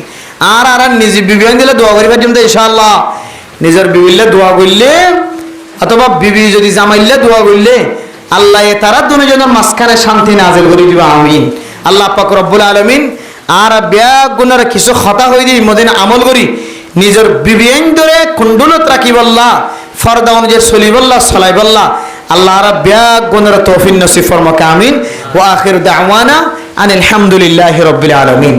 আর আর নিজে বিবিয়ান দিলে দোয়া করিবা দিম তো ইনশাআল্লাহ নিজের বিবিলে দোয়া করলে অথবা বিবি যদি জামাইলে দোয়া করলে আল্লাহ তারা দুজনের মাঝখানে শান্তি নাজিল করে দিবা আমিন আল্লাহ পাক রব্বুল আলামিন আর ব্যাগ গুনার কিছু খতা হয়ে দিই মদিনা আমল করি নিজের বিবিয়ান ধরে কুণ্ডলত রাখি বললা ফরদা অনুযায়ী চলি বললা চলাই বললা আল্লাহ আর ব্যাগ গুনার তৌফিক নসিব ফরমাকা আমিন ওয়া আখিরু দাওয়ানা আনিল হামদুলিল্লাহি রাব্বিল আলামিন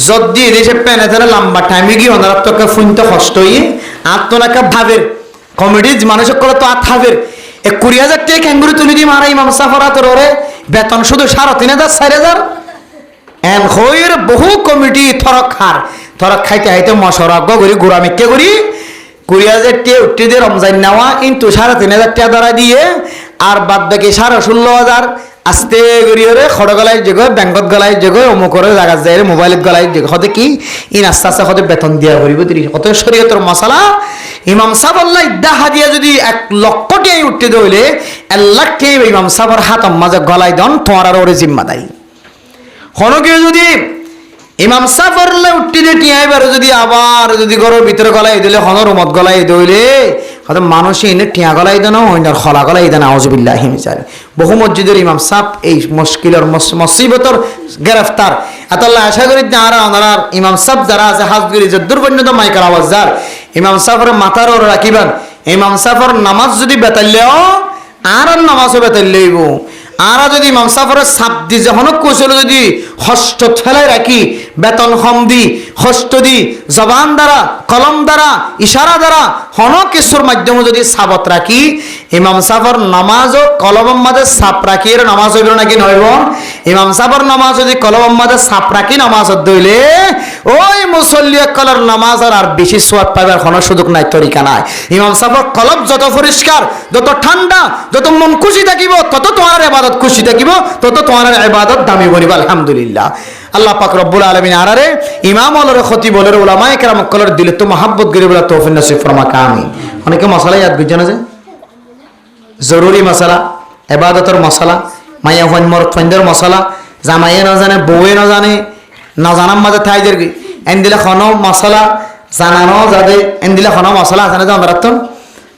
যদি দেশে পেনে তারা লম্বা টাইমে গিয়ে ওনারা তোকে ফুনতে কষ্ট হয়ে আত্মনাকা ভাবের কমিটির মানুষের করে তো ভাবের 20,000 টাকা ক্যাঙ্গুরি তুলে দিয়ে মারা ইমাম সাফরা তোর ওরে বেতন শুধু 3,500 4,000 এন হইর বহু কমিটি থরক খাইতে খাইতে মশরাজ্ঞ করি গোড়ামিকে করি 20,000 টাকা উঠতে দিয়ে রমজান নেওয়া কিন্তু 3,500 টাকা ধরা দিয়ে আর বাদ বাকি 16,500 আস্তে করিয়ে খড় গলায় জেগো ব্যাংকত গলায় জেগো অমুক করে জায়গা যায় মোবাইলত গলায় জেগো হতে কি ইন আস্তে আস্তে হতে বেতন দিয়া করিব অত শরীয়তের মশলা ইমাম সাহেব আল্লাহ ইদ্দাহা দিয়া যদি 1 লক্ষ টাকা উঠতে দইলে 1 লাখ টাকা ইমাম সাহেবের হাত মাঝে গলায় দন তোমার আর ওরে জিম্মা দেয় হনকে যদি ইমাম সাহেবের উঠতে দিয়ে টিয়াইবার যদি আবার যদি ঘরের ভিতরে গলায় দিলে হনর মত গলায় দইলে হয়তো মানুষই এনে টিয়া গলাই দেন অন্যার খলা গলাই দেন আউযুবিল্লাহি মিনাল বহু মসজিদের ইমাম সাহেব এই মুশকিলের মুসিবতর গ্রেফতার আল্লাহ আশা করি যারা ওনারা ইমাম সাহেব যারা আছে হাজগুরি যদ্দুর পর্যন্ত মাইকার আওয়াজ যার ইমাম সাহেবের মাথার ওর রাখিবেন ইমাম সাহেবের নামাজ যদি বেতাইলেও আর নামাজও বেতাইলেইব আর যদি ইমাম সাহেবের সাপ দি যখন কৌশল যদি হস্ত ফেলায় রাখি বেতন কম দি হস্ত দি জবান দ্বারা কলম দ্বারা ইশারা দ্বারা হন কিছুর মাধ্যমে যদি সাবত রাখি ইমাম সাহেবের নামাজও কলমের মাঝে সাপ রাখি এর নামাজ হইল নাকি নইব ইমাম সাহেবের নামাজ যদি কলমের মাঝে সাপ রাখি নামাজ দইলে ওই মুসল্লি কলর নামাজ আর বেশি সোয়াব পাইবার কোনো সুযোগ নাই তরিকা নাই ইমাম সাহেবের কলব যত পরিষ্কার যত ঠান্ডা যত মন খুশি থাকিব তত তোমার ইবাদত খুশি থাকিব তত তোমার ইবাদত দামি বলিব আলহামদুলিল্লাহ আল্লাহ পাক রব্বুল আলামিন আরারে ইমাম ওলরে খতিব ওলরে উলামায়ে কেরাম কলর দিলে তো মহব্বত গরি বলা তৌফিক নসিব ফরমাকা আমিন অনেকে মশলা ইয়াদ বুঝছেন না যে জরুরি মশলা ইবাদতের মশলা মাইয়া হন মরত ফন্দের মশলা জামাইয়ে না জানে বউয়ে না জানে না জানার মাঝে থাই দের এন দিলে খনো মশলা জানানো যাবে এন দিলে খনো মশলা আছে না আমরা তো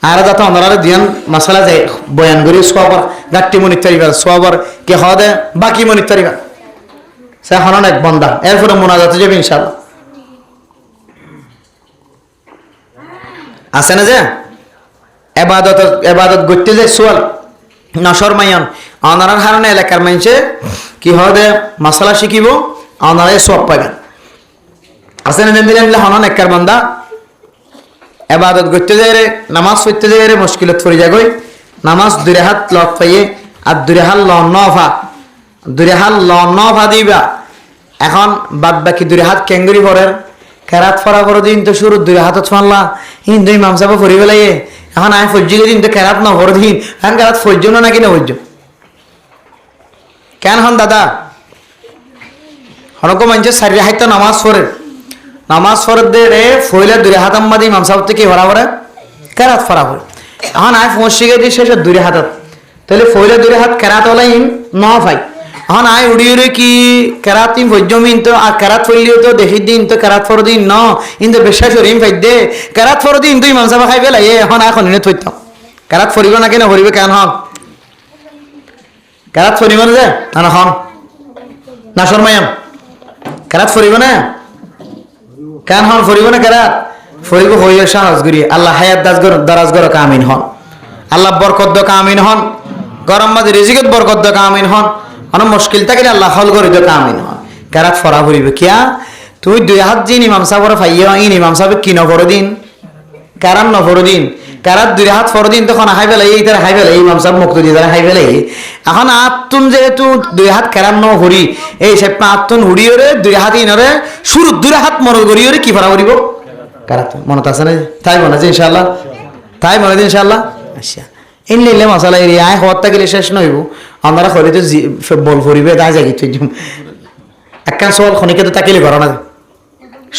আর যাতে ওনারা দিয়ান মশলা যায় বয়ান করি সবার গাট্টি মনিত তারিবার সবার কে হদে বাকি মনিত তারিবার সে হনন এক বন্দা এরপরে মোনাজাতে যাবে ইনশাআল্লাহ আছে না যে এবাদত করতে যায় সোয়াল নশর মাইয়ান ওনারার কারণে এলাকার মানুষে কি হদে মশলা শিখিব ওনারাই সব পাবেন আছে না দিলেন হনন একার বন্দা এবাদত করতে যায় রে নামাজ পড়তে যায় রে মুশকিলত পড়ে যায় গই নামাজ দুই হাত লট পাইয়ে আর দুই হাত লনফা দিবা এখন বাদ বাকি দুই হাত কেঙ্গুরি পরের কেরাত ফরা করে দিন তো শুরু দুই হাতত ফানলা ইন দুই মামসাবা ফরি বেলাইয়ে এখন আমি ফজ্জিলে দিন তো কেরাত না ভর দিন এখন কেরাত ফজ্জ না নাকি না ফজ্জ কেন হন দাদা হনকো মানুষের শারীরিক হাইতে নামাজ ফরত দে রে ফইলে দুই হাত আম্মা দিই মামসাব থেকে ভরা ভরে কেরাত ফরা করে এখন আয় ফোঁস শিখে দিই শেষে দুই হাতত তাহলে ফইলা দুই হাত কেরাত ওলাইম ন ভাই এখন আই উড়িয়ে কি কেরাত তিন ভজ্জমিন তো আর কেরাত ফইলিও তো দেখি দিন তো কেরাত ফর দিন ন কিন্তু বিশ্বাস করিম ফাই দে কেরাত ফর দিন তুই মাংস খাই পেলাই এখন এখন এনে থইতাম কেরাত ফরিব না কেন ফরিবে কেন হন কেরাত ফরিব না যে না হন না শর্মায়াম কেরাত ফরিব না কেন হন ফরিব না কেরাত ফরিব হইয়া সাহস করি আল্লাহ হায়াত দারাজ গর কামিন হন আল্লাহ বরকত দ কামিন হন গরম মাঝে রিজিকত বরকত দ কামিন হন অনেক মুশকিল থাকিলে আল্লাহ হল করে দ কামিন হন কেরাত ফরা ফরিব কিয়া তুই দুই হাত জিন ইমাম সাহেবের ফাইয়া ইন ইমাম সাহেব কি নফর দিন কারান নফর দিন কারাত দুই হাত ফর দিন তখন হাই ফেলাই এই তারা হাই ফেলাই ইমাম সাহেব মুক্ত দিয়ে তারা হাই ফেলাই এখন আত্মন যেহেতু দুই হাত কেরান ন হরি এই সে আত্মন হুড়িওরে দুই হাত ইনরে শুরু দুই হাত মরল করিওরে কি ফরা করিব কারাত মনত আছে না তাই মনে আছে ইনশাআল্লাহ তাই মনে আছে ইনশাআল্লাহ আচ্ছা ইন লিলে মশালা এরিয়া আয় হওয়ার থাকলে শেষ নইব আমরা হলে তো বল ফরিবে তাই যাই তুই একখান সওয়াল খনিকে তো তাকিলে ঘর না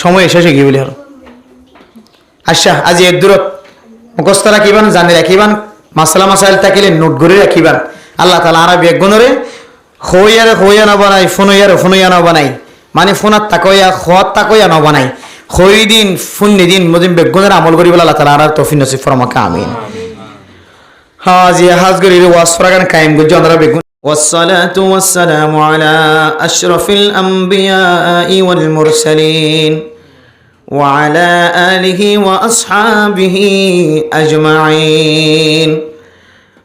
সময় শেষ হয়ে গিয়ে বলে হলো আচ্ছা আজি এর দূরত মুখস্থ রাখিবান জানি রাখিবান মাসালা মাসাইল থাকিলে নোট করে রাখিবান আল্লাহ তালা আরবি এক গুণরে হইয়া ন বানাই ফোনইয়া ন বানাই মানে ফোনার তাকইয়া খোয়ার তাকইয়া ন বানাই খই দিন ফোন নিদিন মদিন বেগুনের আমল করি বলে আল্লাহ তালা আর তফিন নসিব ফরমাকে আমিন হ্যাঁ জি হাজ করি ওয়াজ ফরাগান কায়েম করছি আমরা বেগুন والصلاة والسلام على أشرف الأنبياء والمرسلين وعلى آله وأصحابه أجمعين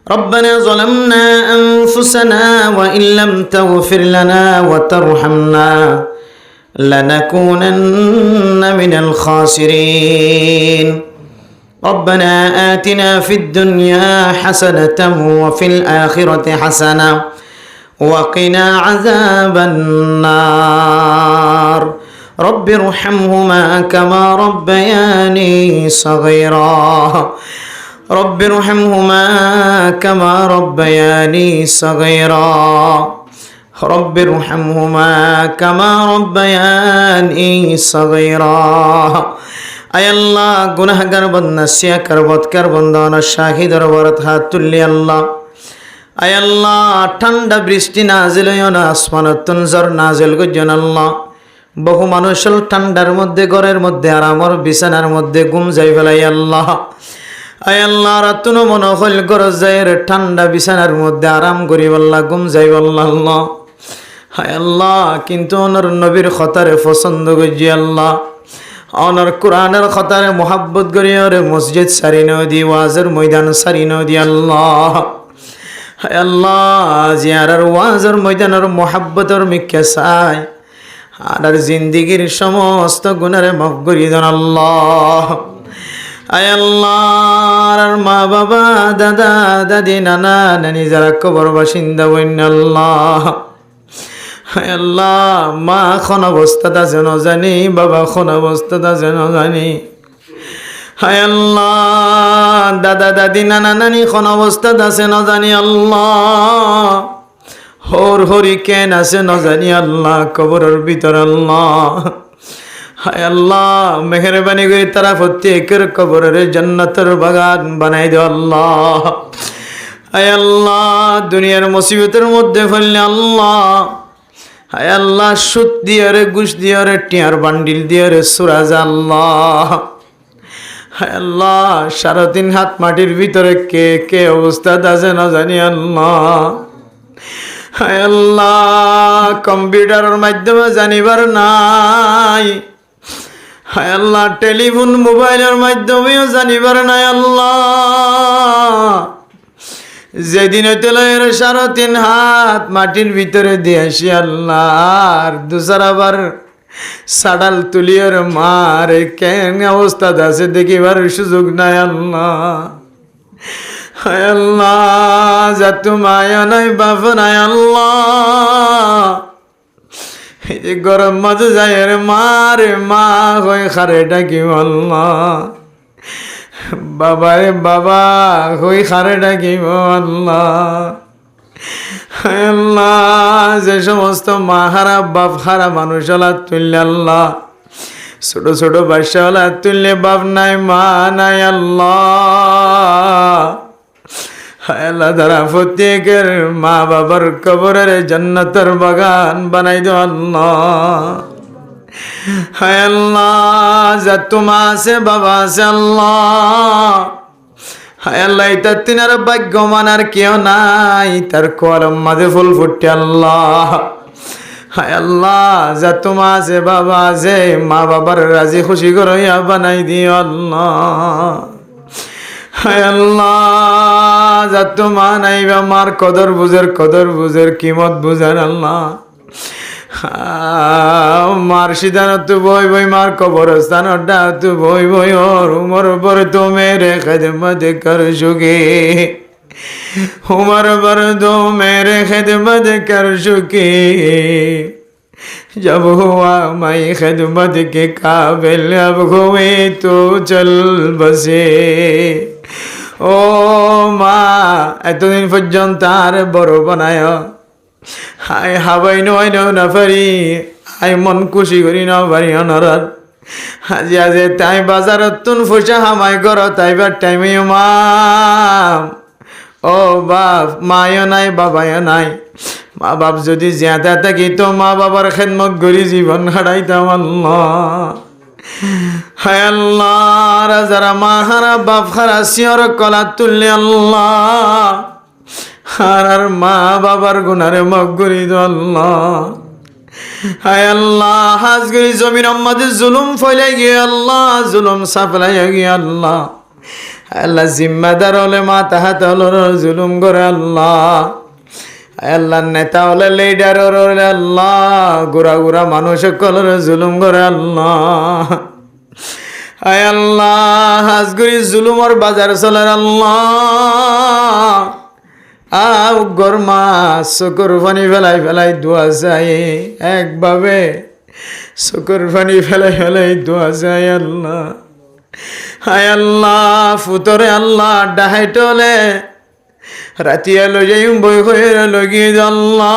ربنا ظلمنا أنفسنا وإن لم تغفر لنا وترحمنا لنكونن من الخاسرين ربنا آتنا في الدنيا حسنة وفي الآخرة حسنة وقنا عذاب النار رب ارحمهما كما ربياني صغيرا رب ارحمهما كما ربياني صغيرا رب ارحمهما كما ربياني صغيرا আয় আল্লাহ গুনাহগার বান্দা সিয়াকার বদকার বান্দা শাহিদের বরত হাত তুললি আল্লাহ আয় আল্লাহ ঠান্ডা বৃষ্টি নাজিল হইও না আসমানতুন ঝড় নাজিল গজন আল্লাহ বহু মানুষ ঠান্ডার মধ্যে ঘরের মধ্যে আরামর বিছানার মধ্যে ঘুম যাই ফেলাই আল্লাহ আয় আল্লাহ রাতুন মন হইল গরজ যাইর ঠান্ডা বিছানার মধ্যে আরাম করি আল্লাহ ঘুম যাই আল্লাহ আয় আল্লাহ কিন্তু ওনার নবীর খতারে পছন্দ গজি আল্লাহ অনর কোরআনের খতারে মোহাব্বত করি ওরে মসজিদ সারি নদী ওয়াজের ময়দান সারি নদী আল্লাহ হায় আল্লাহ জিয়ারার ওয়াজের ময়দানের মোহাব্বতর মিক্কে চাই আর জিন্দিগির সমস্ত গুনারে মাফ করি দেন আল্লাহ আয় আল্লাহ আর মা বাবা দাদা দাদি নানা নানি যারা কবর বাসিন্দা বন্য আল্লাহ হায় আল্লাহ মা খন অবস্থাটা যেন জানি বাবা খন অবস্থাটা যেন জানি হায় আল্লাহ দাদা দাদি নানা নানি খন অবস্থাটা আছে ন জানি আল্লাহ হর হরি কেন আছে ন জানি আল্লাহ কবরের ভিতর আল্লাহ হায় আল্লাহ মেহরবানি করে তারা প্রত্যেকের কবরের জান্নাতের বাগান বানাই দে আল্লাহ হায় আল্লাহ দুনিয়ার মুসিবতের মধ্যে ফেললে আল্লাহ হায় আল্লাহ সুদ দিয়ে রে ঘুষ দিয়ে রে টিয়ার বান্ডিল দিয়ে রে সুরাজ আল্লাহ হায় আল্লাহ 3.5 হাত মাটির ভিতরে কে কে অবস্থা আছে না জানি আল্লাহ হায় আল্লাহ কম্পিউটারের মাধ্যমে জানিবার নাই হায় আল্লাহ টেলিফোন মোবাইলের মাধ্যমেও জানিবার নাই আল্লাহ যেদিন তেলের 3.5 হাত মাটির ভিতরে দিয়েছি আল্লাহ আর দুসারাবার সাডাল তুলিয়ার মার কেন অবস্থা আছে দেখিবার সুযোগ নাই আল্লাহ হায় আল্লাহ যাতু মায়া নাই বাপ নাই আল্লাহ এই যে গরম মাঝে যায় রে মারে মা হয়ে খারে ডাকি আল্লাহ বাবা রে বাবা হই খারে ডাকিব আল্লাহ আল্লাহ যে সমস্ত মা হারা বাপ হারা মানুষ হলা তুললে আল্লাহ ছোট ছোট বাচ্চা হলা তুললে বাপ নাই মা নাই আল্লাহ হায় আল্লাহ তারা প্রত্যেকের মা বাবার কবরের জান্নাতের বাগান বানাই দাও আল্লাহ। হায় আল্লাহ যা তোমা আছে বাবা আছে আল্লাহ, হায় আল্লাহ তার তিনার ভাগ্যমান আর কেউ নাই, তার কলম মাঝে ফুল ফুটে আল্লাহ। হায় আল্লাহ যা তোমা আছে বাবা আছে, মা বাবার রাজি খুশি করাইয়া বানাই দিও আল্লাহ। হায় আল্লাহ যা তোমা নাইবা মার কদর বুঝের কিমত বুঝেন আল্লাহ। মার সিদ্ধান্ত বই বই মার কবরস্থান তু বই বই ওর উমর বর তো মেরে খেদমত কর সুখে, उमर भर दो मेरे खिदमत कर चुकी, जब हुआ मैं खिदमत के काबिल अब हुए तो चल बसे। ও মা এতদিন পর্যন্ত আর বড় বানায়, হায় হাবাই নয় না পারি, আই মন খুশি করি না পারি অনরার। আজি আজি তাই বাজারত তুন ফুসা হামাই ঘর তাইবার টাইমে মা ও বাপ মায়ও নাই বাবায়ও নাই। মা বাপ যদি জিয়াদা থাকি তো মা বাবার খেদমত করি জীবন হারাইতাম আল্লাহ। হায় আল্লাহ যারা মা হারা বাপ হারা শিওর কলা তুললে আল্লাহ, আর মা বাবার গুনারে মাফ করি দো আল্লাহ। হায় আল্লাহ হাজগরি জমিন আমাদের জুলুম ফেলে গিয়ে আল্লাহ, জুলুম সাফলাই গিয়ে আল্লাহ। আল্লাহ জিম্মাদার হলে মা তাহাত হলো জুলুম করে আল্লাহ। আল্লাহ নেতা হলে লিডার হলে আল্লাহ, গুড়া গুড়া মানুষ কলর জুলুম করে আল্লাহ। আয় আল্লাহ হাজগুড়ি জুলুমর বাজার চলার আল্লাহ। আও গরমা চকুর পানি ফেলাই ফেলাই দোয়া যায়, একভাবে চকুর পানি ফেলাই ফেলাই দোয়া যায় আল্লাহ। হায় আল্লাহ ফুতরে আল্লাহ ডাহাই টলে রাতিয়া লই যাই বই হয়ে লগিয়ে আল্লাহ।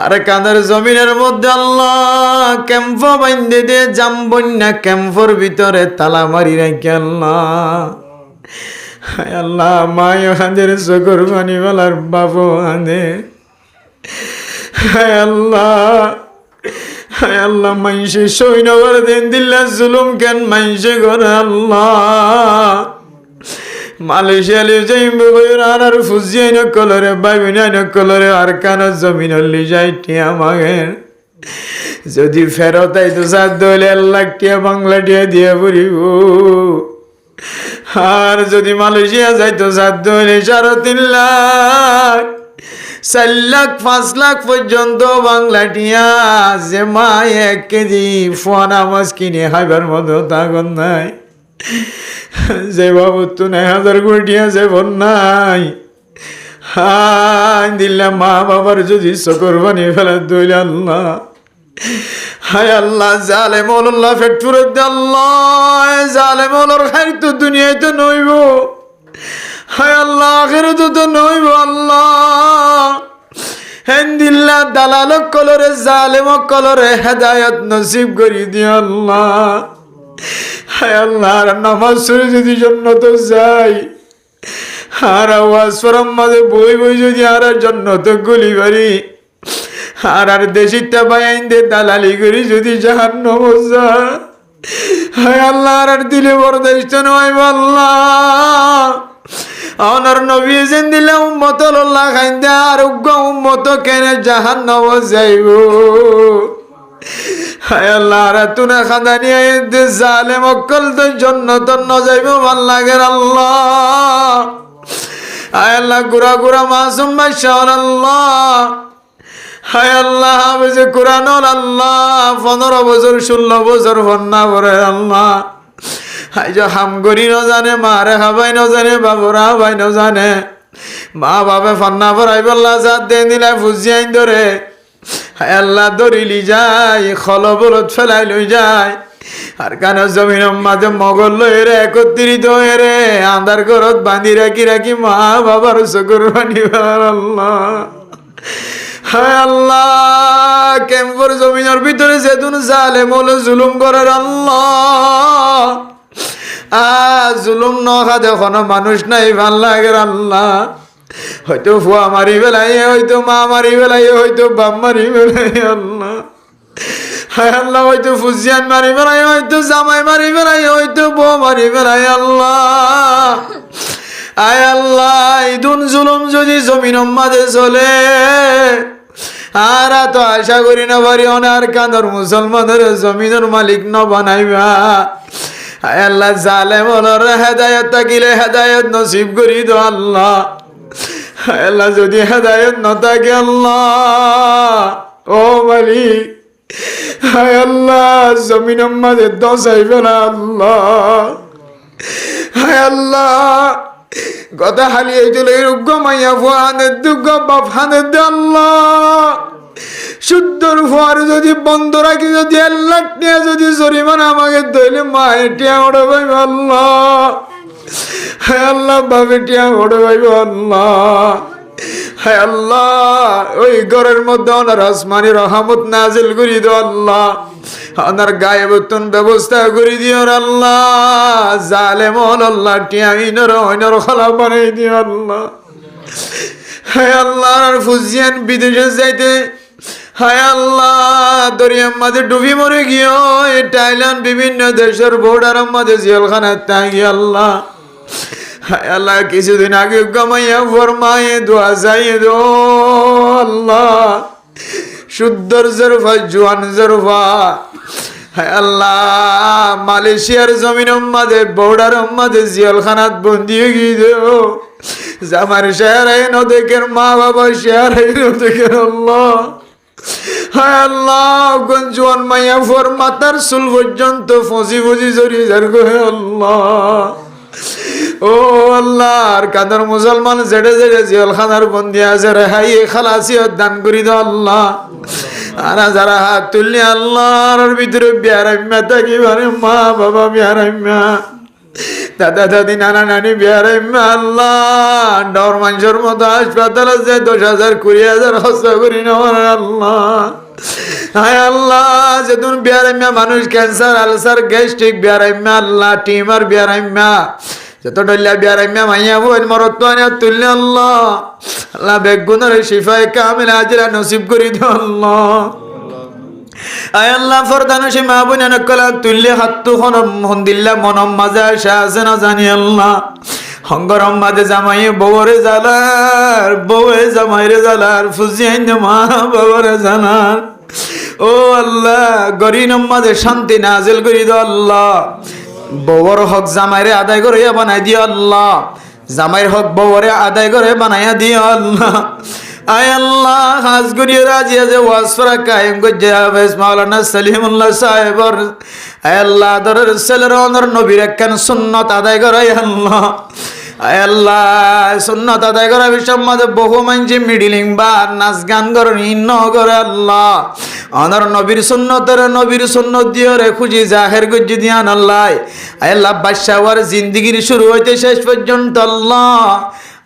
আর কাঁদের জমিনের মধ্যে আল্লাহ ক্যাম্প বাইন্দে দে জাম বন্যা ক্যাম্পর ভিতরে তালা মারি রাখি আল্লাহ। হায় আল্লাহ মায় হাঁদের চকুর পানি বেলার বাবু হাঁদে। হায় আল্লাহ হায় আল্লাহ মাইসে সৈন্যবার দিন দিল্লা জুলুম কেন মাইসে করে আল্লাহ। মালয়েশিয়ালে যাইব আর ফুজিয়াই ন কলরে বাইবিনাই ন কলরে আর কান জমিন হলি যাই টিয়া মাগের যদি ফেরত আইতো 7 দলে 1 লাখ টিয়া বাংলা টিয়া দিয়ে পড়িব। আর যদি মালয়েশিয়া যাইতো 7 দলে 3.5 লাখ 4 লাখ 5 লাখ পর্যন্ত বাংলা টিয়া, যে মা 1 কেজি ফোনা মাছ কিনে খাইবার মতো তাগন নাই, যে বাবু তো 9,000 কোটি আছে নাই। হায় দিল্লা মা বাবার যদি চকুর পানি ফেলা দইল আল্লাহ। হায় আল্লাহ জালেম আল্লাহ পেট ফুরত দে আল্লাহ, জালেম আল্লাহর খাই তো দুনিয়ায় তো নইব, হায় আল্লাহ আখিরাতে তো নইব আল্লাহ। হেন্দিল্লা দালালক কলরে জালেমক কলরে হেদায়েত নসিব করি দিও আল্লাহ। হায় আল্লাহ নামাজ পড়ে যদি জান্নাতে যাই, আর আওয়াজ ফরম মাঝে বই বই যদি আর জান্নাতে গলি বাড়ি, আর দেশিটা বাইন দে দালালি করি যদি জাহান্নামে যায়, হায় আল্লাহ আর দিলে বরদাস্ত নয় আল্লাহ। আমার নবী যেন দিলে উম্মত আল্লাহ খাইন্দে আর উগ্র উম্মত কেন জাহান্নামে যাইব। হায় আল্লাহ আর তুনা খাদানি আইতে জালেম অকল তো জান্নাত ন যাইব ভাল লাগে আল্লাহ। হায় আল্লাহ গুরা গুরা মাসুম বাদশা আল্লাহ। হায় আল্লাহ হাফেজে কুরআন আল্লাহ 15 বছর 16 বছর হন্না পড়ে আল্লাহ। হাই যে হামগরি ন জানে মারে খাবাই ন জানে বাবুরা ভাই ন জানে, মা বাবা ফান্না পড়াই বললা জাত দেন দিলা ফুজিয়াইন ধরে। হায় আল্লাহ দরিলি যায় খলবলত ফেলাই লই যায়, আর কান জমিন মাঝে মগল লই রে একত্রিত হয়ে রে আন্ধার ঘরত বাঁধি রাখি রাখি মা বাবার চকুর পানি আল্লাহ। হায় আল্লাহ ক্যাম্পর জমিনের ভিতরে যেতুন জালেম হলো জুলুম করার আল্লাহ, জুলুম নখা দেখো মানুষ নাই ভাল লাগে আল্লাহ হয়তো ফুয়া মারি বেলাই হয়তো মা মারি বেলাই হয়তো বাপ মারি বেলাই আল্লাহ হায় আল্লাহ হয়তো ফুজিয়ান মারি বেলাই হয়তো জামাই মারি বেলাই হয়তো বউ মারি বেলাই আল্লাহ আয় আল্লাহ ইদুন জুলুম যদি জমিনের মাঝে চলে আর তো আশা করি না পারি অনার কাঁদর মুসলমানের জমিনের মালিক ন বানাইবা আয় আল্লাহ জালেম ওনার হেদায়ত থাকিলে হেদায়ত নসিব করি দো আল্লাহ আয় আল্লাহ যদি হেদায়ত ন থাকে আল্লাহ ও মালিক আয় আল্লাহ জমিনের মাঝে দশাইবে না আল্লাহ আয় আল্লাহ কথা হালিয়ে চলে রুগ্য মাইয়া ফুয়ানের দুগ্গ বাপ হানের দে আল্লাহ শুদ্ধর ফুয়ার যদি বন্ধ রাখি যদি আল্লাহ টিয়া যদি জরিমানা আমাকে দইলে মায়ের টিয়া ওড়ে পাইব আল্লাহ হ্যাঁ আল্লাহ বাপে টিয়া ওড়ে পাইব আল্লাহ হ্যাঁ আল্লাহ ওই ঘরের মধ্যে ওনার আসমানি রহমত নাজিল করি দো আল্লাহ ওনার গায়ে বর্তন ব্যবস্থা করে দিও আল্লাহ জালেম আল্লাহ টিয়া ইনর খালা বানাই দিও আল্লাহ হ্যাঁ আল্লাহ ফুজিয়ান বিদেশে যাইতে হায় আল্লাহ দরিয়ার মাঝে ডুবি মরে গিয়ে থাইল্যান্ড বিভিন্ন দেশের বর্ডারের মাঝে জেলখানায় তাই আল্লাহ হায় আল্লাহ কিছুদিন আগে গমাইয়া ফরমায়ে দোয়া যাই দো আল্লাহ শুদ্ধর জরফা জোয়ান জরফা হায় আল্লাহ মালয়েশিয়ার জমিনের মাঝে বর্ডারের মাঝে জেলখানাত বন্দি হয়ে গিয়ে জামার শেয়ারাই নদেকের মা বাবা শেয়ারাই নদেকের আল্লাহ হায় আল্লাহ গঞ্জওয়ান মাইয়া ফোর মাতার চুল পর্যন্ত ফসি ফসি জড়িয়ে যার গো আল্লাহ ও আল্লাহ আর কাদের মুসলমান জেডে জেডে জেলখানার বন্দি আছে রেহাই খালাসিয়ত দান করি দাও আল্লাহ আর যারা হাত তুললি আল্লাহর ভিতরে বিয়ারাম্যা থাকি মানে মা বাবা বিয়ারাম্যা দাদা দাদি নানা নানি বিয়ারাম্যা আল্লাহ ডর মানুষের মতো হাসপাতাল আছে 10,000 20,000 খরচা করি না আল্লাহ হায় আল্লাহ যেদিন বিয়ারাম্যা মানুষ ক্যান্সার আলসার গ্যাস্ট্রিক বিয়ারাম্যা আল্লাহ টিমার বিয়ারাম্যা যত ডল্লা বিয়ারাম্যা মাইয়া বইন মরত্বানে তুললে আল্লাহ আল্লাহ বেগুনের শিফায়ে কামিল আজরা নসিব করি দিও আল্লাহ আয় আল্লাহ ফরদানসি মা বোন কলা তুললে হাত্তু হন্দিল্লা মনম মাঝে আসা আছে না জানি আল্লাহ হঙ্গরম মাঝে জামাই বউরে জালার বউয়ে জামাইরে জালার ফুজিয়াইন মা বাবারে জানার ও আল্লাহ গরিনম মাঝে শান্তি নাজিল করি দাও আল্লাহ বউর হক জামাইরে আদায় করে বানাই দিও আল্লাহ জামাইর হক বউরে আদায় করে বানাইয়া দিও আল্লাহ আয় আল্লাহ হাজ করিয়ে রাজি আছে ওয়াসফরা কায়েম গজ্জে হাফেজ মাওলানা সলিমুল্লাহ সাহেবর আয় আল্লাহ দরের ছেলের অনর নবীর একখান সুন্নত আদায় করে আল্লাহ আয় আল্লাহ সুন্নত আদায় করা বিষয় মাঝে বহু মানছি মিডিলিং বা নাচ গান করেন ইন্ন করে আল্লাহ অনর নবীর সুন্নত দিয়ে রে খুঁজি জাহের গজ্জি দিয়ান আল্লাহ আয় আল্লাহ বাদশাহর জিন্দিগির শুরু হইতে শেষ পর্যন্ত আল্লাহ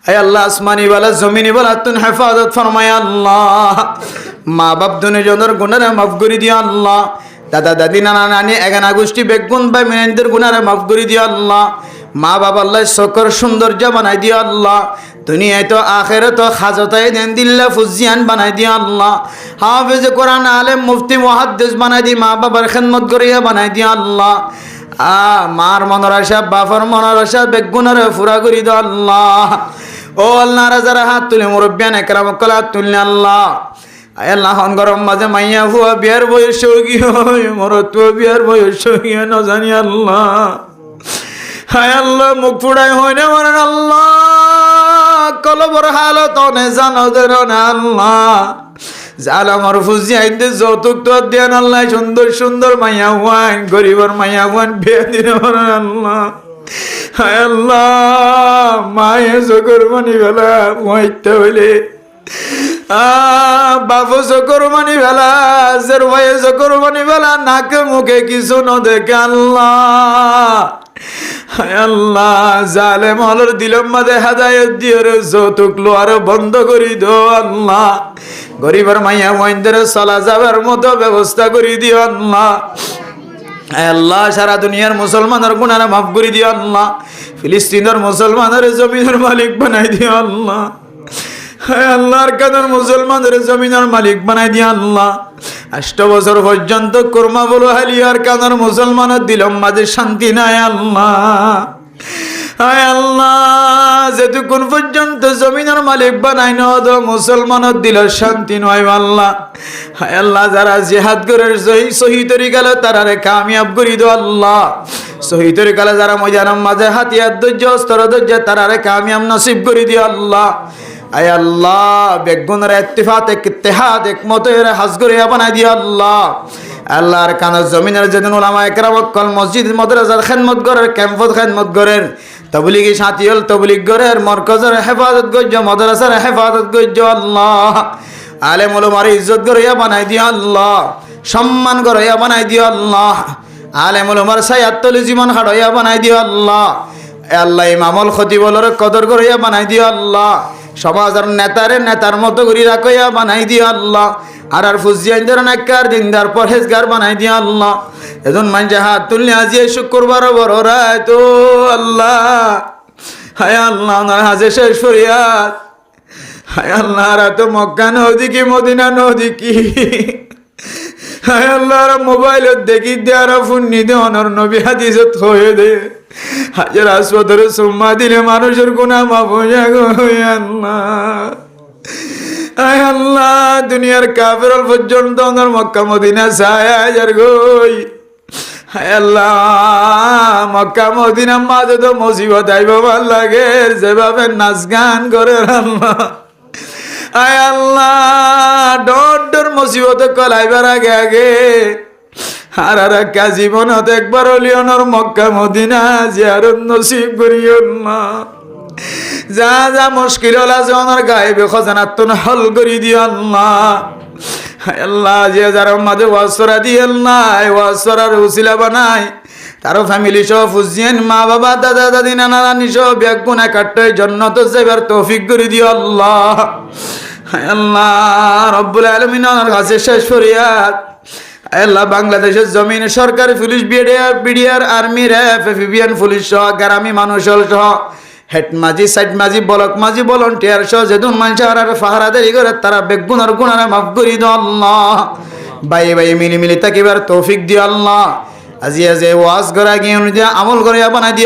আয় আল্লাহ আসমানি বালা জমিনি বালা তুন হেফাজত ফরমায় আল্লাহ মা বাপ দুজনের গুনারে মাফ করে দিও আল্লাহ দাদা দাদি নানা নানি এগানা গোষ্ঠী বেগুন বা মেয়েদের গুনারে মাফ করে দিও আল্লাহ মা বাবা আল্লাহ সকর সৌন্দর্য বানাই দিও আল্লাহ দুনিয়ায় তো আখেরে তো হাজতাই দেন দিল্লা ফুজিয়ান বানাই দিও আল্লাহ হাফেজ কোরআন আলেম মুফতি মুহাদ্দিস বানাই দি মা বাবার খেদমত করিয়া বানাই দিও আল্লাহ মার মনের আশা বাবার মনের আশা বেগুনের ফুরা করি দাও আল্লাহ ও আল্লাহ যারা হাত তুলে মুরব্বিয়ান একরাম কলা তুললে আল্লাহ আয় আল্লাহ গরম মাঝে মাইয়া হুয়া বিয়ার বয়স গিয়ে মরত বিয়ার বয়স গিয়ে ন জানি আল্লাহ হায় আল্লাহ মুখ ফুড়াই হয় না মানে আল্লাহ কলবর হালত অনে জানো দেন আল্লাহ জাল আমার ফুজি আইতে যৌতুক তো দেন আল্লাহ সুন্দর সুন্দর মাইয়া হুয়ান গরিবর মাইয়া হুয়ান বিয়ে দিন আল্লাহ হায় আল্লাহ মায়ে জগর মানি বেলা মইতে হইলে বাবু জকর মানি বেলা জের ভাইয়ে জকর মানি বেলা নাকে মুখে কিছু ন দেখে আল্লাহ হায় আল্লাহ জালেম হলর দিলম মাঝে হেদায়েত দিয়ে রে যৌতুক লোয়ার বন্ধ করি দো আল্লাহ গরিবের মাইয়া ওয়াইনদের চলা যাবার মতো ব্যবস্থা করি দিও আল্লাহ আল্লাহ সারা দুনিয়ার মুসলমানের গুনাহ মাফ করে দিও আল্লাহ। ফিলিস্তিনের মুসলমানের জমিনের মালিক বানাই দিও আল্লাহ। আল্লাহর কাদের মুসলমানের জমিনের মালিক বানাই দিও আল্লাহ। 8 বছর পর্যন্ত কুরমা বলো হালিয়ার কাদের মুসলমানের দিলম মাঝে শান্তি নাই আল্লাহ। হায় আল্লাহ যেতক্ষণ পর্যন্ত জমিনের মালিক বানাই ন মুসলমানের দিল শান্তি নয় আল্লাহ। হায় আল্লাহ যারা জিহাদ করে সহি তরিকালে তারারে কামিয়াব করি দো আল্লাহ। সহি তরিকালে যারা ময়দানের মাঝে হাতিয়ার ধৈর্য অস্ত্র ধৈর্য তারারে কামিয়াব নসিব করে দিও আল্লাহ। আয় আল্লাহ বেগুনের ইত্তেফাক ইত্তেহাদ একমতের হাজ করে বানাই দিও আল্লাহ। আল্লাহর কানের জমিনের যেদিন উলামা একরাম কল মসজিদ মাদ্রাসার খেদমত করের ক্যাম্পত খেদমত করেন তবলিগি সাথীল তবলিগ করের মরকজের হেফাজত গজ্জ মাদ্রাসার হেফাজত গজ্জ আল্লাহ। আলেম উলামার ইজ্জত করিয়া বানাই দিও আল্লাহ। সম্মান করিয়া বানাই দিও আল্লাহ। আলেম উলামার সায়াত্তলি জীবন হাড়াইয়া বানাই দিও আল্লাহ। আল্লাহ ইমামুল খতিবুলের কদর করিয়া বানাই দিও আল্লাহ। সমাজের নেতার মতো করি রাখিয়া বানাই দিও আল্লাহ। আর ফুজিয়াইন্দার নাক্কার দিনদার পরহেজগার বানাই দিও আল্লাহ। এজন মানুষ হাত তুললে আজি শুক্রবার বড় রায় তো আল্লাহ। হায় আল্লাহ ওনার হাজে শেষ ফরিয়াদ। হায় আল্লাহ আর তো মক্কা নদীকি মদিনা নদীকি। হায় আল্লাহ মোবাইলত দেখি দে আর ফোন নিদে অনর নবী হাদিসত হয়ে দে। হাজার আসপদরে সুম্মা দিলে মানুষের গুনাহ মাফ হয়ে যায় আল্লাহ। আয় আল্লাহ দুনিয়ার কাফের পর্যন্ত ওনার মক্কা মদিনা ছায়া হাজার গই। হায় আল্লাহ মক্কা মদিনা মাঝে তো মুসিবত আইব ভাল লাগে যেভাবে নাচ গান করে আল্লাহ। আয় আল্লাহ ডর মুসিবত কলাইবার আগে আগে আর একা জীবনত একবার হলিয়নর মক্কা মদিনা জিয়ারত নসিব করিও না। যা যা মুশকিল আছে ওনার গায়েবে খজানাতুন হল করি দিও আল্লাহ। আল্লাহ যে যারা মাঝে ওয়াসরা দিয়ে নাই ওয়াসরার উসিলা বানাই তারও ফ্যামিলি সহ ফুজিয়েন মা বাবা দাদা দাদি নানা নানি সহ ব্যাগ গুনা কাটতে জন্নত যাইবার তৌফিক করে দিও আল্লাহ। আল্লাহ রব্বুল আলামিন ওনার কাছে শেষ ফরিয়াদ। আল্লাহ বাংলাদেশের জমিন সরকারি police BDR army RAB FBN police সহ গ্রামী মানুষ সহ হেড মাঝি সাইড মাঝি বলক মাঝি ভলান্টিয়ার সহ যেদুন মানুষ আর ফাহারাদারি করে তারা বেগুনার গুনারে মাফ করি দিও আল্লাহ। বাই মিলি মিলি তাকিবার তৌফিক দিও আল্লাহ। আজি ওয়াজ করা গিয়ে আমল করে বানাই দিও।